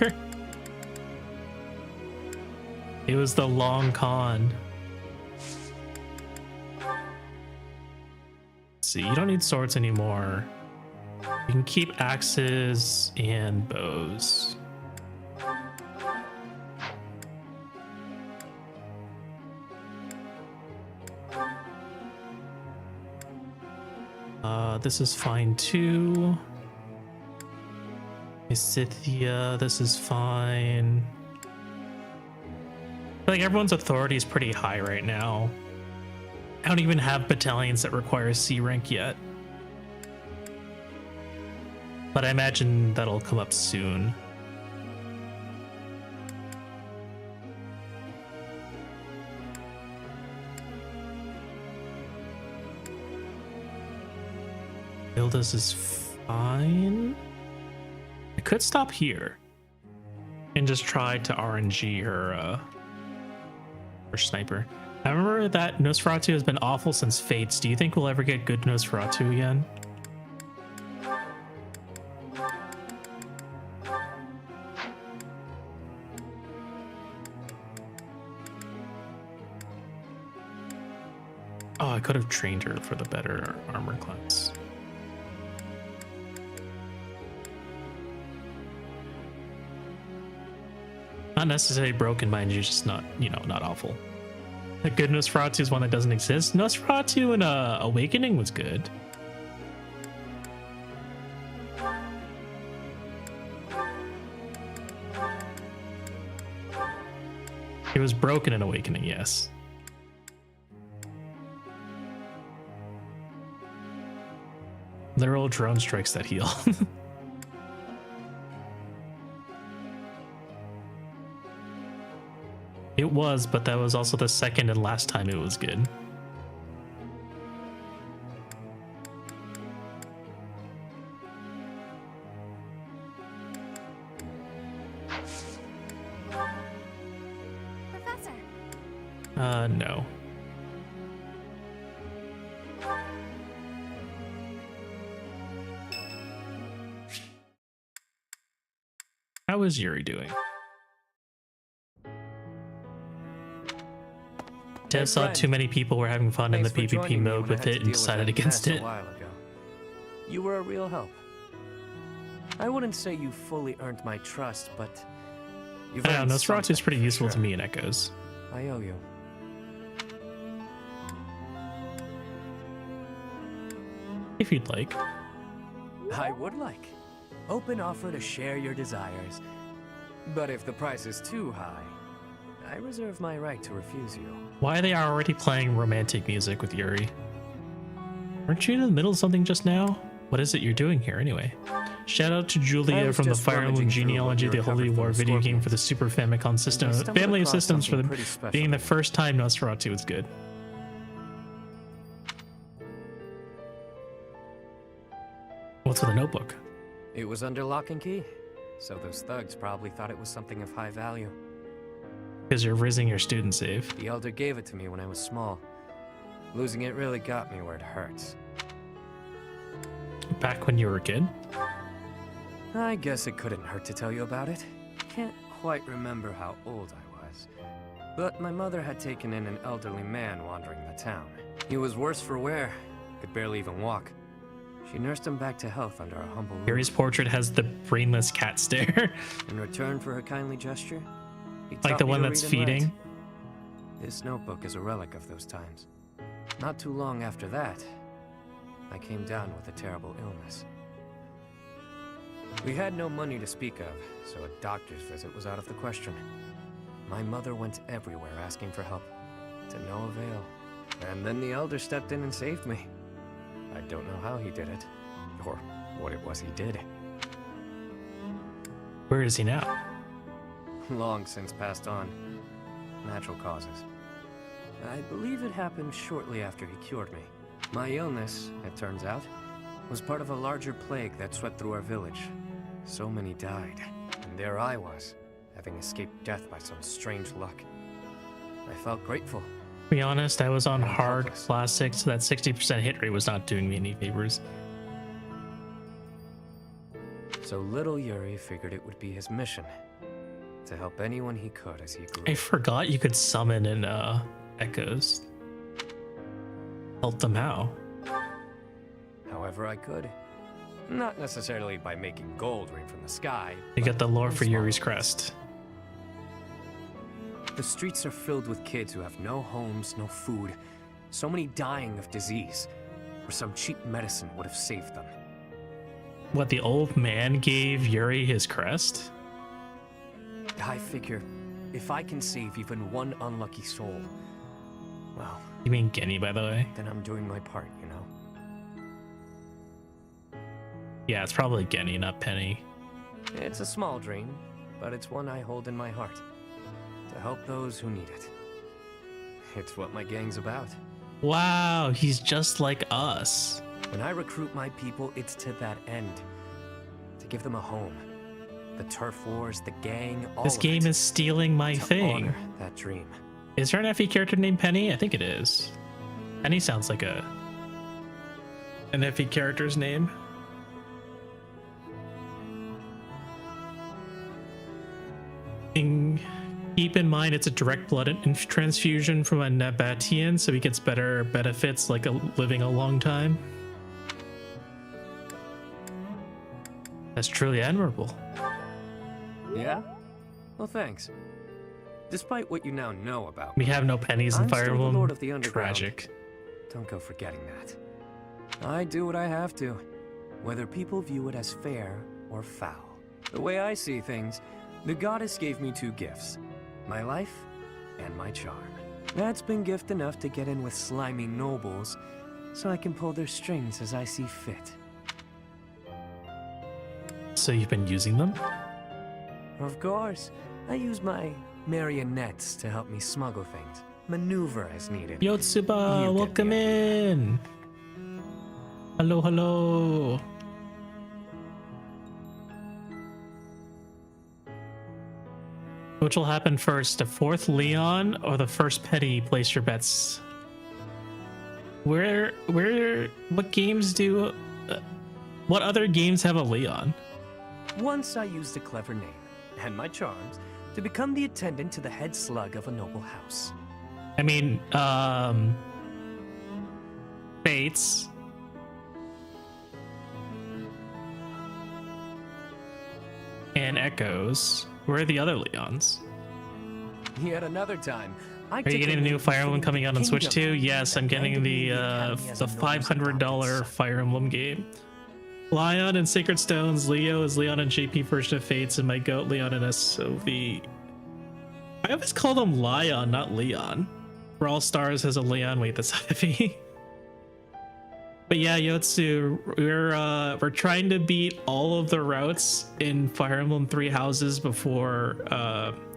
It was the long con. Let's see, you don't need swords anymore. You can keep axes and bows. This is fine too. Isithia, this is fine. I feel like everyone's authority is pretty high right now. I don't even have battalions that require C rank yet. But I imagine that'll come up soon. Hilda's is fine. I could stop here and just try to RNG her sniper. I remember that Nosferatu has been awful since Fates. Do you think we'll ever get good Nosferatu again? Oh, I could have trained her for the better armor class. Not necessarily broken, mind you, just not, you know, not awful. The good Nosferatu is one that doesn't exist. Nosferatu in Awakening was good. It was broken in Awakening, yes. Literal drone strikes that heal. It was, but that was also the second and last time it was good. Professor. No. How is Yuri doing? Dev saw friend. too many people were having fun in the Thanks for PvP joining me mode when I with had it to and deal with decided that against mess it. a while ago. You were a real help. I wouldn't say you fully earned my trust, but You've I don't know, earned Nosferatu is something, pretty for useful to sure. me in Echoes. I owe you. If you'd like. I would like. Open offer to share your desires. But if the price is too high, I reserve my right to refuse you. Why are they already playing romantic music with Yuri? Weren't you in the middle of something just now? What is it you're doing here anyway? Shout out to I Julia was from the just Fire Emblem rummaging through what Genealogy, you the Holy recovered from War the video game Scorpions. for the Super Famicom system, I stumbled family of across systems for something the pretty special. being the first time Nosferatu was good. What's with the notebook? It was under lock and key, so those thugs probably thought it was something of high value. Because you're rizzing your student save. The elder gave it to me when I was small. Losing it really got me where it hurts. Back when you were a kid? I guess it couldn't hurt to tell you about it. Can't quite remember how old I was. But my mother had taken in an elderly man wandering the town. He was worse for wear, could barely even walk. She nursed him back to health under our humble roof. Yuri's portrait has the brainless cat stare. In return for her kindly gesture, he Like taught the me one to that's read and write. feeding. This notebook is a relic of those times. Not too long after that, I came down with a terrible illness. We had no money to speak of, so a doctor's visit was out of the question. My mother went everywhere asking for help, to no avail. And then the elder stepped in and saved me. I don't know how he did it, or what it was he did. Where is he now? Long since passed on. Natural causes. I believe it happened shortly after he cured me. My illness, it turns out, was part of a larger plague that swept through our village. So many died, and there I was, having escaped death by some strange luck. I felt grateful. To be honest, I was on I'm hard helpless. classic, so that 60% hit rate was not doing me any favors. So little Yuri figured it would be his mission to help anyone he could as he grew. I forgot you could summon in Echoes. Help them how? However I could. Not necessarily by making gold rain from the sky. You but get the lore in for small Yuri's ways. crest. The streets are filled with kids who have no homes, no food. So many dying of disease, where some cheap medicine would have saved them. What, the old man gave Yuri his crest? I figure, if I can save even one unlucky soul, well, You mean Genny, by the way? then I'm doing my part, you know? Yeah, it's probably Genny, not Penny. It's a small dream, but it's one I hold in my heart. To help those who need it. It's what my gang's about. Wow, he's just like us. When I recruit my people, it's to that end. To give them a home. The turf wars, the gang, all This of game it. is stealing my To thing. honor that dream. Is there an FE character named Penny? I think it is. Penny sounds like an FE character's name. Keep in mind it's a direct blood transfusion from a Nabatian, so he gets better benefits like living a long time. That's truly admirable. Yeah? Well, thanks. Despite what you now know about We me, have no pennies in I'm Fire still the Emblem. Lord of the Underground. Tragic. Don't go forgetting that. I do what I have to, whether people view it as fair or foul. The way I see things, the goddess gave me two gifts. My life and my charm. That's been gift enough to get in with slimy nobles, so I can pull their strings as I see fit. So you've been using them? Of course, I use my marionettes to help me smuggle things, maneuver as needed. Yotsuba, You get welcome the idea. in. Hello, hello. Which will happen first, the fourth Leon or the first Penny? Place your bets. What games do, what other games have a Leon? Once I used a clever name and my charms to become the attendant to the head slug of a noble house. I mean, Fates. And Echoes. Where are the other Leons? Yet another time. Are you getting a new Fire Emblem coming out on Switch too? Yes, I'm getting the $500 Fire Emblem game. Lion and Sacred Stones, Leo is Leon and JP version of Fates, and my goat Leon and SOV. I always call them Lion, not Leon. Brawl Stars has a Leon. Wait, that's heavy. But yeah, Yotsu, we're trying to beat all of the routes in Fire Emblem 3 Houses before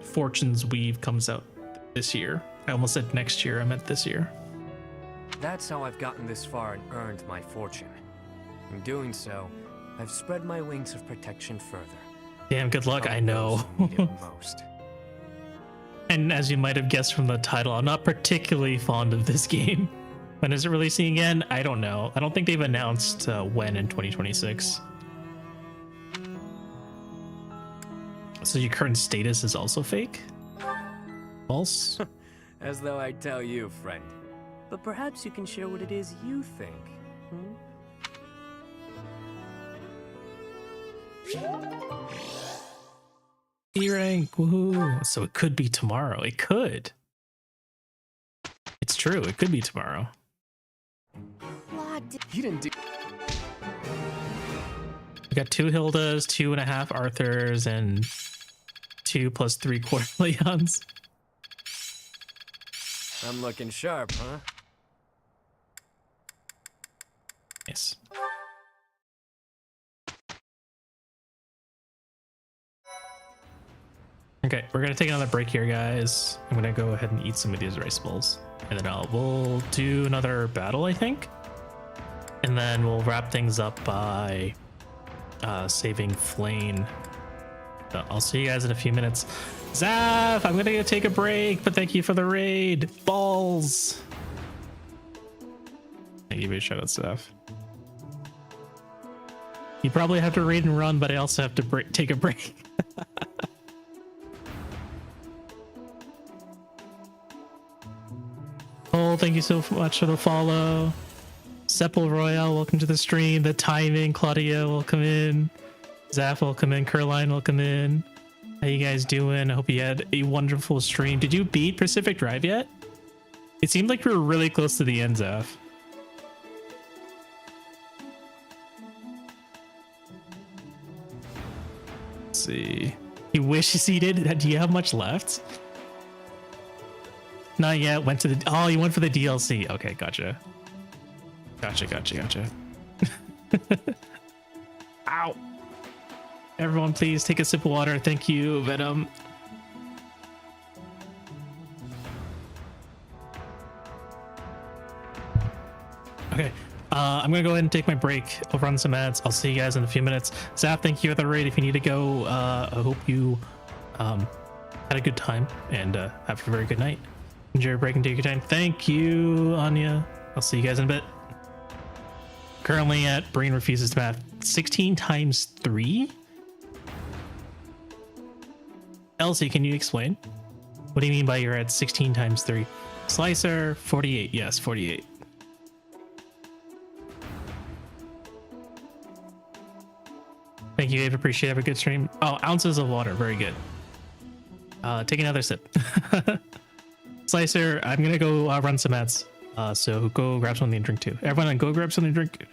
Fortune's Weave comes out this year. I almost said next year. I meant this year. That's how I've gotten this far and earned my fortune. In doing so, I've spread my wings of protection further. Damn, good luck. I know. Most. And as you might have guessed from the title, I'm not particularly fond of this game. When is it releasing again? I don't know. I don't think they've announced when in 2026. So your current status is also fake? False? As though I'd tell you, friend. But perhaps you can share what it is you think. E rank, woohoo! So it could be tomorrow. It could. It's true. It could be tomorrow. You didn't do. We got 2 Hildas, 2.5 Arthurs, and 2 plus 3/4 Leons. I'm looking sharp, huh? Nice. Okay, we're gonna take another break here, guys. I'm gonna go ahead and eat some of these rice bowls, and then we'll do another battle, I think, and then we'll wrap things up by saving Flame. So I'll see you guys in a few minutes. Zaf, I'm gonna go take a break, but thank you for the raid. Balls. I give you a shout out, Zaf. You probably have to raid and run, but I also have to take a break. Oh, thank you so much for the follow. Sepul Royale, welcome to the stream. The Timing, Claudia, welcome in. Zaf, welcome in. Caroline, welcome in. How you guys doing? I hope you had a wonderful stream. Did you beat Pacific Drive yet? It seemed like we were really close to the end, Zaf. Let's see. He wishes he did. Do you have much left? Not yet. Went to the. Oh, you went for the DLC. Okay, gotcha. Gotcha. Ow. Everyone, please take a sip of water. Thank you, Venom. Okay. I'm gonna go ahead and take my break. I'll run some ads. I'll see you guys in a few minutes. Zap, thank you for the raid. If you need to go, I hope you had a good time and have a very good night. Enjoy your break and take your time. Thank you, Anya. I'll see you guys in a bit. Currently at Brain Refuses to Math. 16 times 3? Elsie, can you explain? What do you mean by you're at 16 times 3? Slicer, 48. Yes, 48. Thank you, Abe. Appreciate it. Have a good stream. Oh, ounces of water. Very good. Take another sip. Slicer, I'm gonna go run some ads. So go grab something to drink too. Everyone, go grab something to drink.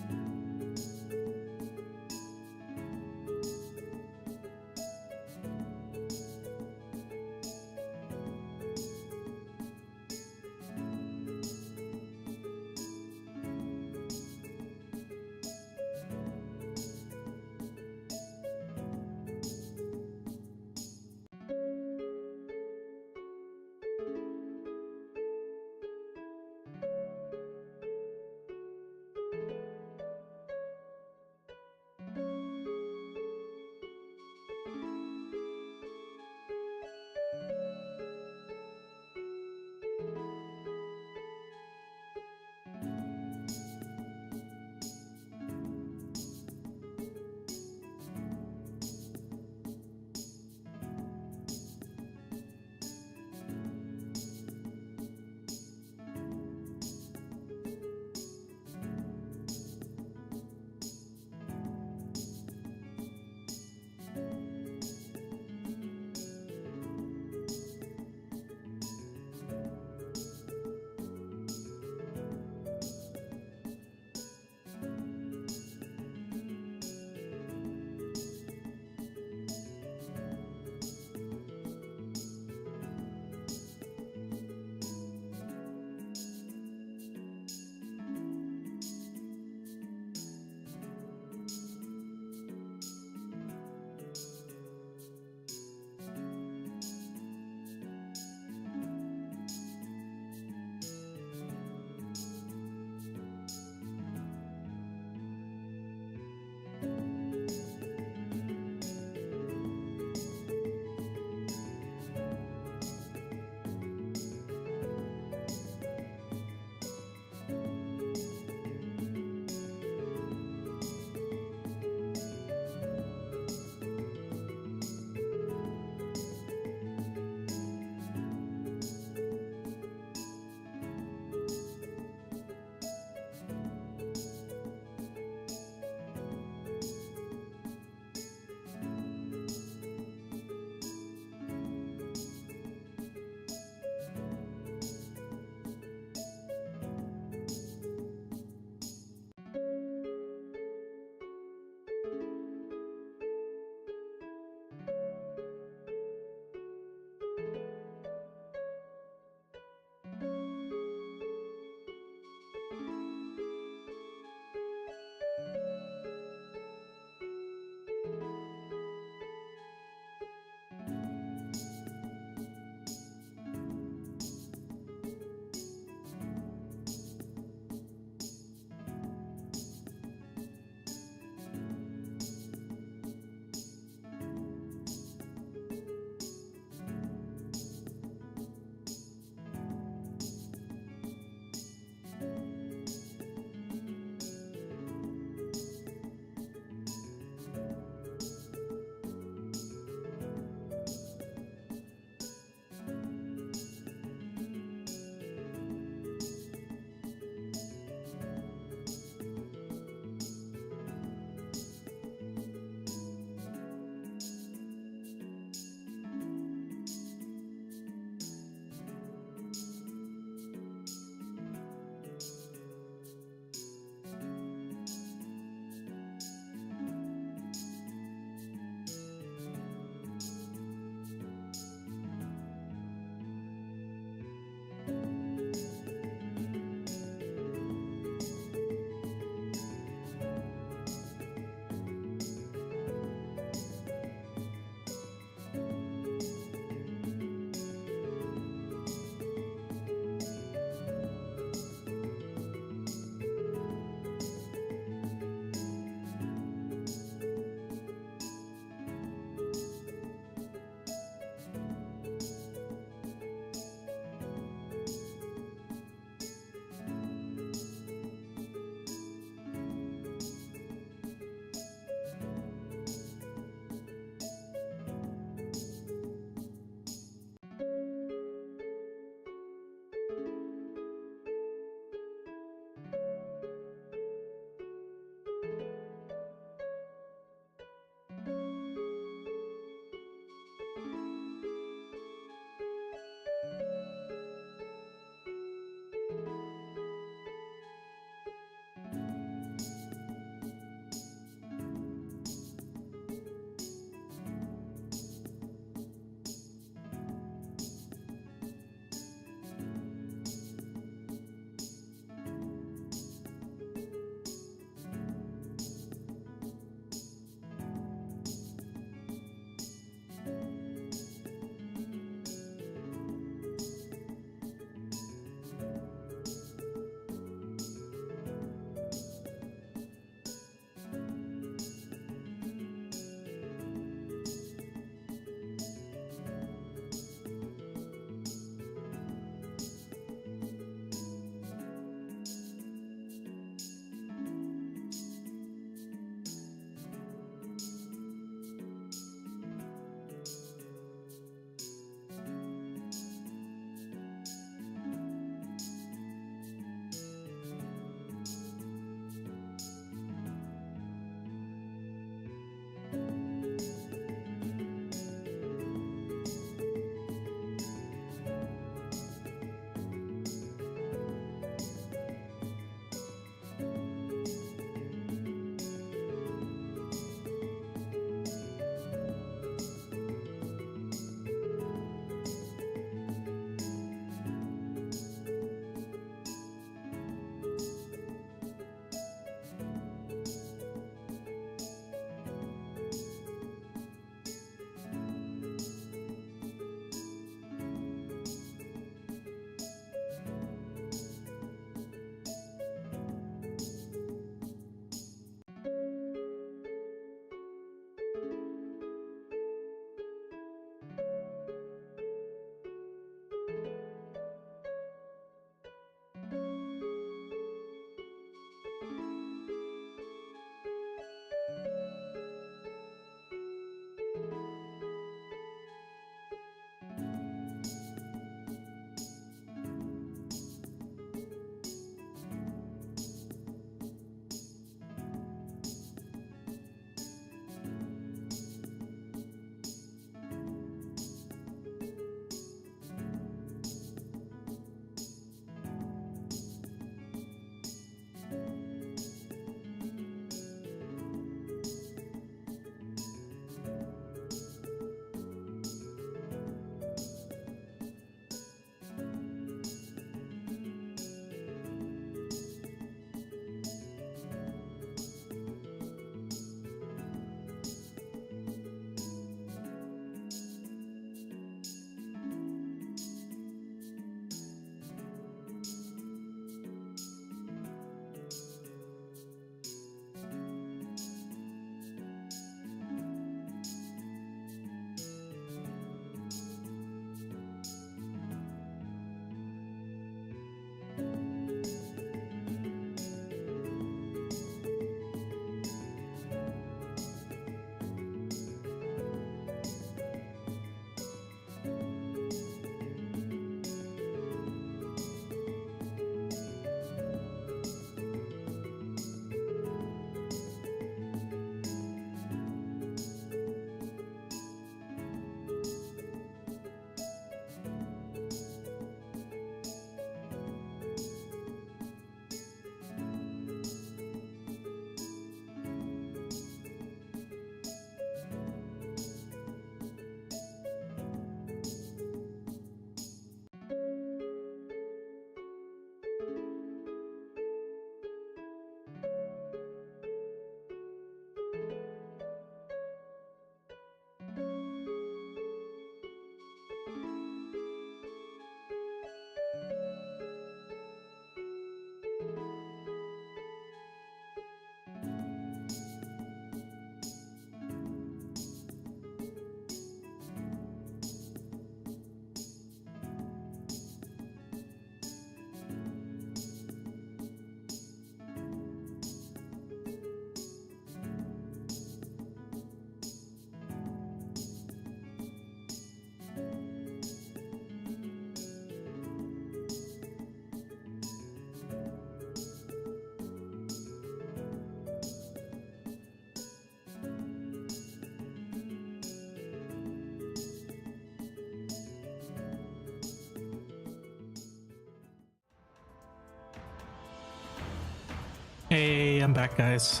Hey, I'm back, guys.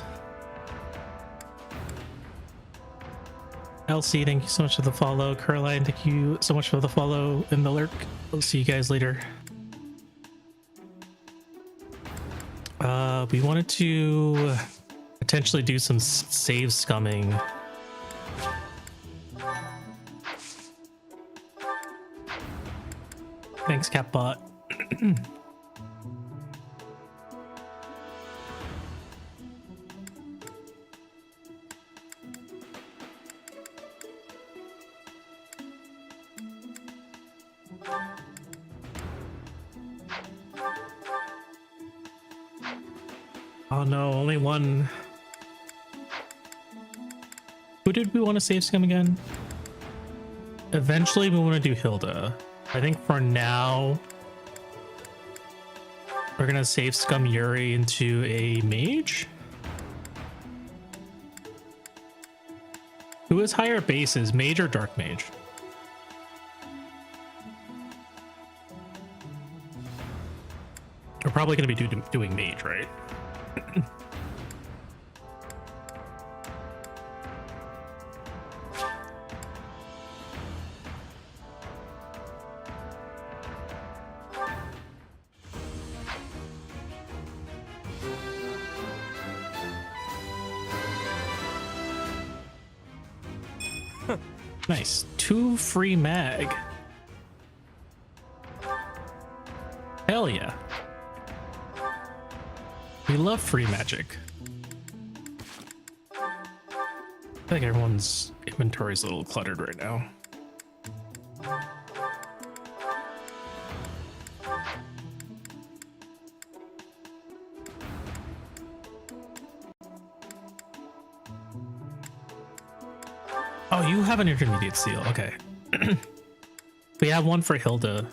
Elsie, thank you so much for the follow. Caroline, thank you so much for the follow and the lurk. We'll see you guys later. We wanted to potentially do some save scumming. Thanks, Catbot. Oh no, only one. Who did we want to save scum again? Eventually we want to do Hilda. I think for now we're gonna save scum Yuri into a mage. Who has higher bases, mage or dark mage? We're probably gonna be doing mage, right? Nice. 2 free mag. Hell yeah. We love free magic. I think everyone's inventory is a little cluttered right now. Oh, you have an intermediate seal. Okay. We have one for Hilda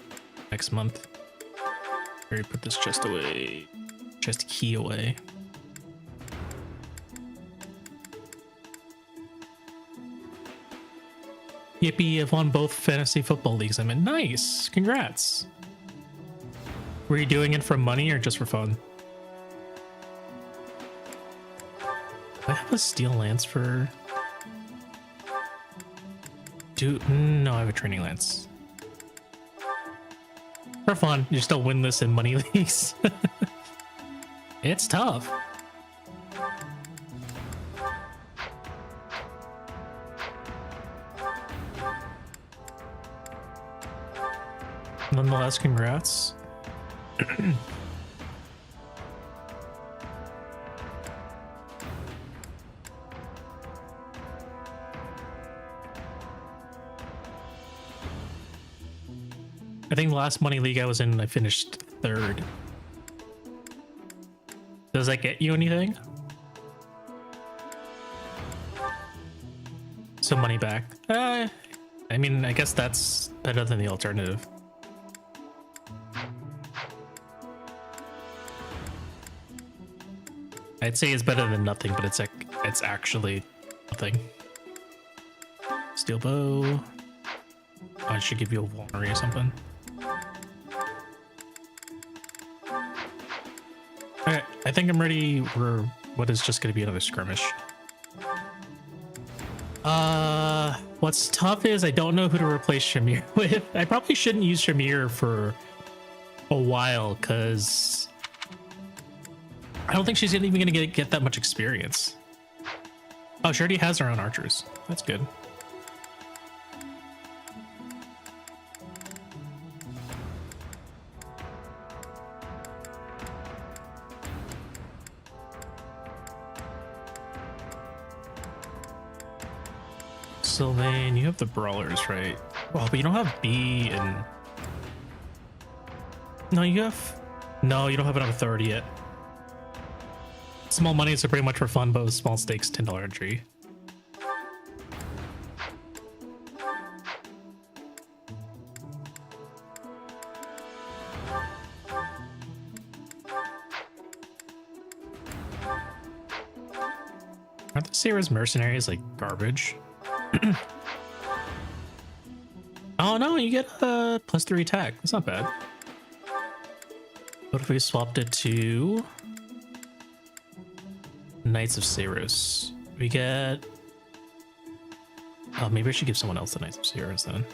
next month. Here, put this chest away. Chest key away. Yippee, I've won both fantasy football leagues I'm in. Nice. Congrats. Were you doing it for money or just for fun? Do I have a steel lance for... No, I have a training lance. For fun, you just don't win this in money leagues. It's tough. Nonetheless, congrats. I think the last money league I was in, I finished 3rd. Does that get you anything? Some money back. I mean, I guess that's better than the alternative. I'd say it's better than nothing, but it's like it's actually nothing. Steel bow. I should give you a Walnery or something. Alright, I think I'm ready for what is just going to be another skirmish. What's tough is I don't know who to replace Shamir with. I probably shouldn't use Shamir for a while because I don't think she's even going to get that much experience. Oh, she already has her own archers. That's good. Sylvain, you have the brawlers, right? Oh, but you don't have B and... No, you have... No, you don't have enough authority yet. Small monies are pretty much for fun, but with small stakes, $10 entry. Aren't the Sarah's mercenaries like garbage? Oh no, you get a +3 attack. That's not bad. What if we swapped it to Knights of Saros. We get... Oh, maybe I should give someone else the Knights of Saros then.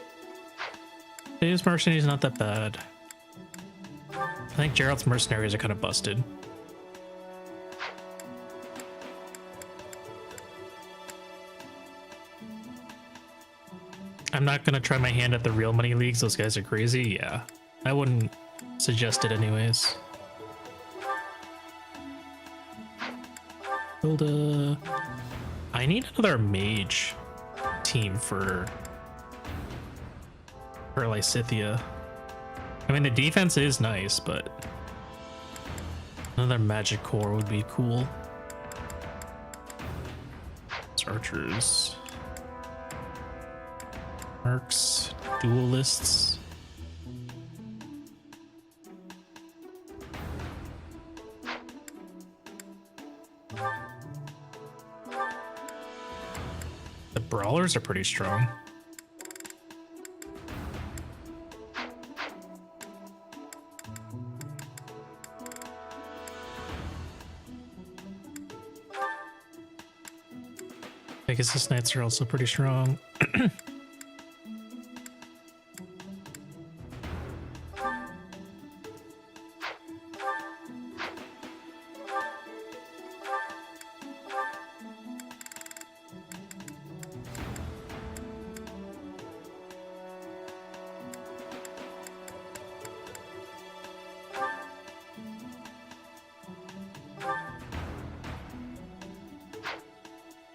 Dave's Mercenaries not that bad. I think Gerald's Mercenaries are kind of busted. I'm not gonna try my hand at the real money leagues. Those guys are crazy. Yeah, I wouldn't suggest it anyways. Hilda, I need another mage team for Lysithia. I mean, the defense is nice, but another magic core would be cool. It's archers. Mercs, duelists. The brawlers are pretty strong. Pegasus Knights are also pretty strong.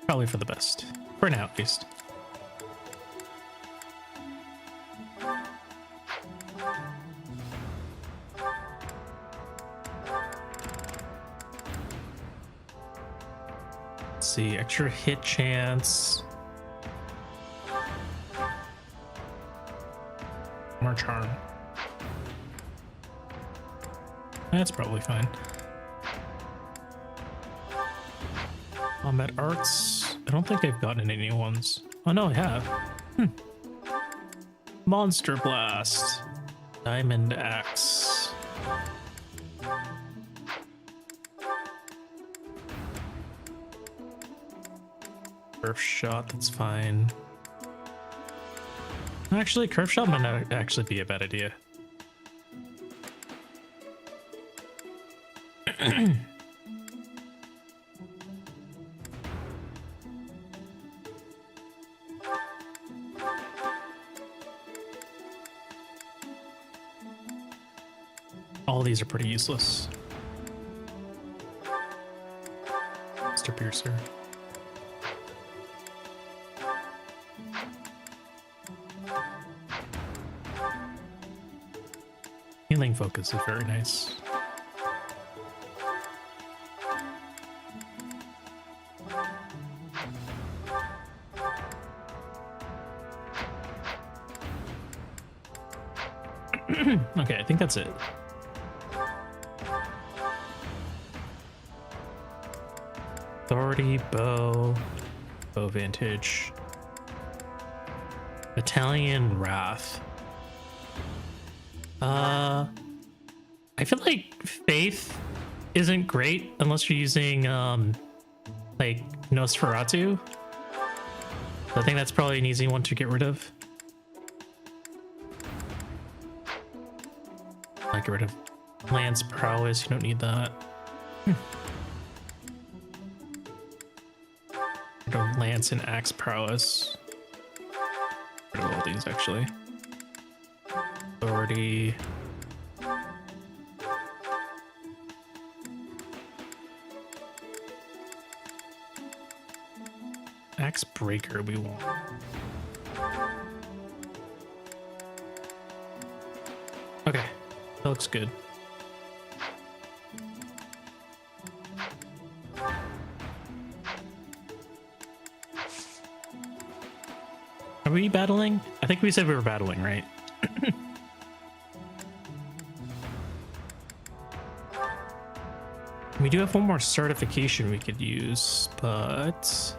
Probably for the best. For now, at least. Let's see, extra hit chance. More charm. That's probably fine. Combat arts. I don't think I've gotten any new ones. Oh no, I have. Monster Blast. Diamond Axe. Curve Shot, that's fine. Actually, Curve Shot might not actually be a bad idea. All these are pretty useless. Mr. Piercer. Healing Focus is very nice. Okay, I think that's it. Authority, bow, vantage, Battalion Wrath. I feel like Faith isn't great unless you're using like Nosferatu. So I think that's probably an easy one to get rid of. Get rid of Lance Prowess, you don't need that. Get rid of Lance and Axe Prowess. Get rid of all these actually. Authority. Axe Breaker we want. Okay. That looks good. Are we battling? I think we said we were battling, right? We do have one more certification we could use, but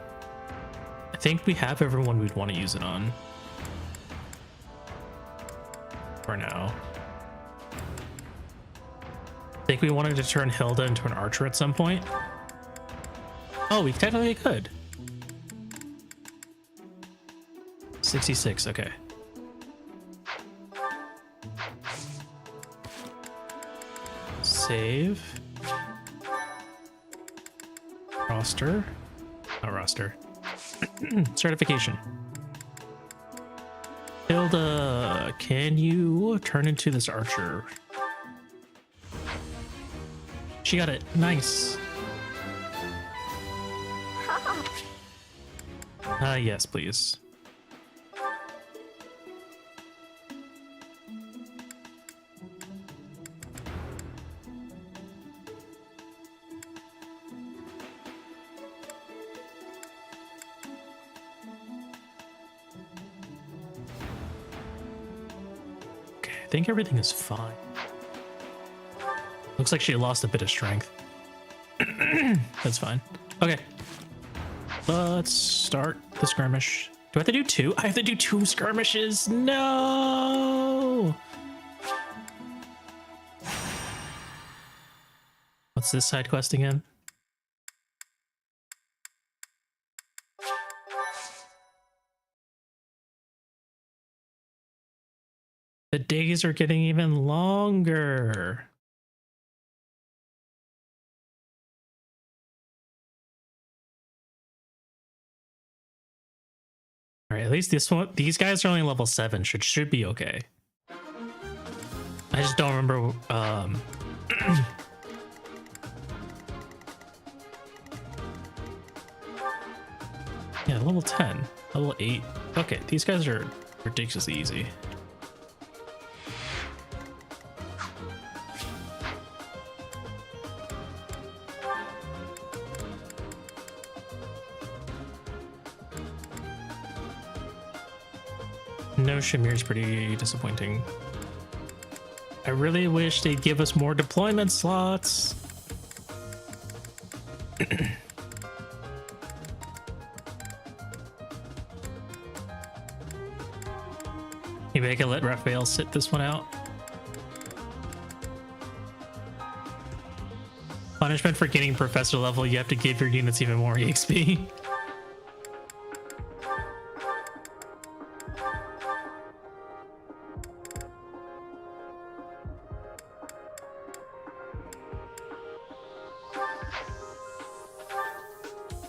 I think we have everyone we'd want to use it on. For now. I think we wanted to turn Hilda into an archer at some point. Oh, we technically could. 66, okay. Save. Roster. Oh, roster. Certification. Hilda, can you turn into this archer? She got it. Nice. Yes, please. Okay, I think everything is fine. Looks like she lost a bit of strength. That's fine. Okay. Let's start the skirmish. Do I have to do 2? I have to do 2 skirmishes. No. What's this side quest again? The days are getting even longer. All right, at least this one, these guys are only level 7. Should be okay. I just don't remember. Yeah, level 10, level 8. Okay, these guys are ridiculously easy. No, Shamir's pretty disappointing. I really wish they'd give us more deployment slots. Maybe I can let Raphael sit this one out. Punishment for getting professor level, you have to give your units even more EXP.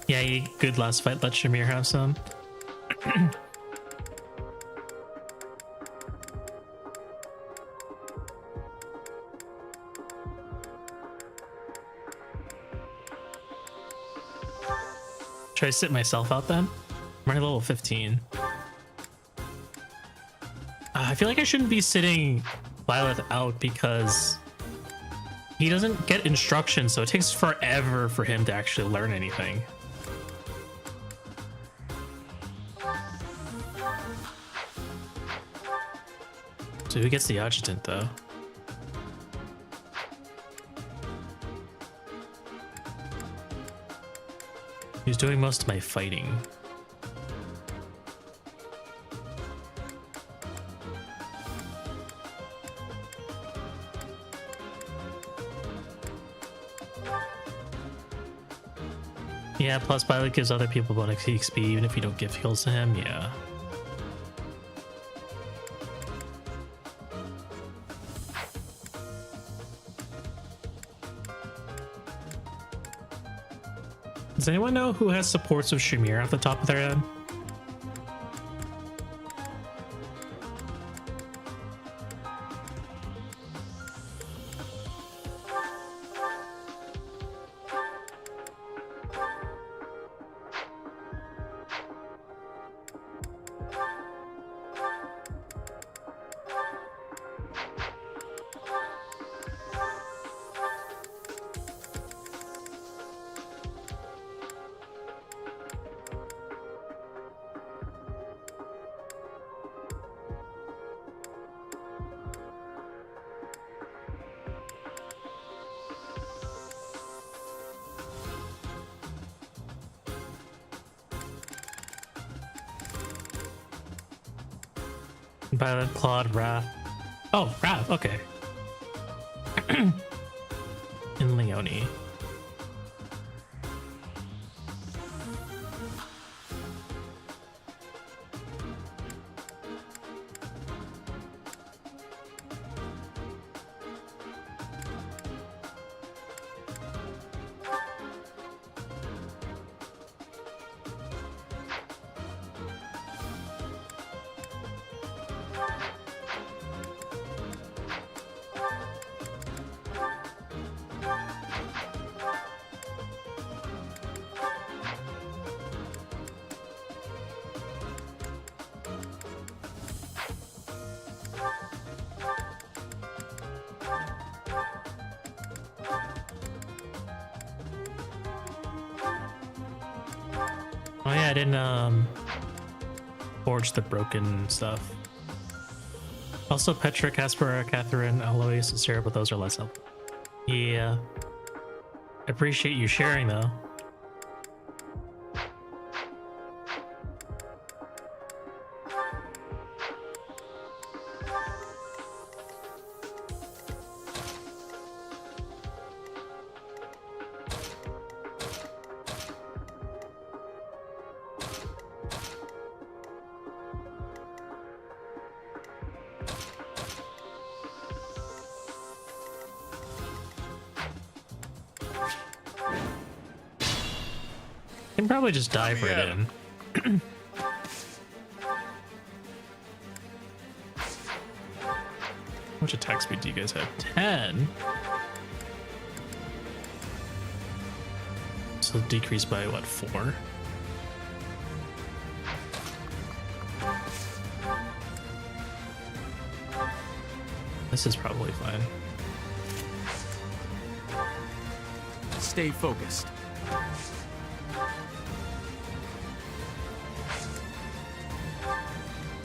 Yeah, good last fight. Let Shamir have some. Should I sit myself out then? I'm already level 15. I feel like I shouldn't be sitting Violet out because he doesn't get instructions, so it takes forever for him to actually learn anything. So who gets the adjutant though? Who's doing most of my fighting? Yeah, plus Violet gives other people bonus XP even if you don't give heals to him, yeah. Does anyone know who has supports of Shamir off the top of their head? Violet, Claude, Wrath. Oh, Wrath, okay. And Leone. Oh yeah, I didn't forge the broken stuff. Also, Petra, Casper, Catherine, Alois, Sarah, but those are less helpful. Yeah. Appreciate you sharing though. Can probably just dive right in. How much attack speed do you guys have? 10. So decrease by what, 4? This is probably fine. Stay focused.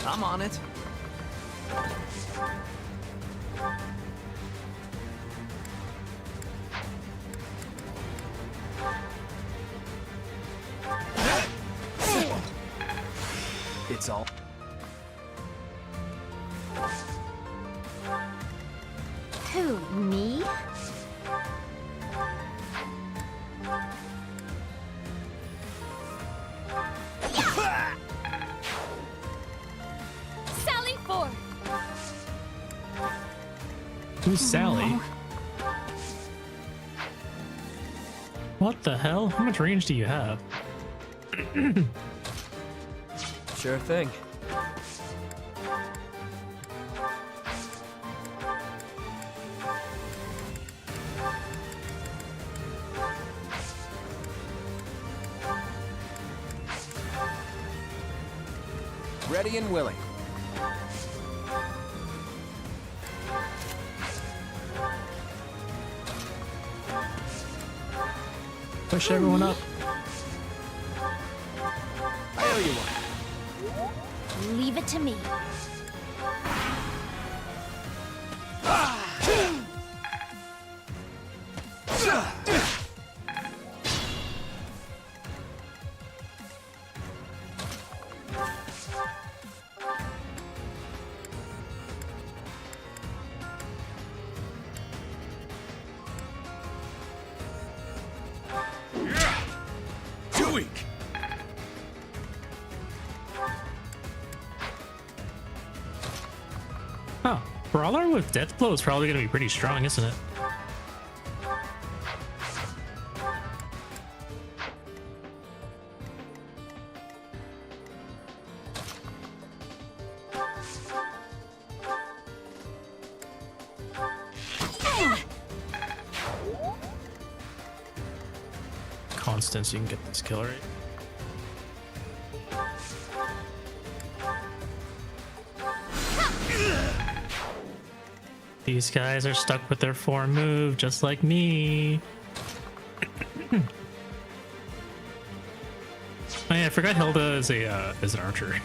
I'm on it. It's all. Who, me? Sally Ford! Who's Sally? What the hell? How much range do you have? Sure thing. Ready and willing. Push everyone up. I owe you one. Leave it to me. Too weak. Huh. Brawler with Death Blow is probably going to be pretty strong, isn't it? Constance, you can get this kill rate. These guys are stuck with their 4 move, just like me. Oh yeah, I forgot Hilda is an archer.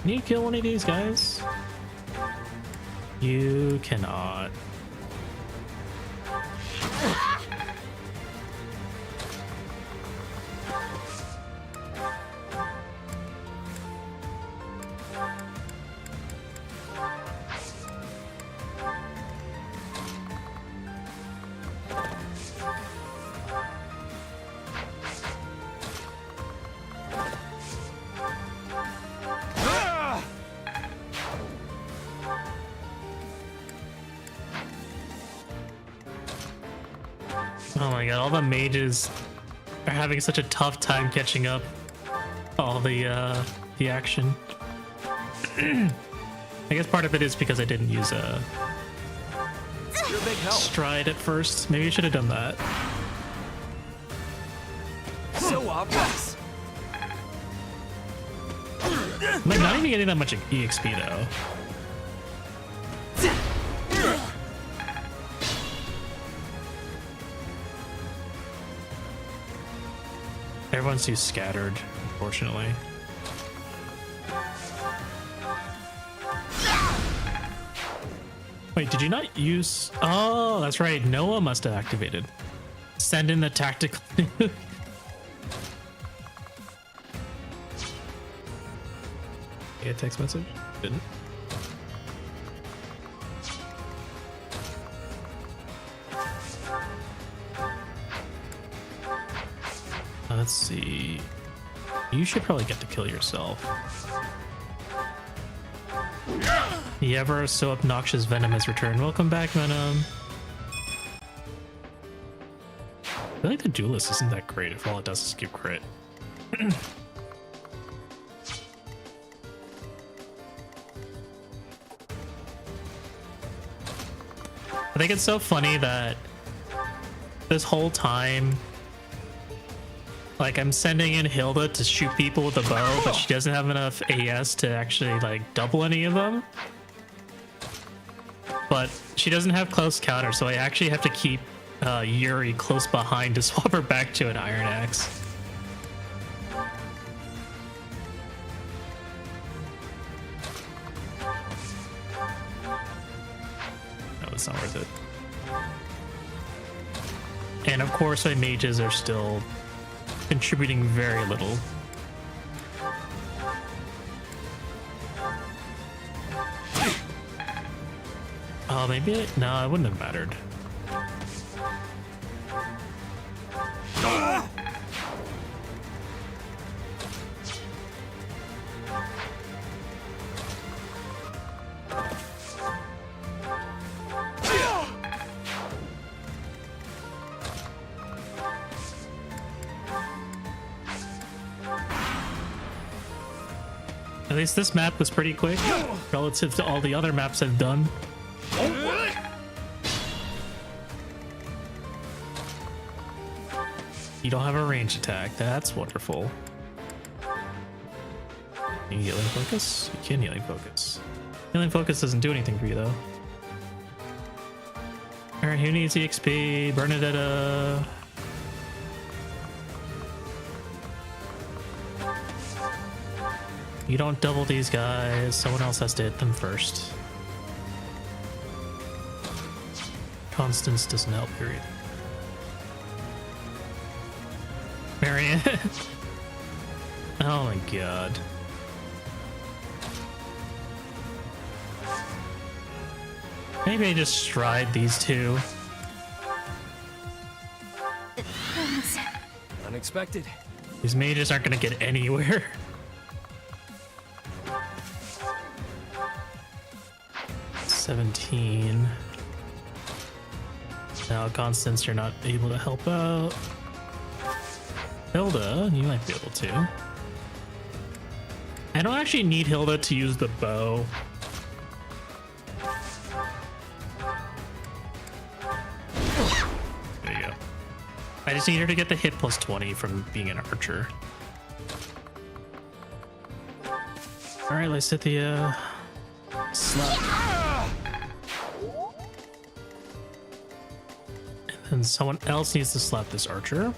Can you kill one of these guys? You cannot. Oh my god, all the mages are having such a tough time catching up all the action. I guess part of it is because I didn't use You're a big help. Stride at first. Maybe you should have done that. So obvious. I'm like, not even getting that much EXP though. Everyone's too scattered, unfortunately. Wait, did you not use... Oh, that's right. Noah must have activated. Send in the tactical... Get a text message? Didn't. Let's see. You should probably get to kill yourself. The ever so obnoxious Venom has returned. Welcome back, Venom. I feel like the duelist isn't that great if all it does is give crit. I think it's so funny that this whole time, like, I'm sending in Hilda to shoot people with a bow, but she doesn't have enough AS to actually, like, double any of them. But she doesn't have close counter, so I actually have to keep Yuri close behind to swap her back to an Iron Axe. No, it's not worth it. And of course my mages are still contributing very little. Oh, maybe no, it wouldn't have mattered. At least this map was pretty quick relative to all the other maps I've done. You don't have a range attack. That's wonderful. You can healing focus? You can healing focus. Healing focus doesn't do anything for you though. Alright, who needs EXP? Bernadetta. You don't double these guys. Someone else has to hit them first. Constance doesn't help, period. Marianne. Oh my god. Maybe I just stride these two. Unexpected. These mages aren't gonna get anywhere. $17. Now, Constance, you're not able to help out. Hilda, you might be able to. I don't actually need Hilda to use the bow. There you go. I just need her to get the hit plus 20 from being an archer. Alright, let's hit the slap. And then someone else needs to slap this archer.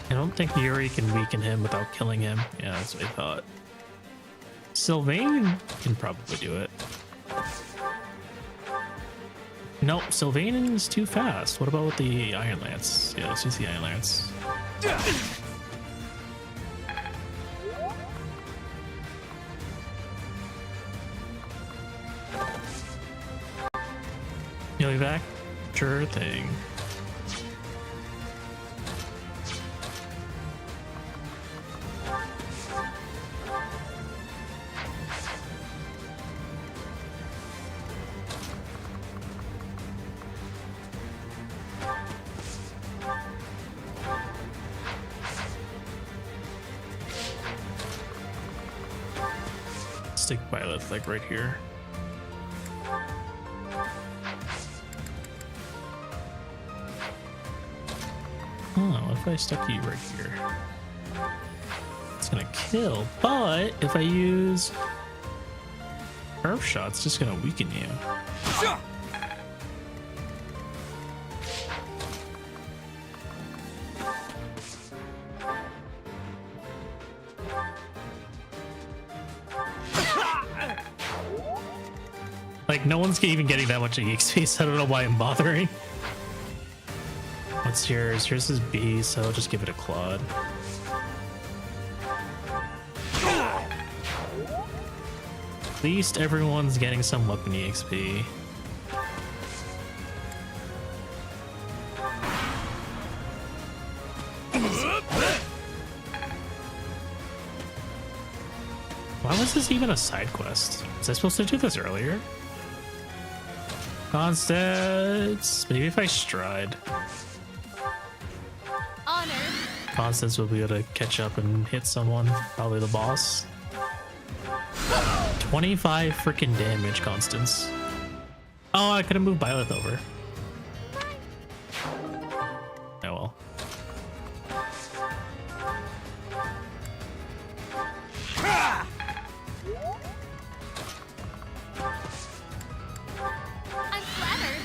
I don't think Yuri can weaken him without killing him. Yeah, that's what I thought. Sylvain can probably do it. No, Sylvain is too fast. What about with the Iron Lance? Yeah, let's use the Iron Lance. You'll be back? Sure thing. Stick Violet like right here. Oh, what if I stuck you right here? It's gonna kill, but if I use Earth Shot, it's just gonna weaken you. Like, no one's even getting that much EXP, so I don't know why I'm bothering. What's yours? Yours is B, so I'll just give it a Claude. At least everyone's getting some weapon EXP. Why was this even a side quest? Was I supposed to do this earlier? Constance! Maybe if I stride. Honor. Constance will be able to catch up and hit someone. Probably the boss. 25 freaking damage, Constance. Oh, I could have moved Byleth over. Oh well. I'm flattered.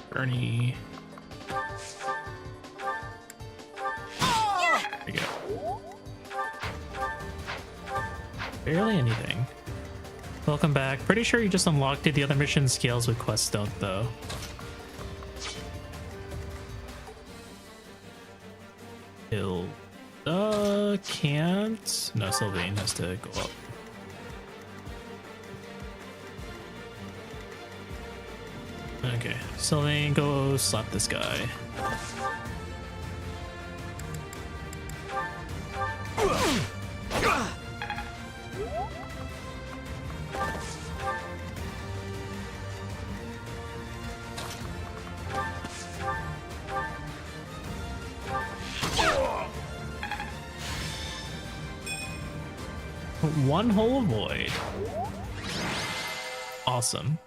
Bernie. There you go. Barely anything. Welcome back. Pretty sure you just unlocked it. The other mission scales with quests don't, though. Hilda can't. No, Sylvain has to go up. Okay, Sylvain, go slap this guy. One whole void. Awesome.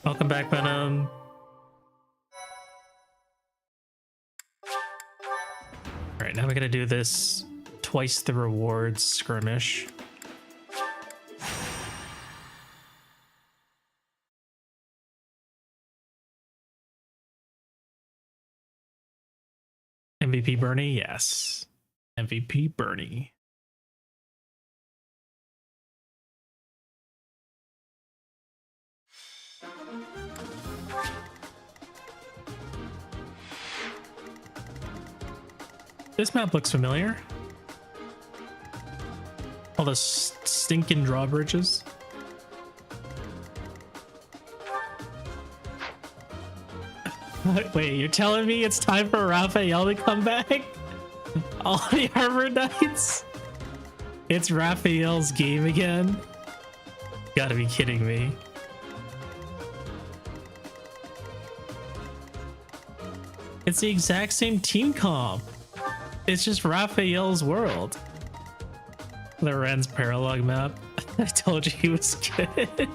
Welcome back, Venom. Alright, now we're gonna do this twice the rewards skirmish. MVP Bernie, yes. MVP Bernie. This map looks familiar. All the stinking drawbridges. Wait, you're telling me it's time for Raphael to come back? All the Armor Knights? It's Raphael's game again? Gotta be kidding me. It's the exact same team comp. It's just Raphael's world. Loren's paralog map. I told you he was good.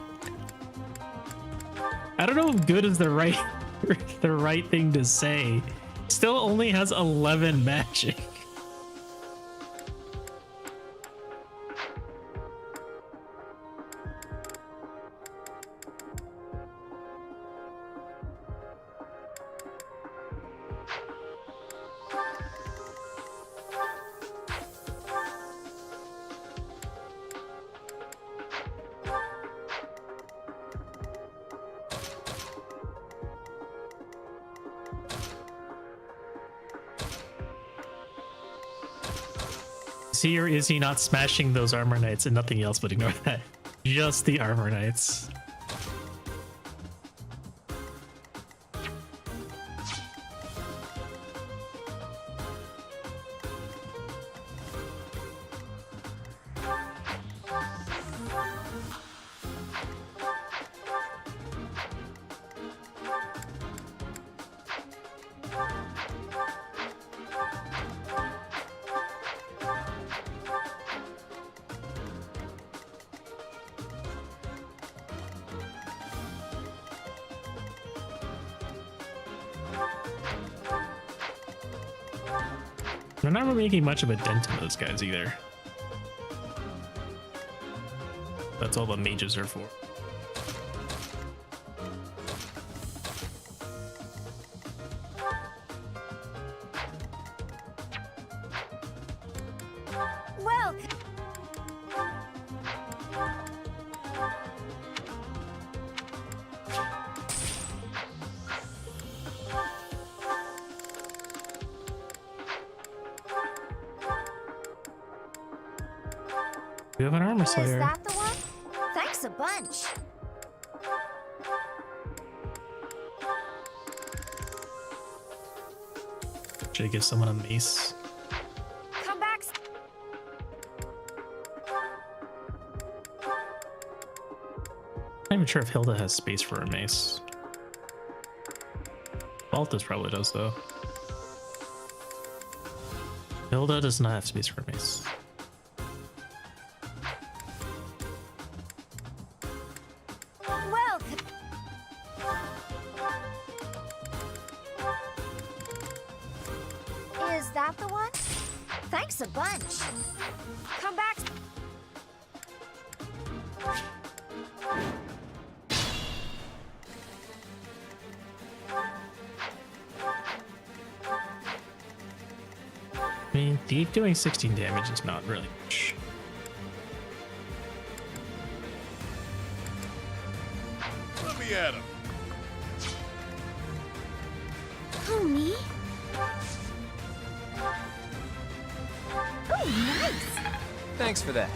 I don't know if good is the right thing to say. Still only has 11 magic. See, or is he not smashing those Armor Knights and nothing else, but ignore that. Just the Armor Knights. They're not really making much of a dent in those guys either. That's all the mages are for. Well, We have an armor is slayer. that the one? Thanks a bunch. Should I give someone a mace? Come back. I'm not even sure if Hilda has space for a mace. Balthus probably does though. Hilda does not have space for a mace. Well, is that the one? Thanks a bunch. Come back. I mean, Thief doing 16 damage is not really much. Let me at him. Who, me? Oh, nice. Thanks for that.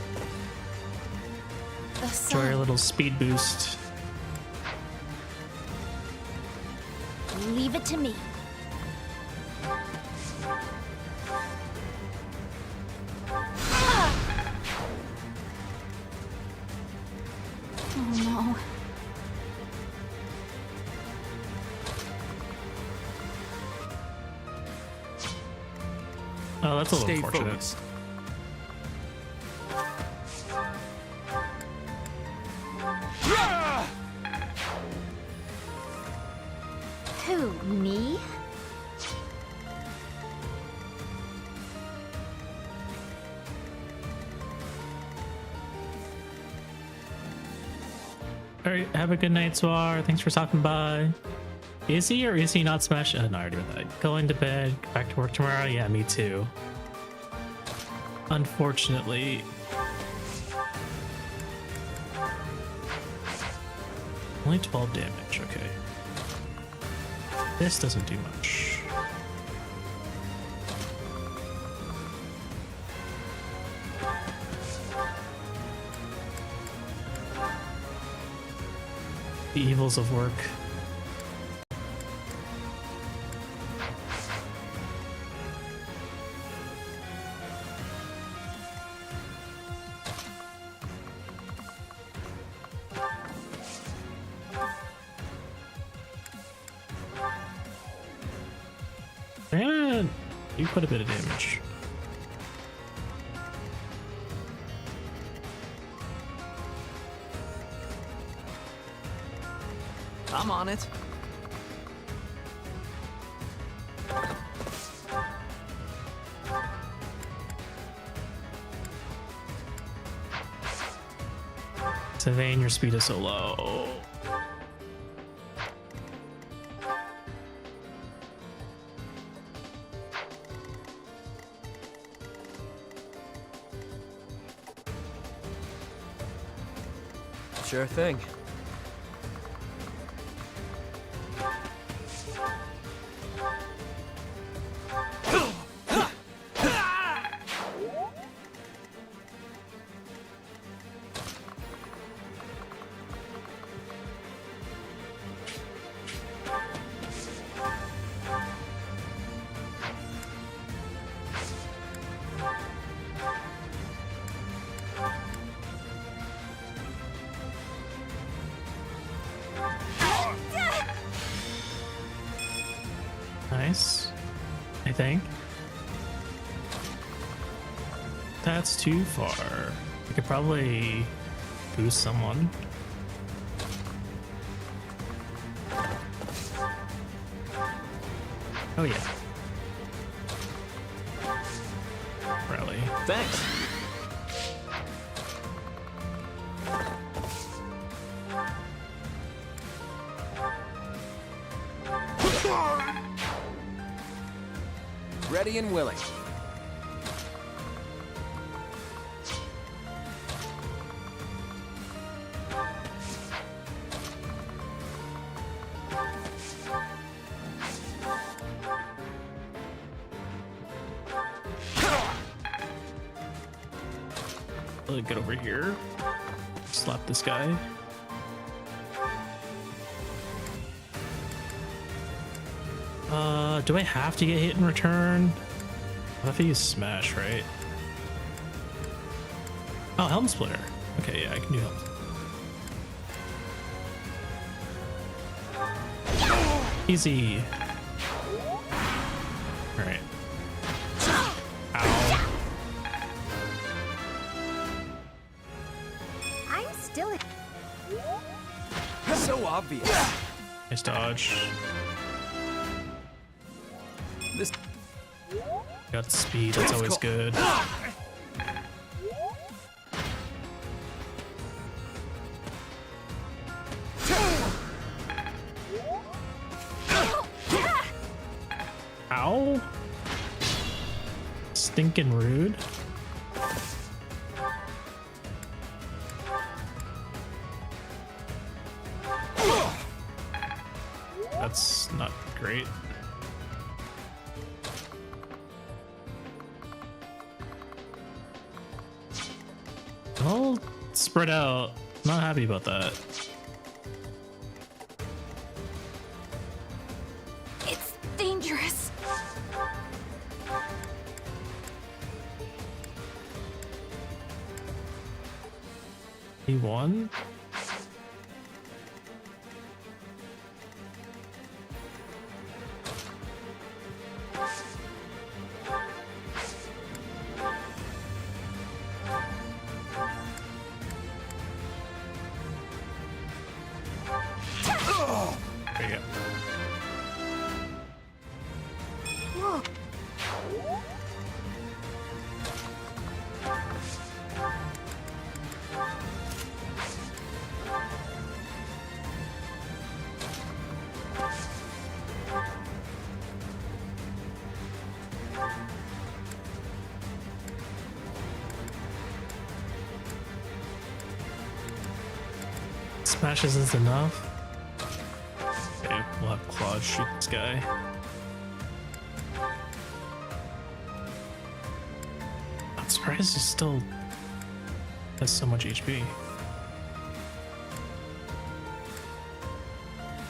The Enjoy your sun. little speed boost. Leave it to me. Oh no. Oh, that's a little Stay unfortunate. focused. Who, me? Alright, have a good night, Swar. Thanks for stopping by. Is he or is he not Smash? No, I already read that. Going to bed, back to work tomorrow? Yeah, me too. Unfortunately. Only 12 damage, okay. This doesn't do much. The evils of work. And you put a bit of damage. I'm on it. Sylvain, your speed is so low. Sure thing. Nice, I think. That's too far. I could probably boost someone. Oh yeah. Rally. Thanks. Ready and willing. Get over here. Slap this guy. Do I have to get hit in return? I have to use smash, right? Oh, helm splitter. Okay, yeah, I can do helm. Easy. All right. Ow. I'm still. So obvious. Nice dodge. This Got speed, that's always good. Ow. Stinking rude. That's not great. All spread out. Not happy about that. It's dangerous. He won. There you go. Smashes is enough. Okay, we'll have Claude shoot this guy. I'm surprised he still has so much HP.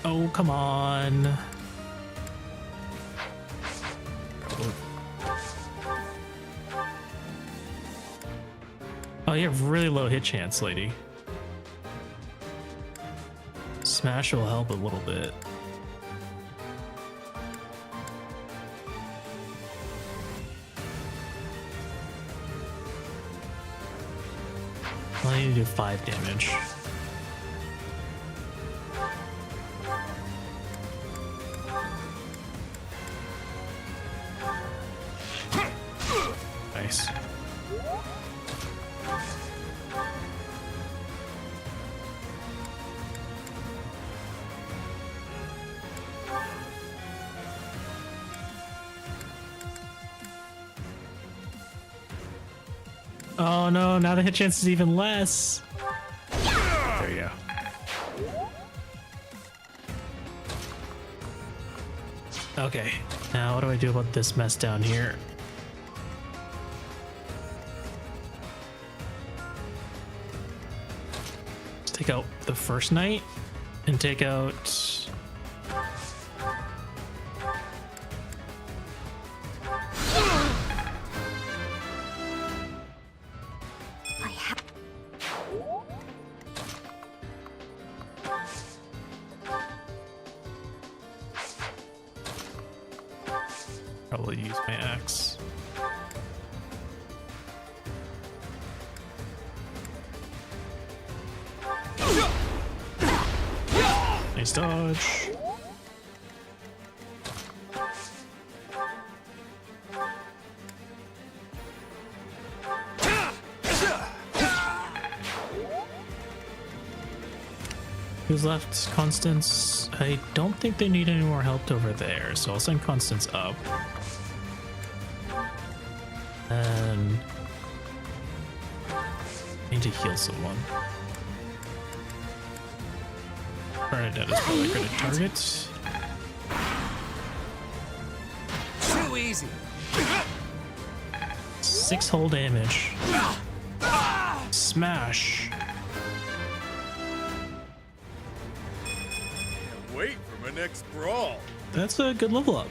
Oh, come on. Oh, you have really low hit chance, lady. Smash will help a little bit. I need to do 5 damage. Nice. Oh no, now the hit chance is even less. There you go. Okay, now what do I do about this mess down here? Let's take out the first knight and take out... Probably use my axe. Nice dodge. Who's left? Constance. I don't think they need any more help over there, so I'll send Constance up. And I need to heal someone. Bernadette is probably going to target. Too easy. 6 whole damage. Smash. Wait for my next brawl. That's a good level up.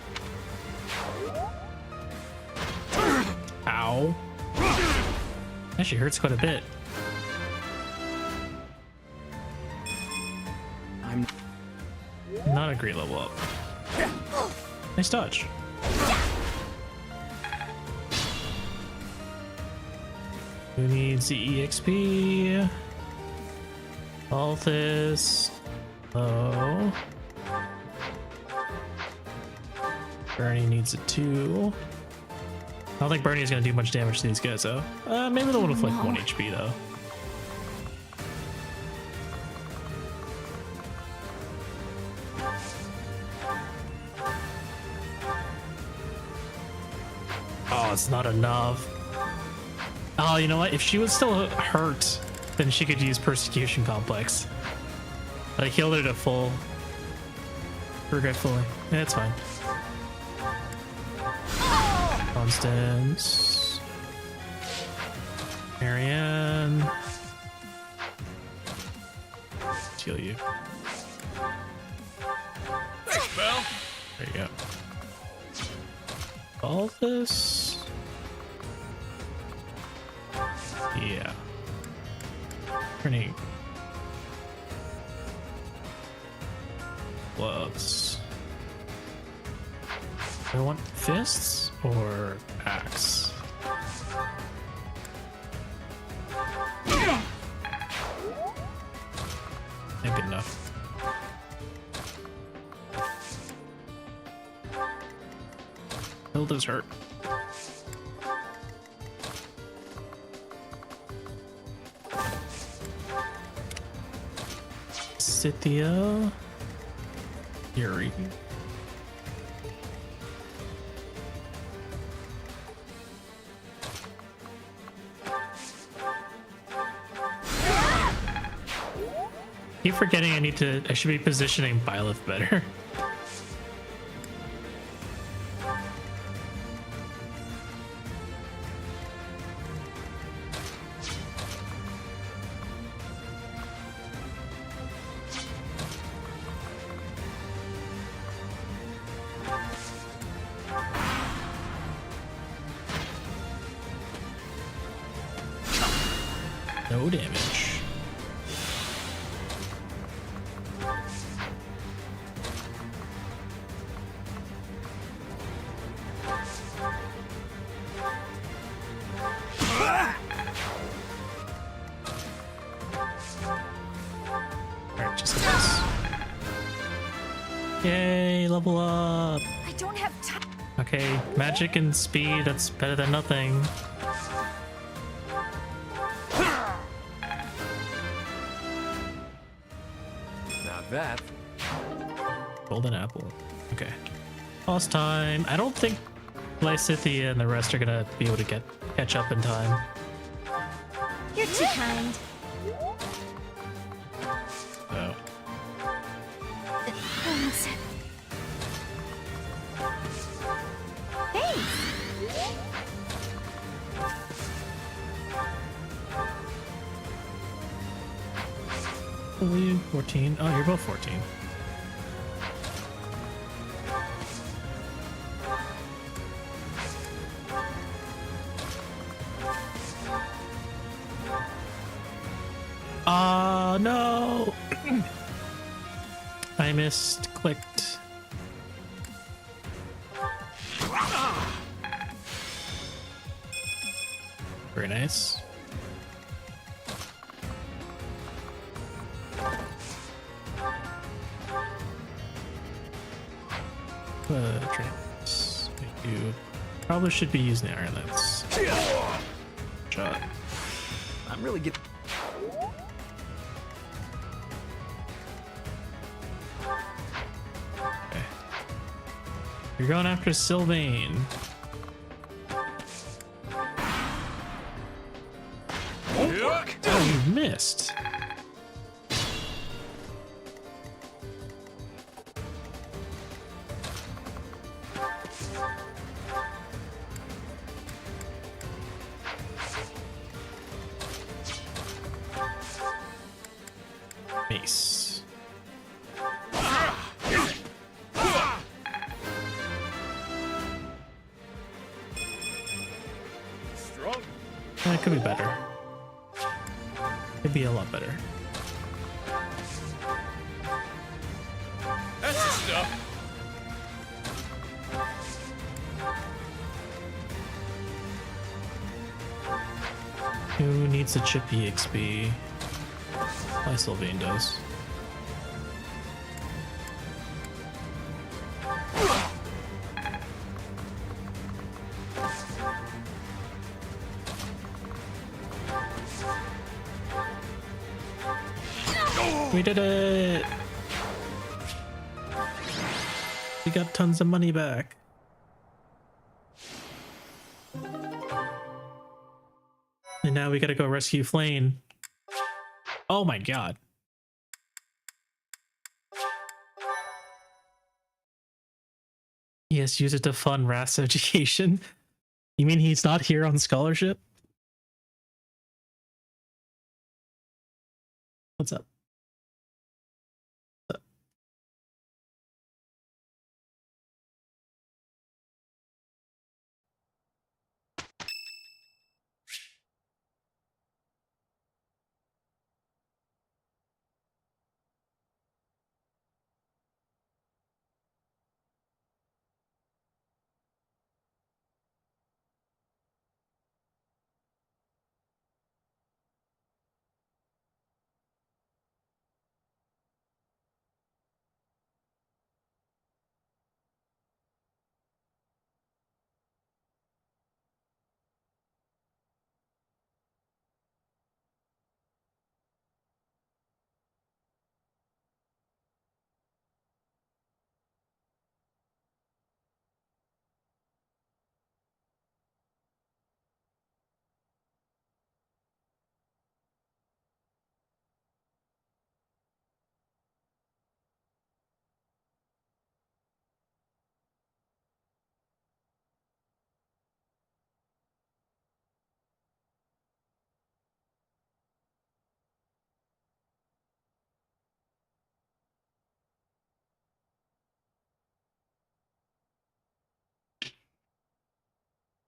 Ow. Actually hurts quite a bit. I'm Not a great level up. Nice dodge. Who needs the EXP? All this. Oh. Bernie needs a 2. I don't think Bernie is going to do much damage to these guys though. Maybe the one with like 1 HP though. Oh, it's not enough. Oh, you know what? If she was still hurt, then she could use Persecution Complex. But I killed her to full. Regretfully. Yeah, it's fine. Constance. Marianne. Heal you. Thanks, Belle. There you go. All this. Yeah. Pretty. Gloves. Do I want fists or axe? Ain't good enough. Hilda's hurt. Scythia. Yuri. Keep forgetting I should be positioning Byleth better. No damage. Alright, just this. Yay, level up. I don't have time. Okay, magic and speed, that's better than nothing. Not that. Golden apple. Okay. Boss time. I don't think Lysithia and the rest are gonna be able to catch up in time. You're too kind. So. Thanks. Thanks. 14. Oh, you're both 14. No! I misclicked. Very nice. Trans. You probably should be using the Iron Lance. Shot. I'm really getting. You're going after Sylvain. Oh, you missed. Ace. Strong. It could be better. Could be a lot better. That's the stuff. Who needs a chip EXP? My Sylvain does. We did it! We got tons of money back. And now we gotta go rescue Flane. Oh my god. Yes, use it to fund Wrath's education. You mean he's not here on scholarship? What's up?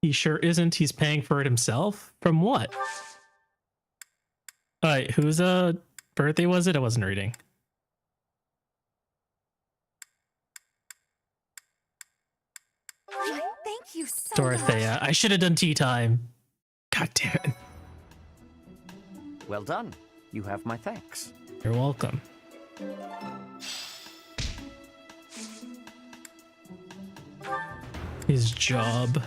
He sure isn't. He's paying for it himself? From what? Alright, whose birthday was it? I wasn't reading. Thank you so Dorothea. I should have done tea time. God damn it. Well done. You have my thanks. You're welcome. His job.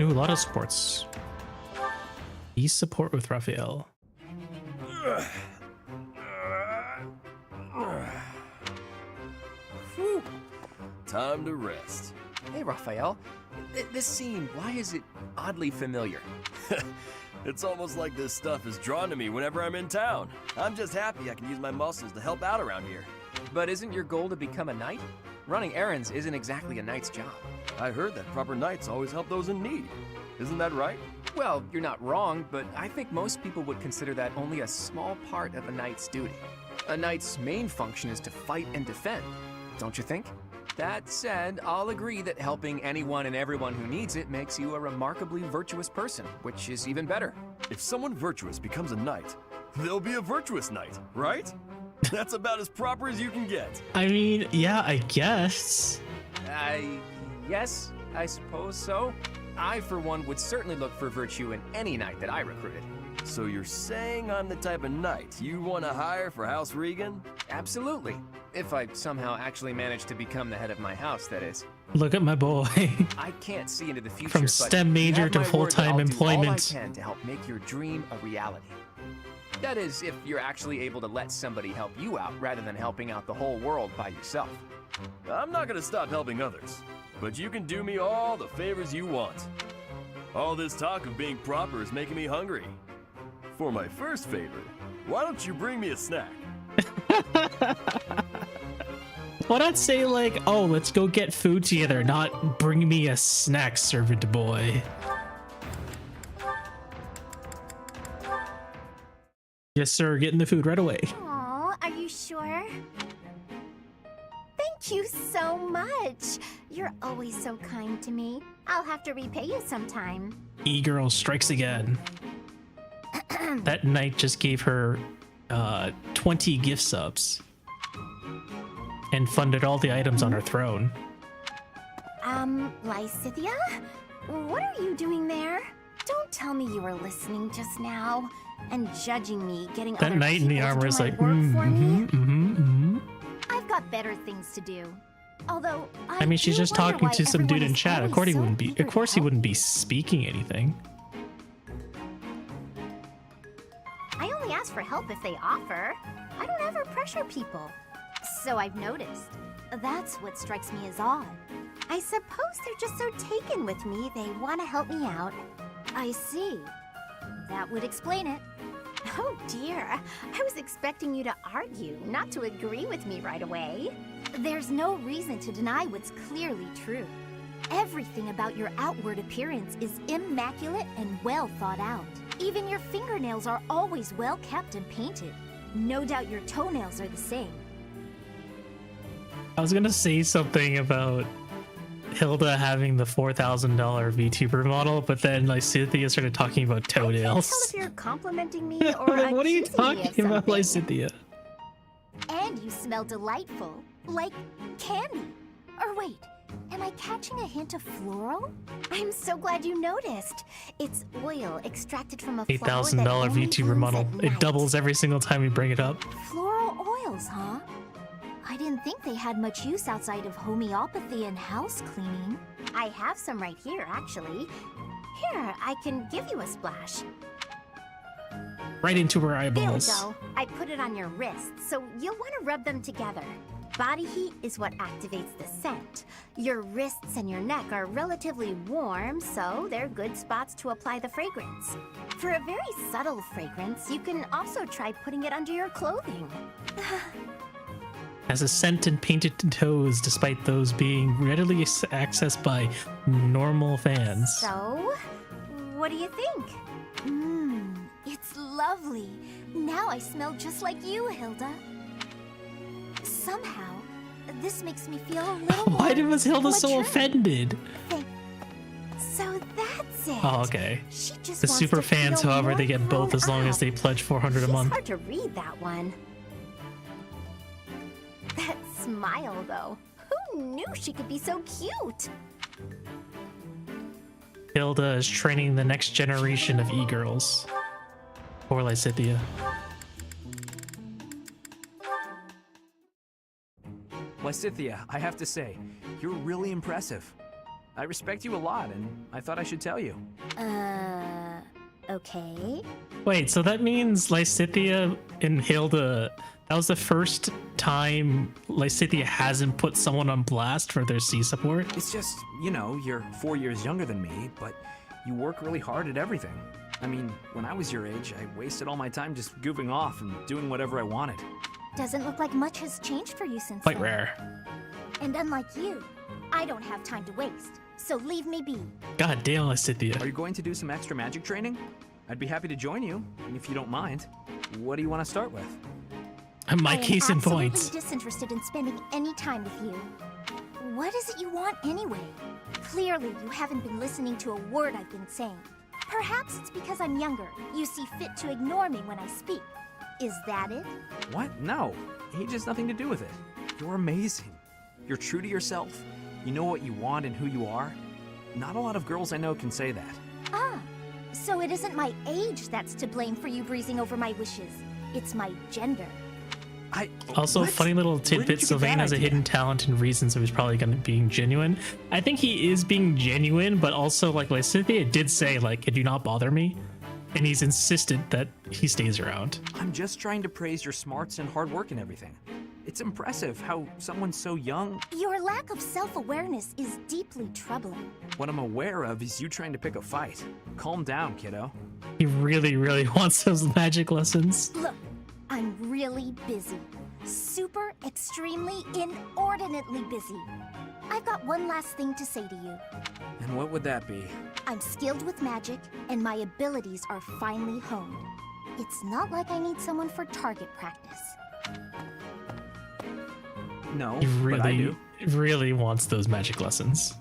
Ooh, a lot of sports. Ease support with Raphael. Whew. Time to rest. Hey, Raphael. This scene, why is it oddly familiar? It's almost like this stuff is drawn to me whenever I'm in town. I'm just happy I can use my muscles to help out around here. But isn't your goal to become a knight? Running errands isn't exactly a knight's job. I heard that proper knights always help those in need. Isn't that right? Well, you're not wrong, but I think most people would consider that only a small part of a knight's duty. A knight's main function is to fight and defend, don't you think? That said, I'll agree that helping anyone and everyone who needs it makes you a remarkably virtuous person, which is even better. If someone virtuous becomes a knight, there'll be a virtuous knight, right? That's about as proper as you can get. I mean, yeah, I guess. Yes, I suppose so. I, for one, would certainly look for virtue in any knight that I recruited. So you're saying I'm the type of knight you want to hire for House Regan? Absolutely. If I somehow actually manage to become the head of my house, that is. Look at my boy. I can't see into the future, From but STEM you major have to my word that full-time I'll employment. do all I can to help make your dream a reality. That is, if you're actually able to let somebody help you out rather than helping out the whole world by yourself. I'm not gonna stop helping others, but you can do me all the favors you want. All this talk of being proper is making me hungry. For my first favor, why don't you bring me a snack? Why not say like, oh, let's go get food together, not bring me a snack, servant boy. Yes, sir, getting the food right away. Aw, are you sure? Thank you so much. You're always so kind to me. I'll have to repay you sometime. E-girl strikes again. That knight just gave her 20 gift subs and funded all the items on her throne. Lysithia? What are you doing there? Don't tell me you were listening just now and judging me getting That other knight in the people to armor do is my like, work for me. I've I've got better things to do. Although I mean, she's do just wonder talking why to some dude everyone in is chat. Of always course he so wouldn't be. eager Of to course he help wouldn't me. be speaking anything. I only ask for help if they offer. I don't ever pressure people. So I've noticed. That's what strikes me as odd. I suppose they're just so taken with me, they want to help me out. I see. That would explain it. Oh dear, I was expecting you to argue, not to agree with me right away. There's no reason to deny what's clearly true. Everything about your outward appearance is immaculate and well thought out. Even your fingernails are always well kept and painted. No doubt your toenails are the same. I was gonna say something about Hilda having the $4,000 VTuber model, but then like Cynthia started talking about I can't tell toenails. if you're complimenting me or Like, what are you accusing me of talking about, something. like Cynthia? And you smell delightful, like candy. Or wait, am I catching a hint of floral? I'm so glad you noticed. It's oil extracted from a flower that $8,000 only VTuber blooms model. at It night. doubles every single time we bring it up. Floral oils, huh? I didn't think they had much use outside of homeopathy and house cleaning. I have some right here, actually. Here, I can give you a splash. Right into her There we eyeballs. go. I put it on your wrists, so you'll want to rub them together. Body heat is what activates the scent. Your wrists and your neck are relatively warm, so they're good spots to apply the fragrance. For a very subtle fragrance, you can also try putting it under your clothing. Has a scent and painted toes, despite those being readily accessed by normal fans. So, what do you think? It's lovely. Now I smell just like you, Hilda. Somehow, this makes me feel a little more Why was Hilda so mature. offended? So that's it. Oh, okay. She just The wants super to fans, feel however, more they get both as long grown as they up. pledge $400 a It's month. hard to read that one. That smile, though. Who knew she could be so cute? Hilda is training the next generation of e-girls. Or Lysithia. Lysithia, I have to say, you're really impressive. I respect you a lot, and I thought I should tell you. Okay. Wait, so that means Lysithia and Hilda, that was the first time Lysithia hasn't put someone on blast for their C support? It's just, you know, you're 4 years younger than me, but you work really hard at everything. I mean, when I was your age, I wasted all my time just goofing off and doing whatever I wanted. Doesn't look like much has changed for you since Quite then. rare. And unlike you, I don't have time to waste. So leave me be. God damn, Lysithia. Are you going to do some extra magic training? I'd be happy to join you, if you don't mind. What do you want to start with? My case in I am point. absolutely disinterested in spending any time with you. What is it you want anyway? Clearly, you haven't been listening to a word I've been saying. Perhaps it's because I'm younger. You see fit to ignore me when I speak. Is that it? What? No. Age has nothing to do with it. You're amazing. You're true to yourself. You know what you want and who you are. Not a lot of girls I know can say that. Ah, so it isn't my age that's to blame for you breezing over my wishes. It's my gender. Also, What? funny little Where did you tidbit, get Sylvain that has a idea? hidden talent and reasons so he's probably going to be genuine. I think he is being genuine, but also, like Cynthia did say, like, could you not bother me? And he's insisted that he stays around. I'm just trying to praise your smarts and hard work and everything. It's impressive how someone so young... Your lack of self-awareness is deeply troubling. What I'm aware of is you trying to pick a fight. Calm down, kiddo. He really, really wants those magic lessons. Look, I'm really busy. Super, extremely, inordinately busy. I've got one last thing to say to you. And what would that be? I'm skilled with magic, and my abilities are finely honed. It's not like I need someone for target practice. No, He but I do. really wants those magic lessons.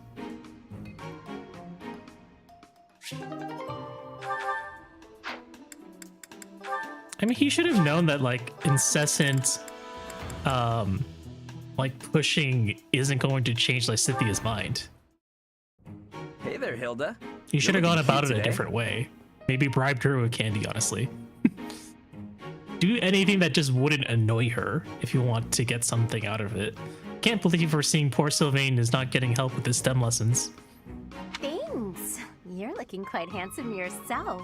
I mean, he should have known that, like, incessant, like, pushing isn't going to change Lysithia's mind. Hey there, Hilda. He should have You're gone looking about it cute a today. different way. Maybe bribed her with candy, honestly. Do anything that just wouldn't annoy her if you want to get something out of it. Can't believe we're seeing poor Sylvain is not getting help with his STEM lessons. Thanks. You're looking quite handsome yourself.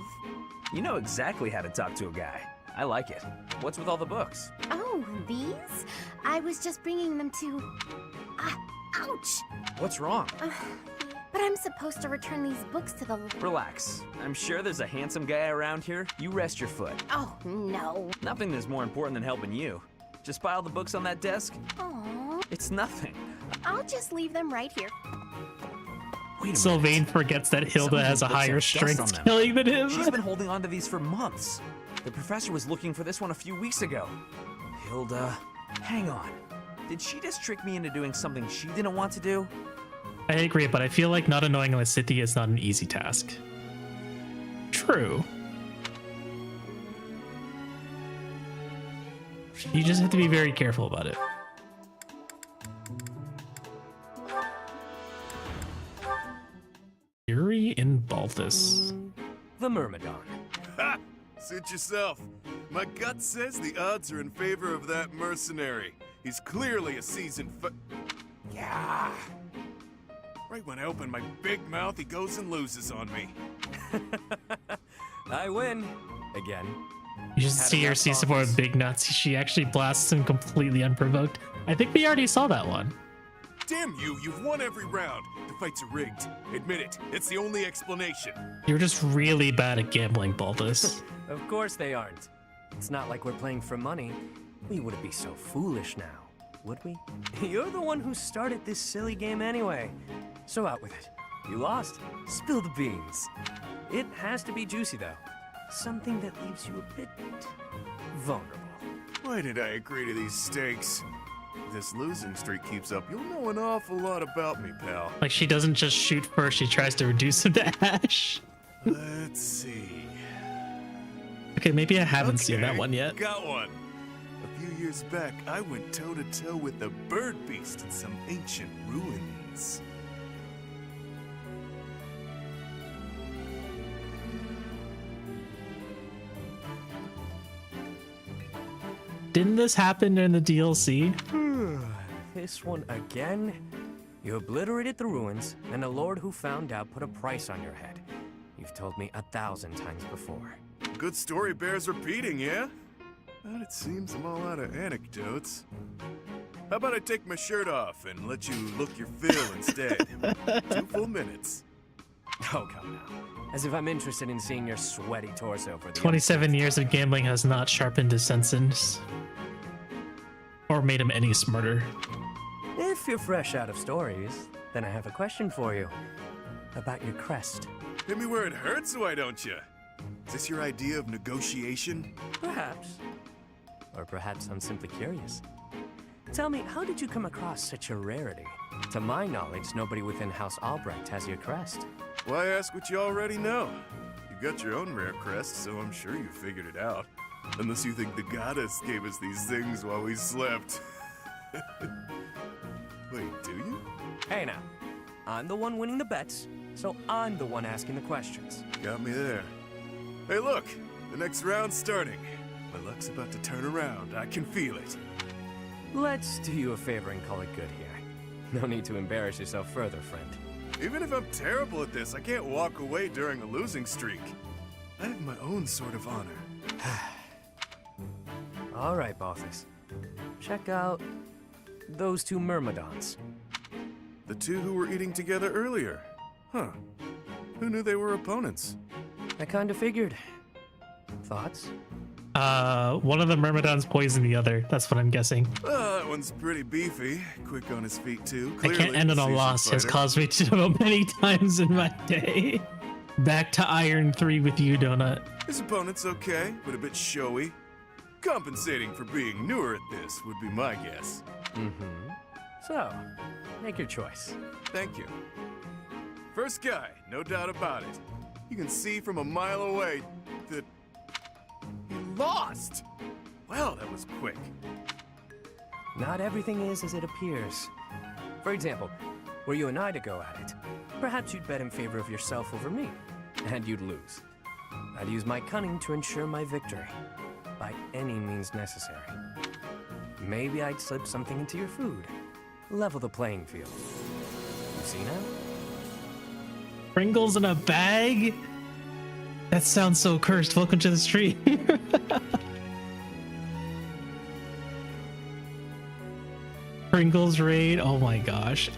You know exactly how to talk to a guy. I like it. What's with all the books? Oh, these? I was just bringing them to... ouch! What's wrong? But I'm supposed to return these books to the... Relax. I'm sure there's a handsome guy around here. You rest your foot. Oh, no. Nothing is more important than helping you. Just pile the books on that desk. Aw, It's nothing. I'll just leave them right here. Wait a minute. Sylvain forgets that Some Hilda of has these a books higher have dust on strength them. killing than him. She's been holding on to these for months. The professor was looking for this one a few weeks ago. Hilda, hang on. Did she just trick me into doing something she didn't want to do? I agree, but I feel like not annoying Lysithia is not an easy task. True. You just have to be very careful about it. Fury in Balthus. The Myrmidon. Ha! Suit yourself. My gut says the odds are in favor of that mercenary. He's clearly a seasoned Yeah. Right when I open my big mouth, he goes and loses on me. I win. Again. You should Had see her enough see support with offense. big nuts. She actually blasts him completely unprovoked. I think we already saw that one. Damn you, you've won every round. The fights are rigged. Admit it. It's the only explanation. You're just really bad at gambling, Balthus. Of course they aren't. It's not like we're playing for money. We wouldn't be so foolish now, would we? You're the one who started this silly game anyway. So out with it. You lost. Spill the beans. It has to be juicy though. Something that leaves you a bit vulnerable. Why did I agree to these stakes? If this losing streak keeps up, you'll know an awful lot about me, pal. Like, she doesn't just shoot first, she tries to reduce him to ash. Let's see. Okay, maybe I haven't seen that Okay, one yet. Got one. A few years back, I went toe-to-toe with the bird beast in some ancient ruins. Didn't this happen in the DLC? This one again? You obliterated the ruins, and the lord who found out put a price on your head. You've told me 1,000 times before. Good story bears repeating, yeah? But it seems I'm all out of anecdotes. How about I take my shirt off and let you look your fill instead? 2 full minutes. Oh, come now. As if I'm interested in seeing your sweaty torso for the 27 years of gambling has not sharpened his senses. Or made him any smarter. If you're fresh out of stories, then I have a question for you. About your crest. Hit me where it hurts, why don't you? Is this your idea of negotiation? Perhaps. Or perhaps I'm simply curious. Tell me, how did you come across such a rarity? To my knowledge, nobody within House Albrecht has your crest. Why ask what you already know? You got your own rare crest, so I'm sure you figured it out. Unless you think the goddess gave us these things while we slept. Wait, do you? Hey now, I'm the one winning the bets, so I'm the one asking the questions. Got me there. Hey, look! The next round's starting. My luck's about to turn around. I can feel it. Let's do you a favor and call it good here. No need to embarrass yourself further, friend. Even if I'm terrible at this, I can't walk away during a losing streak. I have my own sort of honor. All right, bosses. Check out those two myrmidons. The two who were eating together earlier. Huh. Who knew they were opponents? I kind of figured. Thoughts? One of the myrmidons poisoned the other. That's what I'm guessing. That one's pretty beefy. Quick on his feet, too. I can't end on a loss. Has caused me to go many times in my day. Back to Iron 3 with you, Donut. His opponent's okay, but a bit showy. Compensating for being newer at this would be my guess. Mm-hmm. So, make your choice. Thank you. First guy, no doubt about it. You can see from a mile away that he lost. Well, that was quick. Not everything is as it appears. For example, were you and I to go at it, perhaps you'd bet in favor of yourself over me, and you'd lose. I'd use my cunning to ensure my victory, by any means necessary. Maybe I'd slip something into your food, level the playing field. You see now? Pringles in a bag? That sounds so cursed. Welcome to the stream. Pringles raid. Oh my gosh.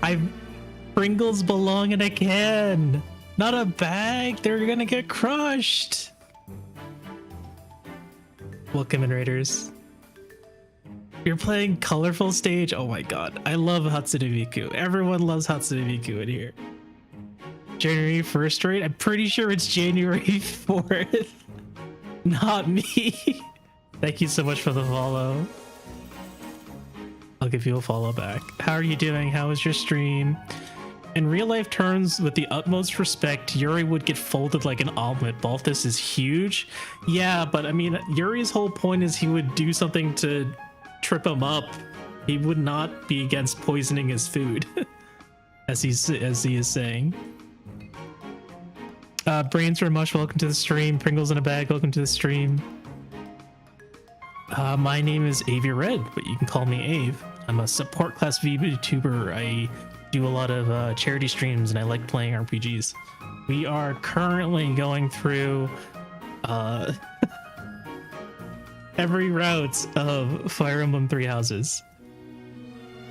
Pringles belong in a can, not a bag. They're gonna get crushed. Welcome in, Raiders. You're playing colorful stage. Oh my god. I love Hatsune Miku. Everyone loves Hatsune Miku in here. January 1st raid? I'm pretty sure it's January 4th. Not me. Thank you so much for the follow. I'll give you a follow back. How are you doing? How was your stream? In real life terms, with the utmost respect, Yuri would get folded like an omelet. Balthus is huge. Yeah, but I mean, Yuri's whole point is he would do something to trip him up. He would not be against poisoning his food, as he is saying. Brains are mush, welcome to the stream. Pringles in a bag, welcome to the stream. My name is Avey Red, but you can call me Ave. I'm a support class VTuber. I do a lot of charity streams and I like playing RPGs. We are currently going through every route of Fire Emblem Three Houses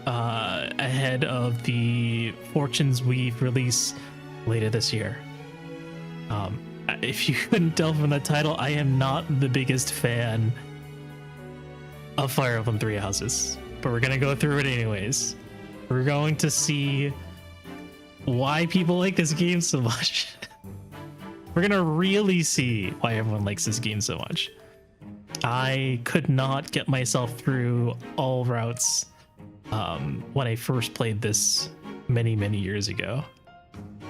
ahead of the Fortune's Weave release later this year. If you couldn't tell from the title, I am not the biggest fan of Fire Emblem Three Houses, but we're gonna go through it anyways. We're going to see why people like this game so much. We're gonna really see why everyone likes this game so much. I could not get myself through all routes when I first played this many years ago.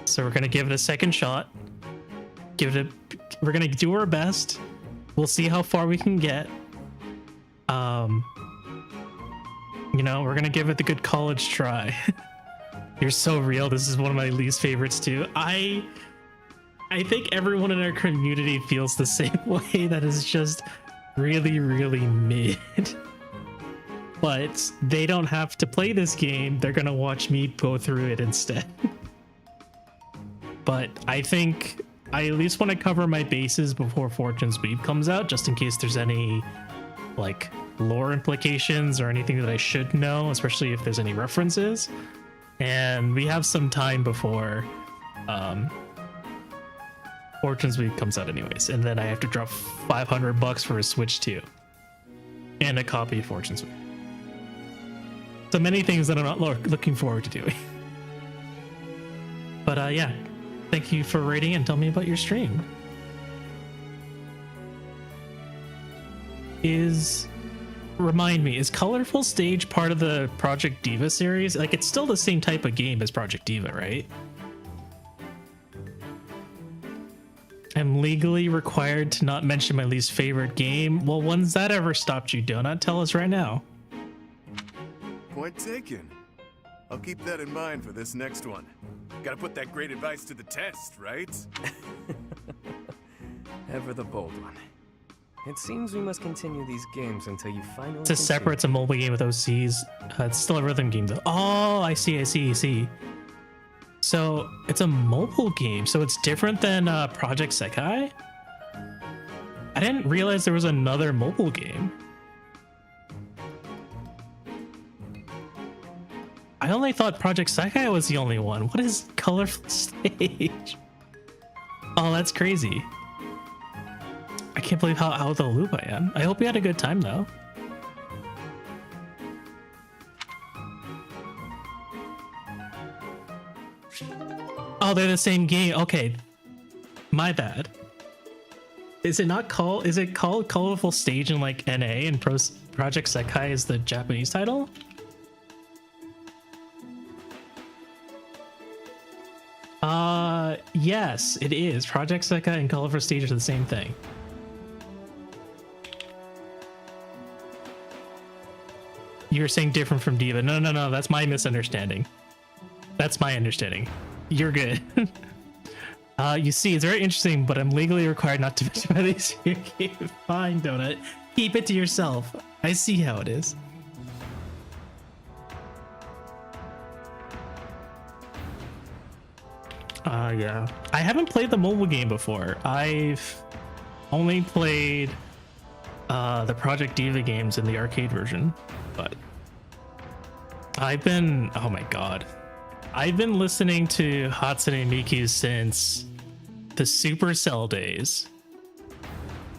So we're gonna give it a second shot. We're gonna do our best. We'll see how far we can get. You know, we're gonna give it the good college try. You're so real. This is one of my least favorites too. I think everyone in our community feels the same way. That is just really mid. But they don't have to play this game. They're gonna watch me go through it instead. But I think I at least want to cover my bases before Fortune's Weave comes out, just in case there's any like lore implications or anything that I should know, especially if there's any references. And we have some time before Fortune's Weave comes out anyways, and then I have to drop $500 for a Switch too, and a copy of Fortune's Weave. So many things that I'm not looking forward to doing. But yeah, thank you for rating and tell me about your stream. Remind me, is Colorful Stage part of the Project Diva series? Like, it's still the same type of game as Project Diva, right? I'm I'm legally required to not mention my least favorite game. Well, when's that ever stopped you, Donut? Tell us right now. Point taken. I'll keep that in mind for this next one. Gotta put that great advice to the test, right? Ever the bold one. It seems we must continue these games until you finally. It's a separate, it's a mobile game with OCs. It's still a rhythm game though. Oh, I see. So it's a mobile game, so it's different than Project Sekai? I didn't realize there was another mobile game. I only thought Project Sekai was the only one. What is Colorful Stage? Oh, that's crazy. I can't believe how out of the loop I am. I hope you had a good time though. Oh, they're the same game. Okay. My bad. Is it called Colorful Stage in like NA and Project Sekai is the Japanese title? Yes, it is. Project Sekai and Colorful Stage are the same thing. You're saying different from Diva. No, that's my misunderstanding. That's my understanding. You're good. You see, it's very interesting, but I'm legally required not to mention my least favorite game. Fine, Donut. Keep it to yourself. I see how it is. Yeah. I haven't played the mobile game before. I've only played the Project Diva games in the arcade version, but oh my god. I've been listening to Hatsune Miku since the Supercell days,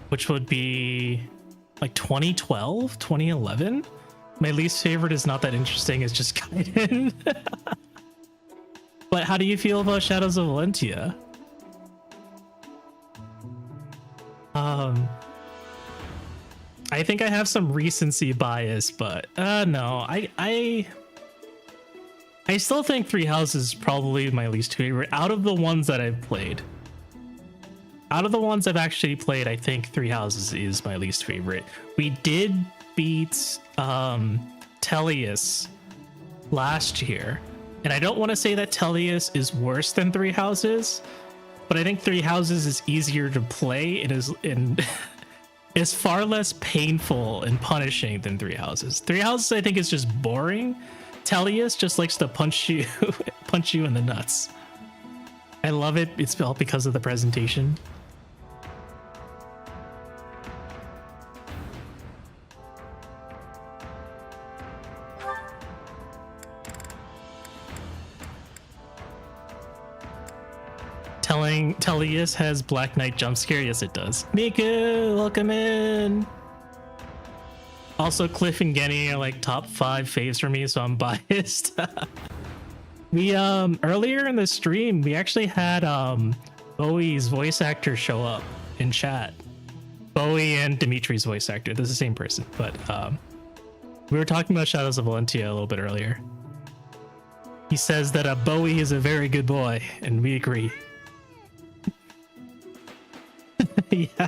which would be like 2012, 2011. My least favorite is not that interesting, it's just Gaiden. But how do you feel about Shadows of Valentia? I think I have some recency bias, but no, I still think Three Houses is probably my least favorite out of the ones that I've played. Out of the ones I've actually played, I think Three Houses is my least favorite. We did beat Tellius last year, and I don't want to say that Tellius is worse than Three Houses, but I think Three Houses is easier to play. It is is far less painful and punishing than Three Houses. Three Houses, I think, is just boring. Tellius just likes to punch you in the nuts. I love it. It's all because of the presentation. Tellius has Black Knight jump scare. Yes, it does. Miku, welcome in. Also, Cliff and Genny are like top 5 faves for me, so I'm biased. We earlier in the stream, we actually had Bowie's voice actor show up in chat. Bowie and Dimitri's voice actor. They're the same person, but we were talking about Shadows of Valentia a little bit earlier. He says that Bowie is a very good boy, and we agree. Yeah.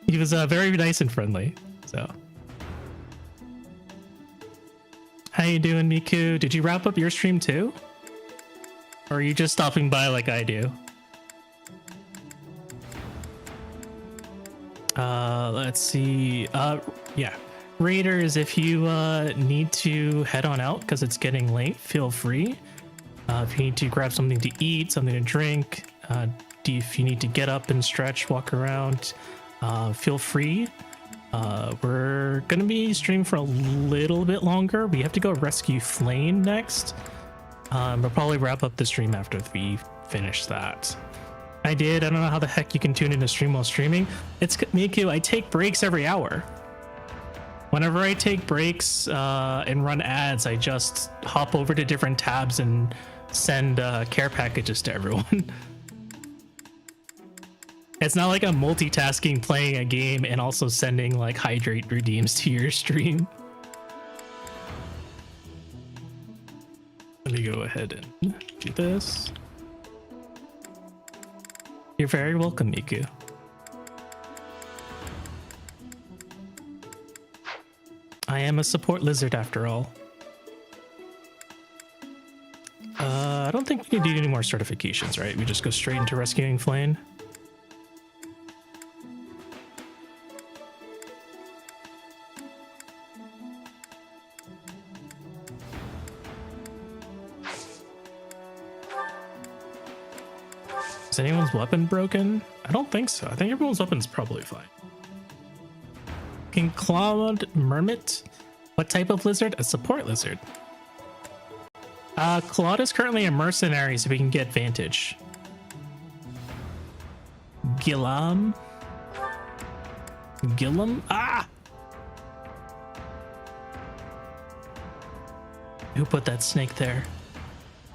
He was very nice and friendly, so. How you doing, Miku? Did you wrap up your stream too? Or are you just stopping by like I do? Let's see. Yeah. Raiders, if you need to head on out because it's getting late, feel free. If you need to grab something to eat, something to drink, if you need to get up and stretch, walk around, feel free. We're gonna be streaming for a little bit longer. We have to go rescue Flame next. We'll probably wrap up the stream after we finish that. I don't know how the heck you can tune in to stream while streaming. It's Miku, I take breaks every hour. Whenever I take breaks and run ads, I just hop over to different tabs and send care packages to everyone. It's not like I'm multitasking playing a game and also sending like hydrate redeems to your stream. Let me go ahead and do this. You're very welcome, Miku. I am a support lizard after all. I don't think we need to do any more certifications, right? We just go straight into rescuing Flame. Is anyone's weapon broken? I don't think so. I think everyone's weapon's probably fine. King Cloud Mermit? What type of lizard? A support lizard. Claude is currently a mercenary, so we can get advantage. Gillam? Gillam? Ah! Who put that snake there?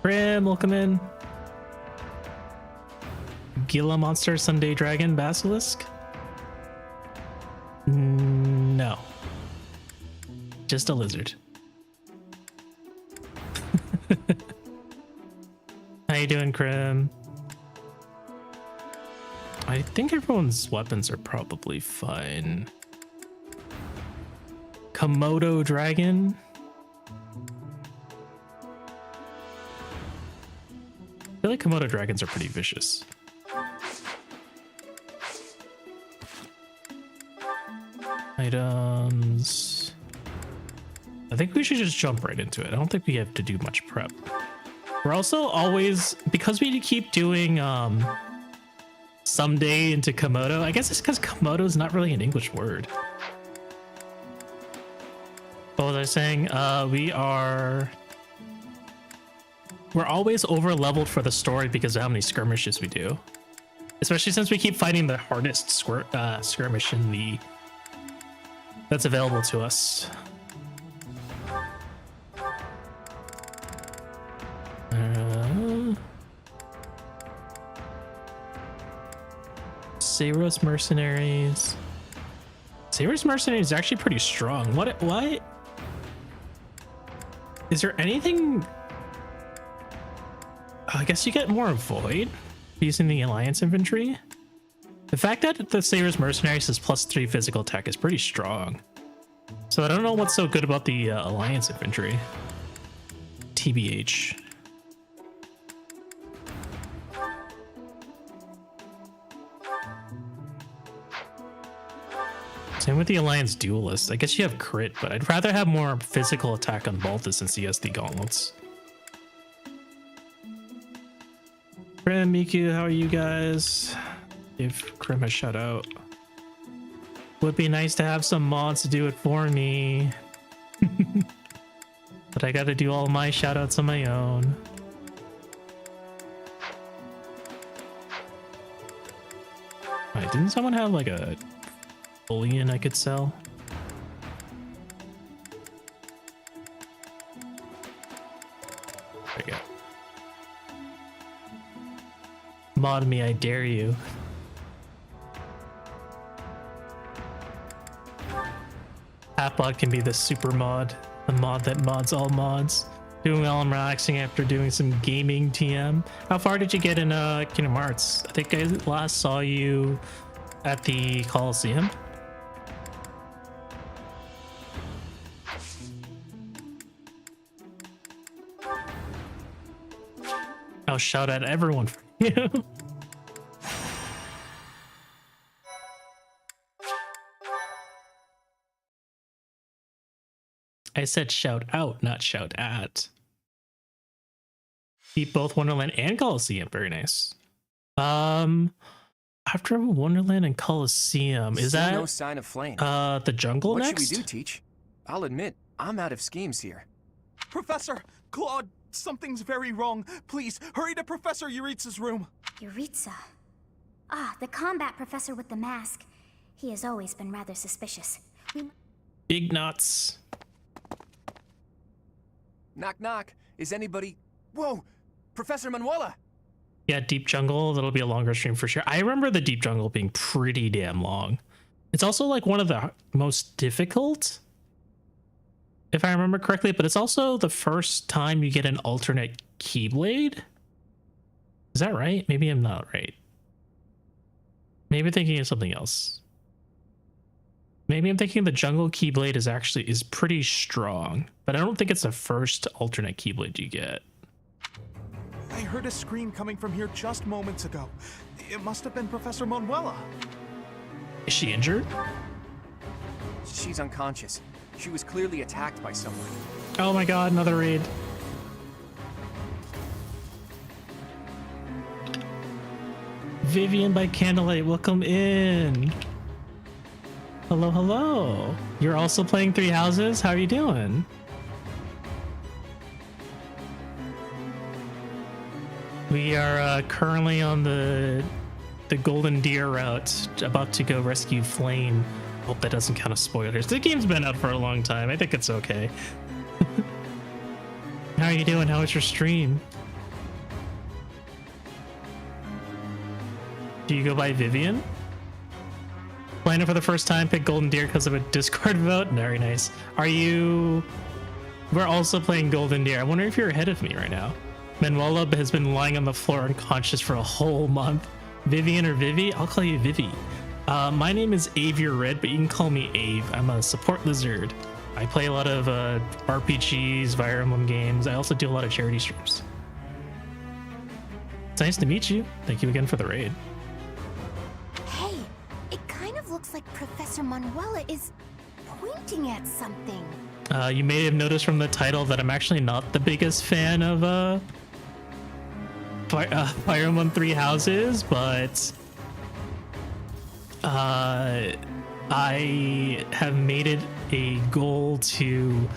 Brim, welcome in. Gila Monster, Sunday Dragon, Basilisk? No. Just a lizard. How you doing, Krim? I think everyone's weapons are probably fine. Komodo Dragon? I feel like Komodo Dragons are pretty vicious. Items. I think we should just jump right into it. I don't think we have to do much prep. We're also always, because we keep doing someday into Komodo, I guess it's because Komodo is not really an English word. What was I saying? We're always over leveled for the story because of how many skirmishes we do. Especially since we keep fighting the hardest skirmish in the that's available to us. Saros Mercenaries. Saros Mercenaries is actually pretty strong. What? Is there anything? I guess you get more Void using the Alliance infantry. The fact that the Saros Mercenaries is +3 physical attack is pretty strong. So I don't know what's so good about the Alliance infantry. TBH. Same with the Alliance Duelist. I guess you have crit, but I'd rather have more physical attack on Baltus and CSD Gauntlets. Krim, Miku, how are you guys? Give Krim a shout out. Would be nice to have some mods to do it for me. But I gotta do all my shout outs on my own. Wait, didn't someone have like a bullion I could sell? There you go. Mod me, I dare you. Appbot can be the super mod, the mod that mods all mods. Doing well and relaxing after doing some gaming TM. How far did you get in Kingdom Hearts? I think I last saw you at the Coliseum. I'll shout at everyone for you. I said shout out, not shout at. Beat both Wonderland and Coliseum. Very nice. After Wonderland and Coliseum, is Still that no sign of Flame? the jungle What next? should we do, Teach? I'll admit, I'm out of schemes here. Professor! Claude, something's very wrong. Please, hurry to Professor Yuritsa's room. Yuritsa. Ah, the combat professor with the mask. He has always been rather suspicious. Big nuts. Knock, knock. Is anybody... Whoa! Professor Manuela! Yeah, Deep Jungle. That'll be a longer stream for sure. I remember the Deep Jungle being pretty damn long. It's also like one of the most difficult, if I remember correctly, but it's also the first time you get an alternate Keyblade. Is that right? Maybe I'm not right. Maybe I'm thinking of something else. Maybe I'm thinking the jungle keyblade is pretty strong, but I don't think it's the first alternate keyblade you get. I heard a scream coming from here just moments ago. It must have been Professor Manuela. Is she injured? She's unconscious. She was clearly attacked by someone. Oh my god, another raid. Vivian by Candlelight, welcome in. Hello, hello. You're also playing Three Houses? How are you doing? We are currently on the Golden Deer route, about to go rescue Flame. Hope that doesn't count as spoilers. The game's been out for a long time. I think it's okay. How are you doing? How was your stream? Do you go by Vivian? Playing it for the first time, pick Golden Deer because of a Discord vote? Very nice. Are you... We're also playing Golden Deer. I wonder if you're ahead of me right now. Manuela has been lying on the floor unconscious for a whole month. Vivian or Vivi? I'll call you Vivi. My name is Avier Red, but you can call me Ave. I'm a support lizard. I play a lot of RPGs, Fire Emblem games. I also do a lot of charity streams. It's nice to meet you. Thank you again for the raid. Hey, it kind of looks like Professor Manuela is pointing at something. You may have noticed from the title that I'm actually not the biggest fan of Fire Emblem Three Houses, but I have made it a goal to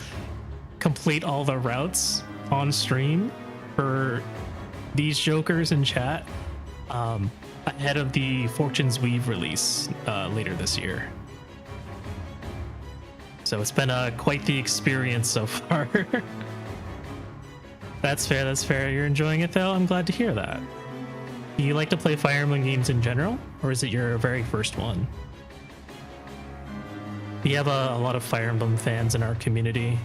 complete all the routes on stream for these jokers in chat ahead of the Fortune's Weave release later this year. So it's been quite the experience so far. That's fair, that's fair. You're enjoying it though? I'm glad to hear that. Do you like to play Fire Emblem games in general, or is it your very first one? We have a lot of Fire Emblem fans in our community.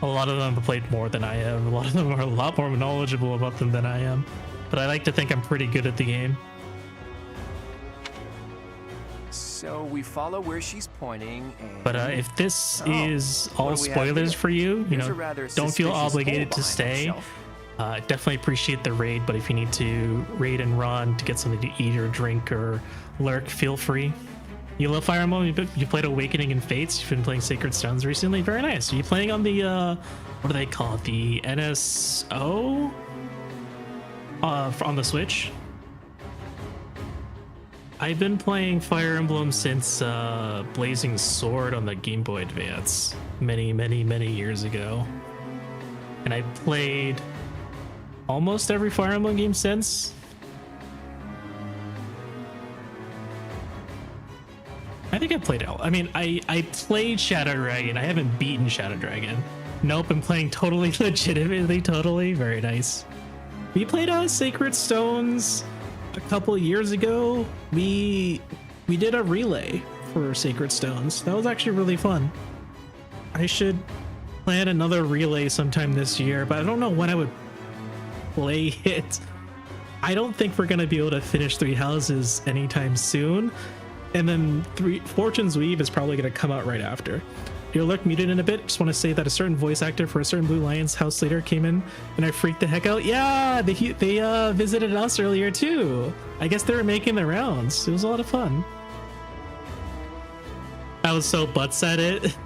A lot of them have played more than I have. A lot of them are a lot more knowledgeable about them than I am. But I like to think I'm pretty good at the game. So we follow where she's pointing, and... But if this is all spoilers for you, you know, don't feel obligated to stay. Definitely appreciate the raid, but if you need to raid and run to get something to eat or drink or lurk, feel free. You love Fire Emblem? You played Awakening and Fates? You've been playing Sacred Stones recently? Very nice. Are you playing on the, what do they call it? The NSO? On the Switch? I've been playing Fire Emblem since Blazing Sword on the Game Boy Advance many, many, many years ago. And I played almost every Fire Emblem game since. I think I played it all. I mean, I played Shadow Dragon. I haven't beaten Shadow Dragon. Nope, I'm playing totally legitimately, totally. Very nice. We played Sacred Stones a couple years ago. We did a relay for Sacred Stones. That was actually really fun. I should plan another relay sometime this year, but I don't know when I would play it. I don't think we're gonna be able to finish Three Houses anytime soon, and then Fortune's Weave is probably gonna come out right after. You'll look muted in a bit. Just want to say that a certain voice actor for a certain Blue Lions house leader came in and I freaked the heck out. Yeah, they visited us earlier too. I guess they were making the rounds. It was a lot of fun. I was so butts at it.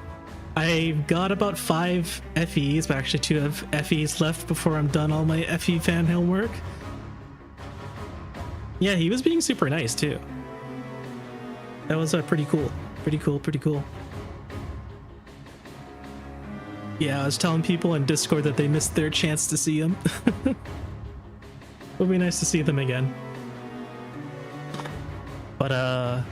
I've got about 5 FEs, but actually 2 FEs left before I'm done all my FE fan homework. Yeah, he was being super nice too. That was pretty cool. Pretty cool. Yeah, I was telling people in Discord that they missed their chance to see him. It'll be nice to see them again. But I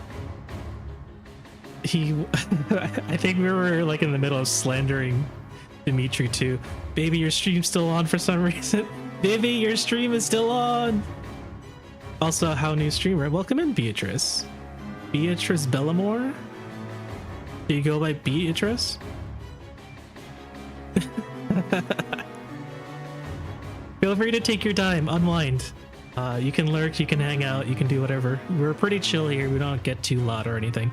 think we were like in the middle of slandering Dimitri too. Baby, your stream's still on for some reason. Baby, your stream is still on. Also, how new streamer? Welcome in, Beatrice. Beatrice Bellamore? Do you go by Beatrice? Feel free to take your time, unwind. You can lurk, you can hang out, you can do whatever. We're pretty chill here. We don't get too loud or anything.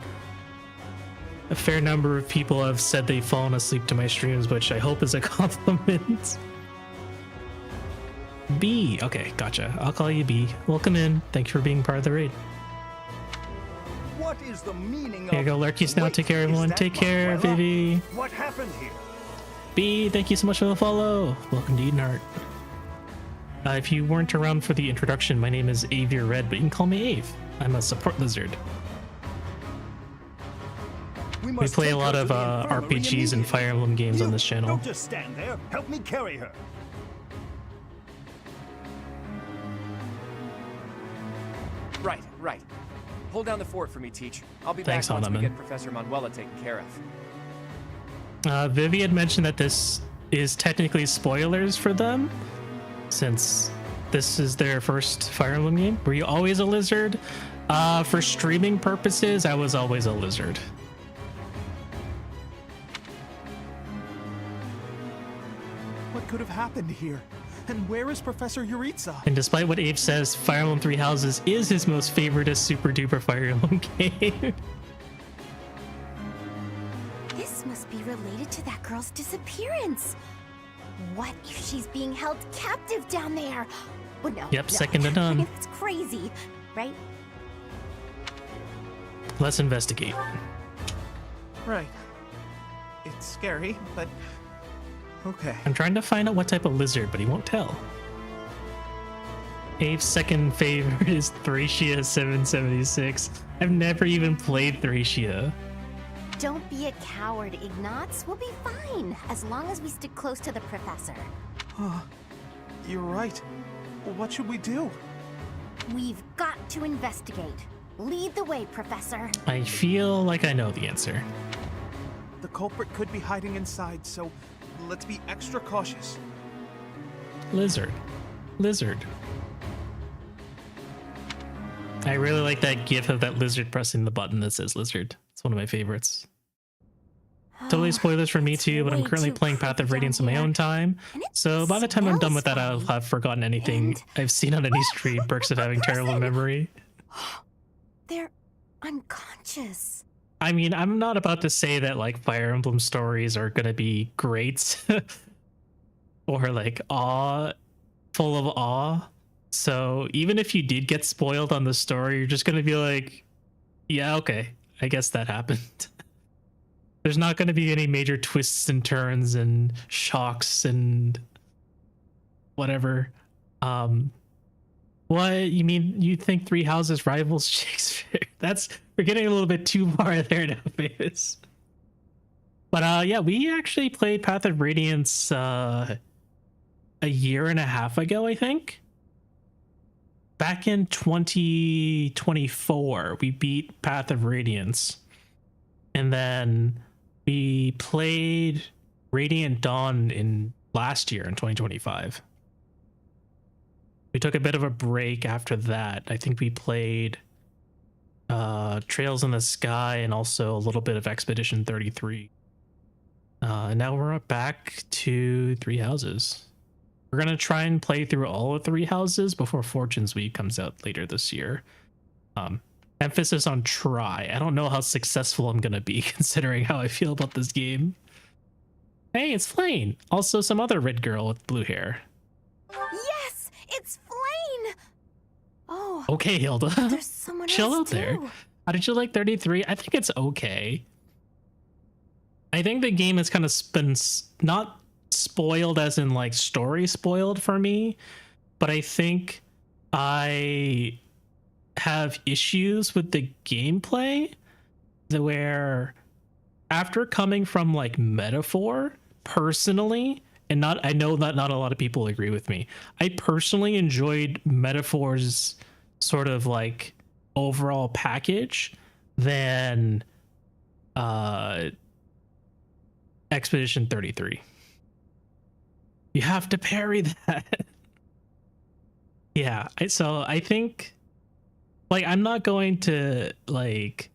A fair number of people have said they've fallen asleep to my streams, which I hope is a compliment. B. Okay, gotcha. I'll call you B. Welcome in. Thank you for being part of the raid. What is the meaning Here you go, Lurkies now. Take care, everyone. Take care, Vivi. What happened here? B, thank you so much for the follow. Welcome to Edenheart. If you weren't around for the introduction, my name is Avier Red, but you can call me Ave. I'm a support lizard. We play a lot of RPGs and Fire Emblem games on this channel. Don't just stand there. Help me carry her. Right, right. Hold down the fort for me, Teach. I'll be Thanks, back once we Hanaman. get Professor Manuela taken care of. Vivi had mentioned that this is technically spoilers for them, since this is their first Fire Emblem game. Were you always a lizard? For streaming purposes, I was always a lizard. What could have happened here? And where is Professor Yuritsa? And despite what Abe says, Fire Emblem Three Houses is his most favorite super duper Fire Emblem game. This must be related to that girl's disappearance. What if she's being held captive down there? Oh, no. Yep, no. second to none. That's crazy, right? Let's investigate. Right. It's scary, but okay. I'm trying to find out what type of lizard, but he won't tell. Abe's second favorite is Thracia 776. I've never even played Thracia. Don't be a coward, Ignatz. We'll be fine, as long as we stick close to the professor. You're right. What should we do? We've got to investigate. Lead the way, Professor. I feel like I know the answer. The culprit could be hiding inside, so let's be extra cautious. Lizard. Lizard. I really like that gif of that lizard pressing the button that says lizard. It's one of my favorites. Totally spoilers for me too, but I'm currently playing Path of Radiance on my own time. So by the time I'm done with that, I'll have forgotten anything I've seen on any stream. Perks of having terrible memory. They're unconscious. I mean, I'm not about to say that like Fire Emblem stories are gonna be great or like full of awe. So even if you did get spoiled on the story, you're just gonna be like, yeah, okay, I guess that happened. There's not gonna be any major twists and turns and shocks and whatever. What you mean? You think Three Houses rivals Shakespeare? We're getting a little bit too far there now, Famous. But yeah, we actually played Path of Radiance a year and a half ago, I think. Back in 2024, we beat Path of Radiance, and then we played Radiant Dawn in last year in 2025. We took a bit of a break after that. I think we played Trails in the Sky and also a little bit of Expedition 33. And now we're back to Three Houses. We're going to try and play through all of Three Houses before Fortune's Week comes out later this year. Emphasis on try. I don't know how successful I'm going to be considering how I feel about this game. Hey, it's Flane. Also some other red girl with blue hair. Yes, it's Flane. Oh. Okay, Hilda. There's someone Chill else out there. too. How did you like 33? I think it's okay. I think the game has kind of been not spoiled as in like story spoiled for me, but I think I have issues with the gameplay where after coming from like Metaphor personally, and I know that not a lot of people agree with me. I personally enjoyed Metaphor's sort of like overall package than Expedition 33. You have to parry that. Yeah, so I think like I'm not going to like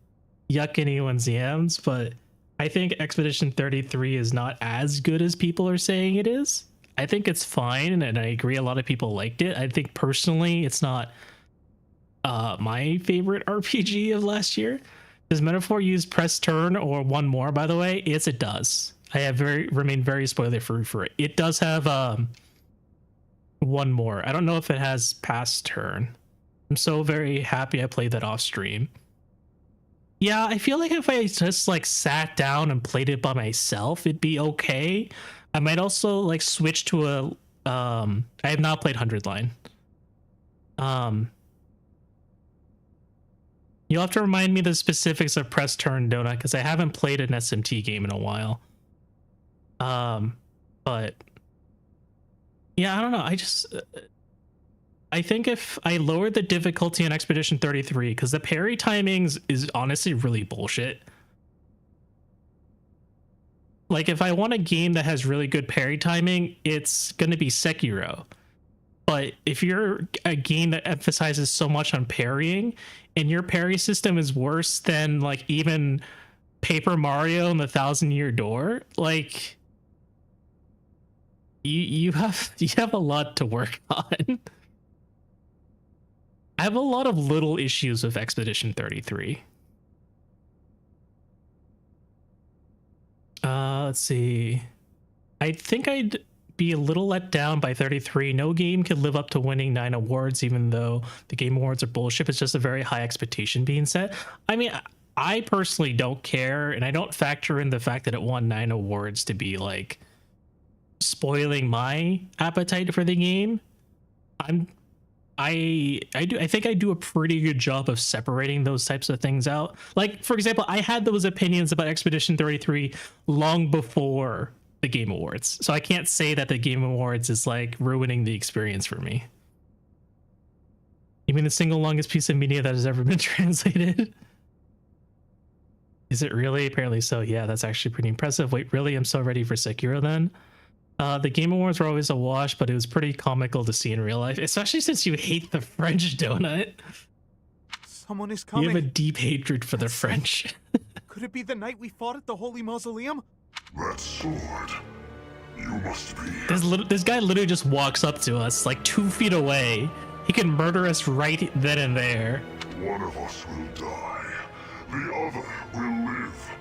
yuck anyone's yams, but I think Expedition 33 is not as good as people are saying it is. I think it's fine, and I agree a lot of people liked it. I think personally it's not my favorite RPG of last year. Does Metaphor use press turn or one more, by the way? Yes, it does. I have remained very spoiler free for it. It does have one more. I don't know if it has pass turn. I'm so very happy I played that off stream. Yeah, I feel like if I just like sat down and played it by myself, it'd be okay. I might also like switch to a I have not played 100 Line. You'll have to remind me the specifics of press turn donut because I haven't played an SMT game in a while. But yeah, I don't know. I think if I lowered the difficulty on Expedition 33, because the parry timings is honestly really bullshit. Like if I want a game that has really good parry timing, it's gonna be Sekiro. But if you're a game that emphasizes so much on parrying and your parry system is worse than like even Paper Mario and the Thousand Year Door, like you have a lot to work on. I have a lot of little issues with Expedition 33. Let's see. I think I'd be a little let down by 33. No game could live up to winning 9 awards, even though the Game Awards are bullshit. It's just a very high expectation being set. I mean, I personally don't care, and I don't factor in the fact that it won 9 awards to be like spoiling my appetite for the game. I think I do a pretty good job of separating those types of things out. Like, for example, I had those opinions about Expedition 33 long before the Game Awards. So I can't say that the Game Awards is like ruining the experience for me. You mean the single longest piece of media that has ever been translated? Is it really? Apparently so. Yeah, that's actually pretty impressive. Wait, really? I'm so ready for Sekiro then? The Game Awards were always a wash, but it was pretty comical to see in real life, especially since you hate the French donut. Someone is coming. You have a deep hatred for the French. Could it be the night we fought at the Holy Mausoleum? That sword. You must be. This guy literally just walks up to us like 2 feet away. He can murder us right then and there. One of us will die. The other will live.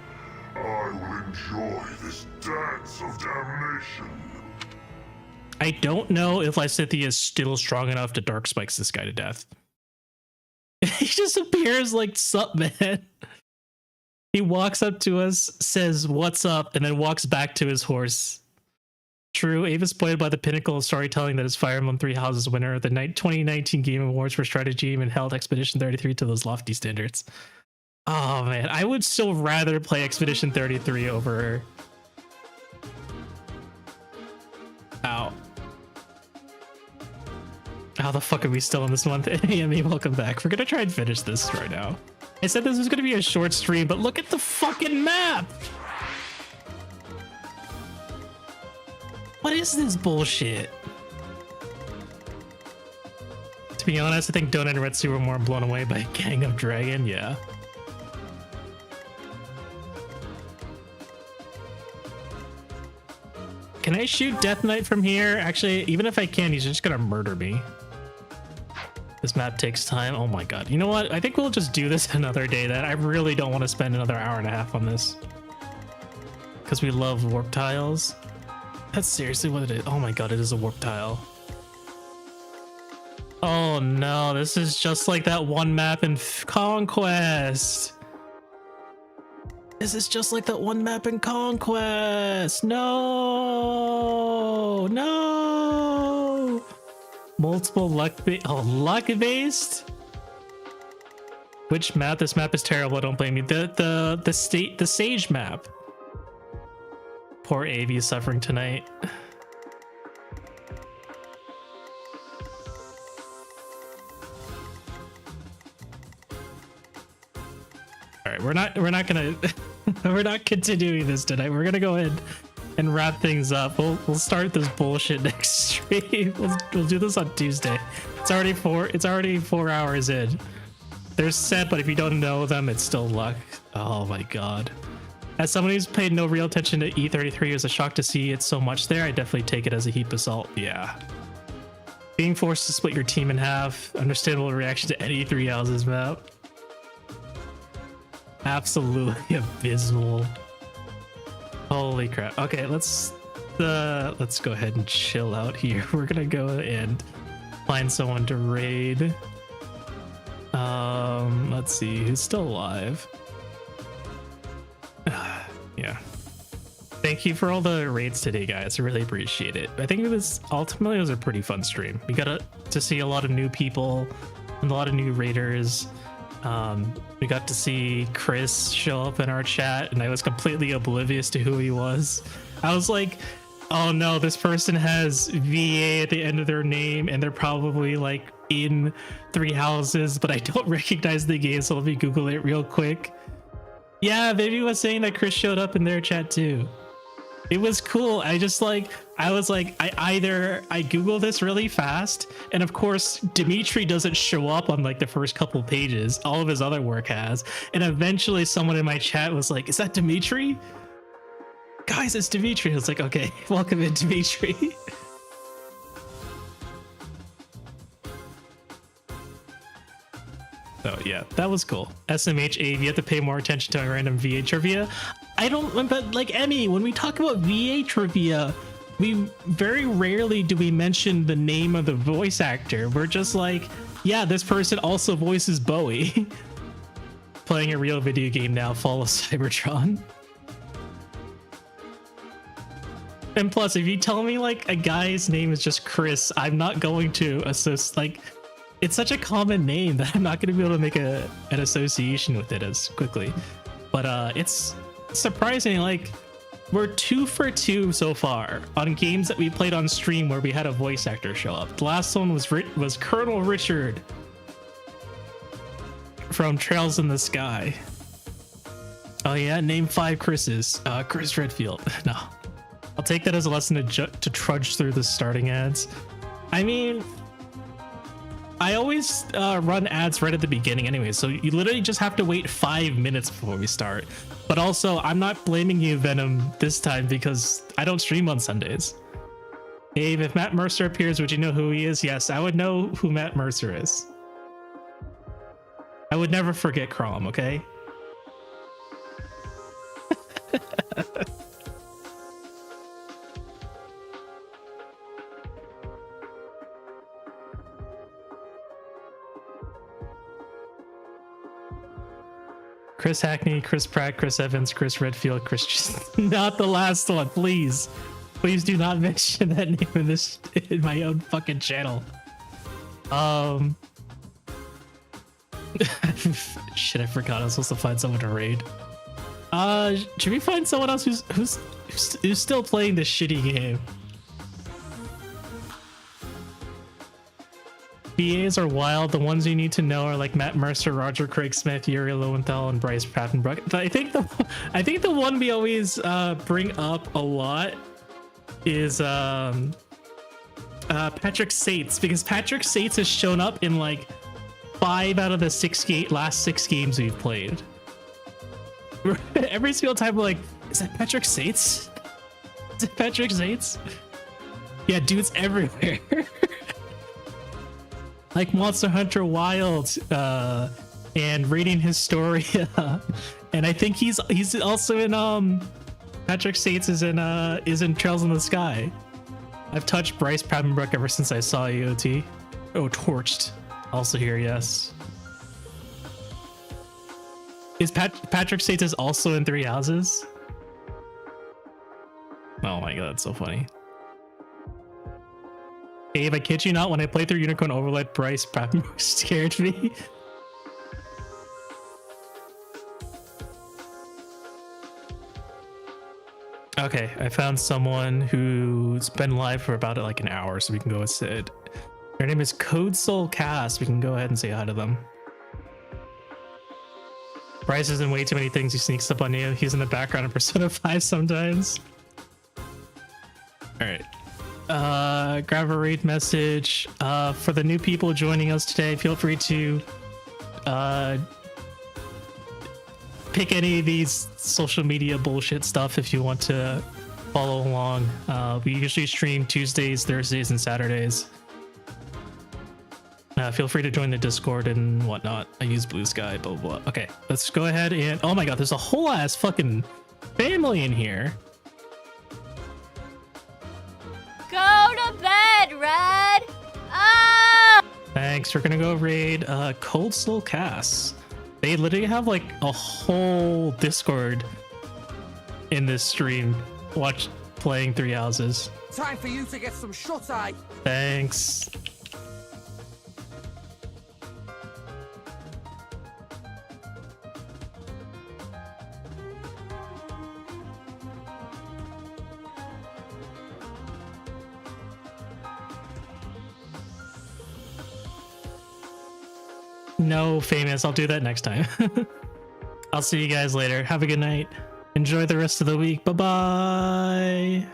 I will enjoy this dance of damnation. I don't know if Lysithea is still strong enough to dark spikes this guy to death. He just appears like, sup, man. He walks up to us, says, what's up, and then walks back to his horse. True, Ava's pointed by the pinnacle of storytelling that is Fire Emblem 3 Houses winner. The 2019 Game Awards for strategy even held Expedition 33 to those lofty standards. Oh man, I would still rather play Expedition 33 over... Ow. How the fuck are we still in this month? Amy, welcome back. We're gonna try and finish this right now. I said this was gonna be a short stream, but look at the fucking map! What is this bullshit? To be honest, I think Donut and Retsu were more blown away by Gang of Dragon, yeah. Can I shoot Death Knight from here? Actually, even if I can, he's just gonna murder me. This map takes time. Oh my god. You know what? I think we'll just do this another day then. I really don't want to spend another hour and a half on this. Because we love warp tiles. That's seriously what it is. Oh my god, it is a warp tile. Oh no, this is just like that one map in Conquest. This is just like that one map in Conquest. No, no. Multiple luck based. Which map? This map is terrible. Don't blame me. The stage map. Poor Avi is suffering tonight. All right, we're not gonna we're not continuing this tonight. We're gonna go ahead and wrap things up. We'll start this bullshit next stream. We'll do this on Tuesday. It's already 4 hours in. They're set, but if you don't know them, it's still luck. Oh my god. As someone who's paid no real attention to E33, it was a shock to see it so much there. I definitely take it as a heap of salt. Yeah. Being forced to split your team in half. Understandable reaction to any 3 houses map. Absolutely abysmal. Holy crap. Okay, let's go ahead and chill out here. We're gonna go and find someone to raid. Let's see who's still alive. Yeah. Thank you for all the raids today, guys. I really appreciate it. I think it was a pretty fun stream. We got to see a lot of new people and a lot of new raiders. We got to see Chris show up in our chat, and I was completely oblivious to who he was. I was like, oh no, this person has VA at the end of their name, and they're probably like in 3 houses, but I don't recognize the game, so let me Google it real quick. Yeah, Baby was saying that Chris showed up in their chat too. It was cool. I Google this really fast, and of course Dimitri doesn't show up on like the first couple pages. All of his other work has, and eventually someone in my chat was like, is that Dimitri? Guys, it's Dimitri. I was like, okay, welcome in, Dimitri. So yeah, that was cool. SMH Ave, you have to pay more attention to random VA trivia. I don't, but like Emmy, when we talk about VA trivia, we very rarely do we mention the name of the voice actor. We're just like, yeah, this person also voices Bowie. Playing a real video game now, Fall of Cybertron. And plus, if you tell me like a guy's name is just Chris, I'm not going to associate, like, it's such a common name that I'm not going to be able to make an association with it as quickly. But it's surprising, like, we're 2 for 2 so far on games that we played on stream where we had a voice actor show up. The last one was Colonel Richard from Trails in the Sky. Oh yeah, name 5 Chris's. Chris Redfield. No. I'll take that as a lesson to trudge through the starting ads. I mean, I always run ads right at the beginning anyway, so you literally just have to wait 5 minutes before we start. But also, I'm not blaming you, Venom, this time because I don't stream on Sundays. Dave, if Matt Mercer appears, would you know who he is? Yes, I would know who Matt Mercer is. I would never forget Crom, okay? Chris Hackney, Chris Pratt, Chris Evans, Chris Redfield, not the last one, please. Please do not mention that name in my own fucking channel. Shit, I forgot I was supposed to find someone to raid. Should we find someone else who's still playing this shitty game? BAs are wild. The ones you need to know are like Matt Mercer, Roger Craig Smith, Yuri Lowenthal, and Bryce Papenbrook. But I think the one we always bring up a lot is Patrick Sates, because Patrick Sates has shown up in like 5 out of the last 6 games we've played. Every single time we're like, is that Patrick Sates? Is it Patrick Sates? Yeah, dude's everywhere. Like Monster Hunter Wild, and Raiding Historia, and I think he's also in Patrick Sates is in Trails in the Sky. I've touched Bryce Papenbrook ever since I saw EOT. Oh, Torched, also here, yes. Is Patrick Sates is also in 3 houses? Oh my god, that's so funny. Dave, I kid you not, when I played through Unicorn Overlord, Bryce Papenbrook scared me. Okay, I found someone who's been live for about like an hour, so we can go with Sid. Their name is Code Soul Cast. We can go ahead and say hi to them. Bryce is in way too many things. He sneaks up on you. He's in the background of Persona 5 sometimes. All right. Grab a raid message. For the new people joining us today, feel free to pick any of these social media bullshit stuff if you want to follow along. We usually stream Tuesdays, Thursdays, and Saturdays. Feel free to join the Discord and whatnot. I use Blue Sky, blah, blah, blah. Okay, let's go ahead and... Oh my god, there's a whole ass fucking family in here. Go to bed, Red! Ah! Thanks, we're gonna go raid Cold Soul Cass. They literally have like a whole Discord in this stream. Watch playing Three Houses. Time for you to get some shut-eye. Thanks. No, Famous. I'll do that next time. I'll see you guys later. Have a good night. Enjoy the rest of the week. Bye-bye.